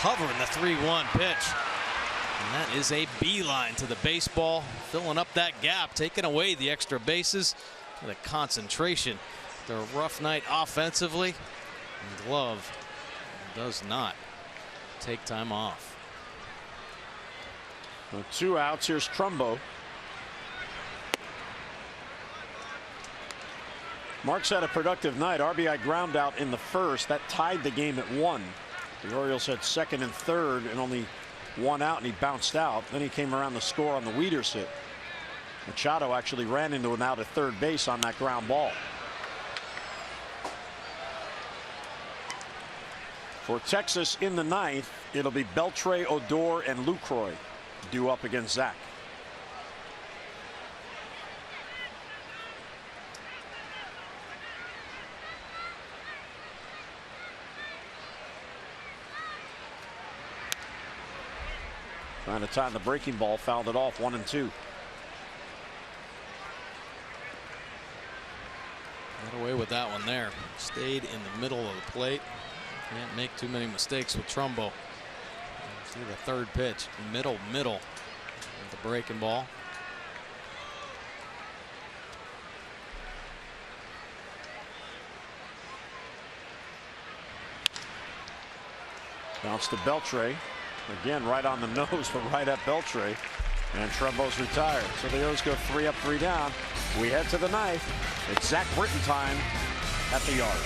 covering the 3-1 pitch. And that is a beeline to the baseball, filling up that gap, taking away the extra bases. The concentration. The rough night offensively. And Glove does not take time off. Well, 2 outs. Here's Trumbo. Marks had a productive night. RBI ground out in the first. That tied the game at 1. The Orioles had second and third and only 1 out, and he bounced out. Then he came around the score on the Wieters hit. Machado actually ran into him out at third base on that ground ball. For Texas in the 9th, it'll be Beltre, Odor, and Lucroy due up against Zach. Trying to time the breaking ball, fouled it off. 1-2. Got away with that one there. Stayed in the middle of the plate. Can't make too many mistakes with Trumbo. See the third pitch, middle of the breaking ball. Bounce to Beltre. Again, right on the nose, but right at Beltre. And Trumbo's retired. So the O's go 3 up, 3 down. We head to the 9th. It's Zach Britton time at the yard.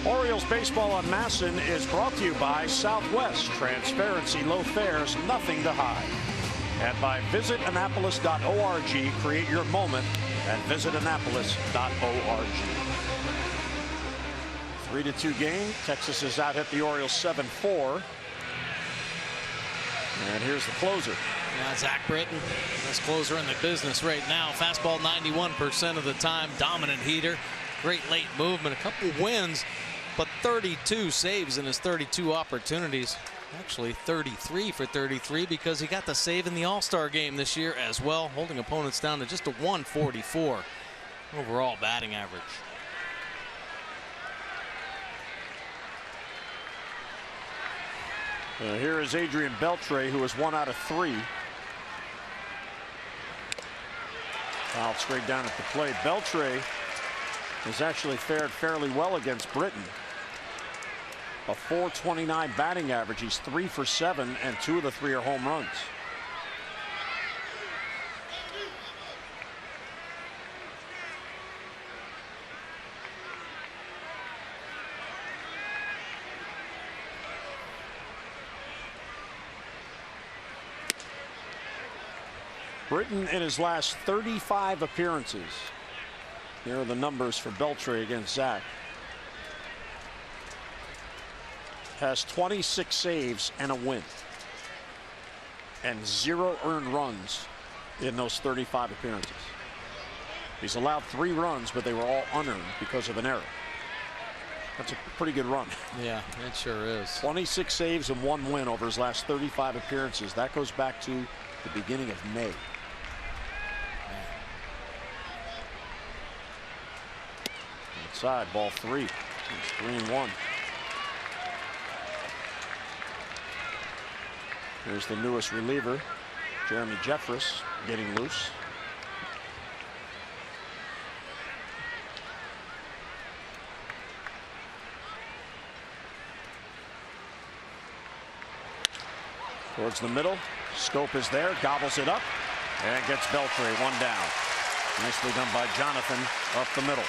Orioles baseball on MASN is brought to you by Southwest. Transparency, low fares, nothing to hide. And by visitannapolis.org. Create your moment at visitannapolis.org. 3-2 game. Texas has out hit the Orioles 7-4. And here's the closer. Yeah, Zach Britton, best closer in the business right now. Fastball 91% of the time. Dominant heater. Great late movement. A couple wins, but 32 saves in his 32 opportunities. Actually 33 for 33 because he got the save in the All-Star game this year as well, holding opponents down to just a 144 overall batting average. Here is Adrian Beltre, who is 1 out of 3. Fouled straight down at the plate. Beltre has actually fared fairly well against Britton. A .429 batting average. He's 3 for 7, and 2 of the 3 are home runs. Britton in his last 35 appearances. Here are the numbers for Beltre against Zach. Has 26 saves and a win. And 0 earned runs in those 35 appearances. He's allowed 3 runs, but they were all unearned because of an error. That's a pretty good run. Yeah, it sure is. 26 saves and 1 win over his last 35 appearances. That goes back to the beginning of May. Outside, ball 3. It's 3-1. Here's the newest reliever, Jeremy Jeffress, getting loose. Towards the middle. Scope is there, gobbles it up, and gets Beltre 1 down. Nicely done by Jonathan up the middle.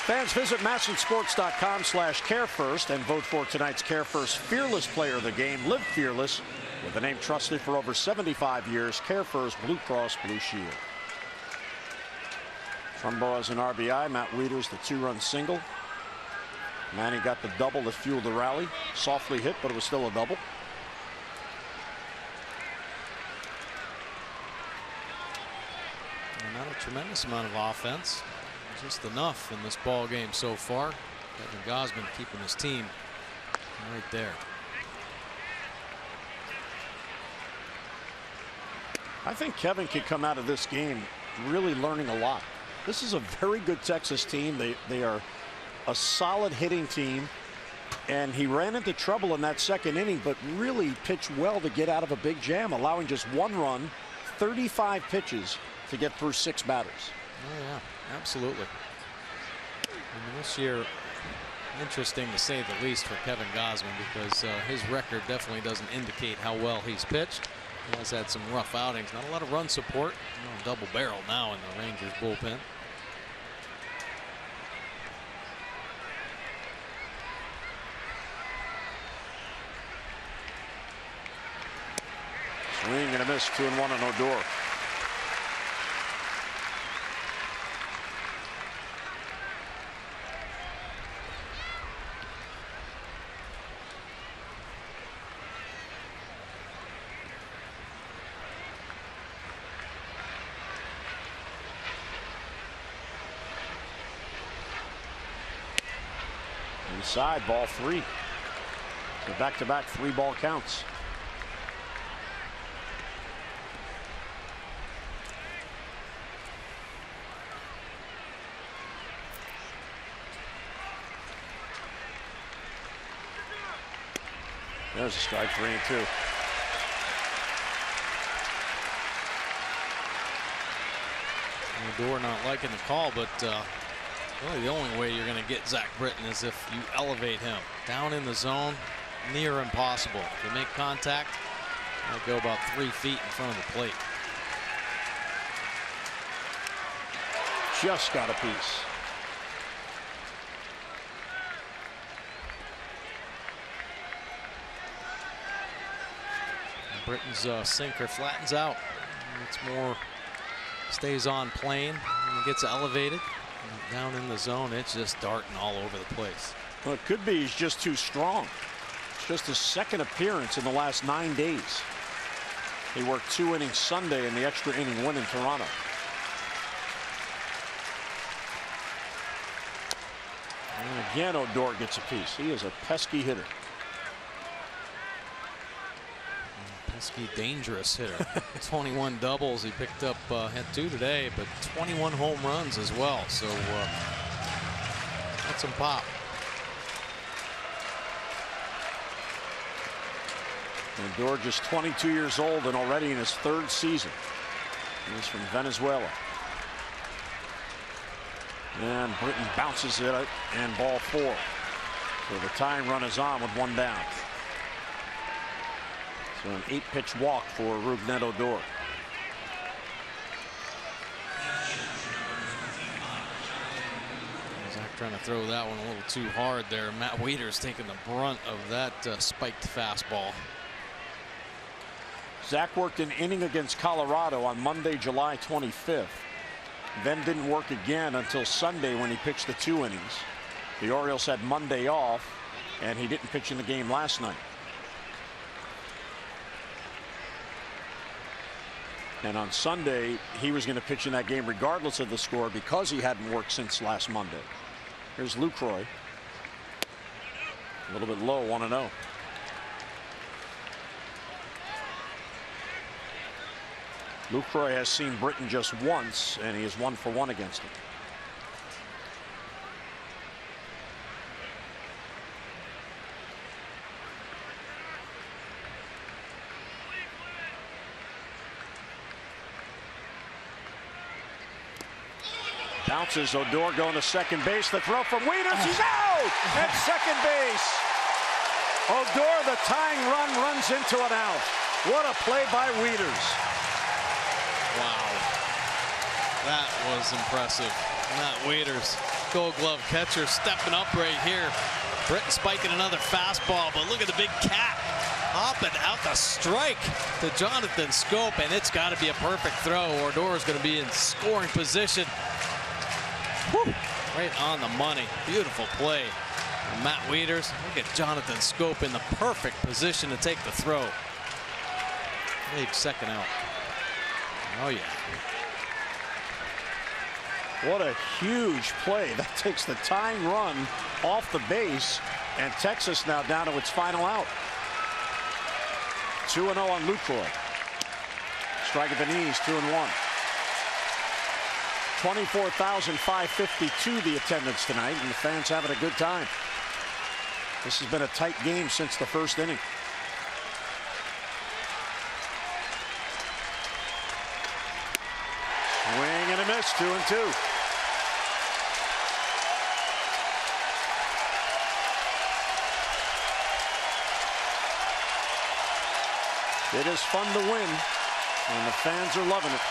Fans, visit MASNsports.com/CareFirst and vote for tonight's CareFirst Fearless Player of the Game. Live fearless with a name trusted for over 75 years. CareFirst Blue Cross Blue Shield. Trumbo has an RBI. Matt Wieters the 2-run single. Manny got the double that fueled the rally. Softly hit, but it was still a double. And not a tremendous amount of offense. Just enough in this ball game so far. Kevin Gausman keeping his team right there. I think Kevin could come out of this game really learning a lot. This is a very good Texas team. They are a solid hitting team, and he ran into trouble in that second inning, but really pitched well to get out of a big jam, allowing just 1 run, 35 pitches to get through 6 batters. Oh yeah, absolutely. I mean, this year, interesting to say the least for Kevin Gausman, because his record definitely doesn't indicate how well he's pitched. He has had some rough outings. Not a lot of run support. Double barrel now in the Rangers bullpen. Swing and a miss. 2-1 on Odor. Inside, ball 3. So back-to-back 3-ball counts. There's a strike. 3-2. Odor not liking the call, but really the only way you're going to get Zach Britton is if you elevate him down in the zone, near impossible. If you make contact, I'll go about 3 feet in front of the plate. Just got a piece. Britton's sinker flattens out. It's more, stays on plane and gets elevated. Down in the zone, it's just darting all over the place. Well, it could be he's just too strong. It's just his second appearance in the last 9 days. He worked 2 innings Sunday in the extra inning win in Toronto. And again, Odor gets a piece. He is a pesky hitter. Pesky, dangerous hitter. 21 doubles he picked up, had 2 today, but 21 home runs as well. So that's some pop. Odor just 22 years old and already in his 3rd season. He's from Venezuela. And Britton bounces it out and ball 4. So the tying run is on with 1 down. So an 8-pitch walk for Rougned Odor. Zach trying to throw that one a little too hard there. Matt Wieters taking the brunt of that spiked fastball. Zach worked an inning against Colorado on Monday, July 25th. Then didn't work again until Sunday when he pitched the 2 innings. The Orioles had Monday off, and he didn't pitch in the game last night. And on Sunday, he was going to pitch in that game regardless of the score because he hadn't worked since last Monday. Here's Lucroy. A little bit low, 1-0. Lucroy has seen Britton just once, and he is 1 for 1 against him. Bounces. Odor going to second base. The throw from Wieters. He's out at second base. Odor, the tying run, runs into an out. What a play by Wieters. Wow. That was impressive. Matt Wieters, Gold Glove catcher, stepping up right here. Britton spiking another fastball, but look at the big cat hopping out the strike to Jonathan Schoop, and it's got to be a perfect throw. Odor is going to be in scoring position. Whew. Right on the money. Beautiful play. And Matt Wieters. Look at Jonathan Schoop in the perfect position to take the throw. Big second out. Oh, yeah. What a huge play. That takes the tying run off the base, and Texas now down to its final out. 2-0 on Lucroy. Strike at the knees, 2-1. 24,552 the attendance tonight, and the fans having a good time. This has been a tight game since the 1st inning. Swing and a miss, 2-2. It is fun to win, and the fans are loving it.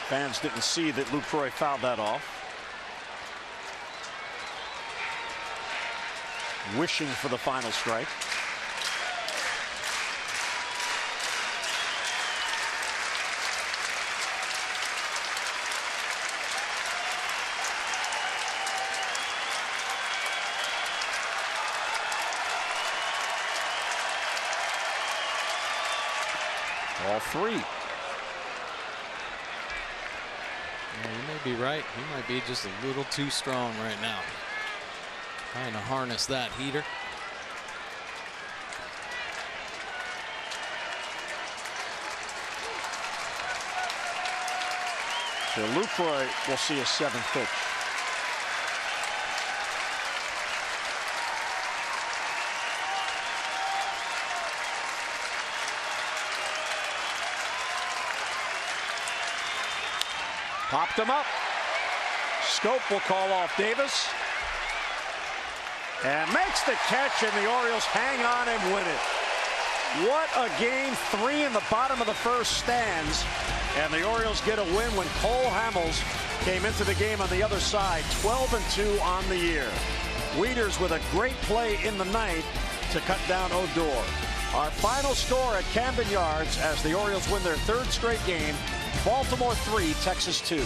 Fans didn't see that Lucroy fouled that off. Wishing for the final strike. All 3. Yeah, you may be right. He might be just a little too strong right now. Trying to harness that heater. So Lucroy will see a 7th pitch. Popped him up. Schoop will call off Davis. And makes the catch, and the Orioles hang on and win it. What a game. 3 in the bottom of the 1st stands. And the Orioles get a win when Cole Hamels came into the game on the other side, 12-2 on the year. Wieters with a great play in the ninth to cut down Odor. Our final score at Camden Yards as the Orioles win their third straight game, Baltimore 3, Texas 2.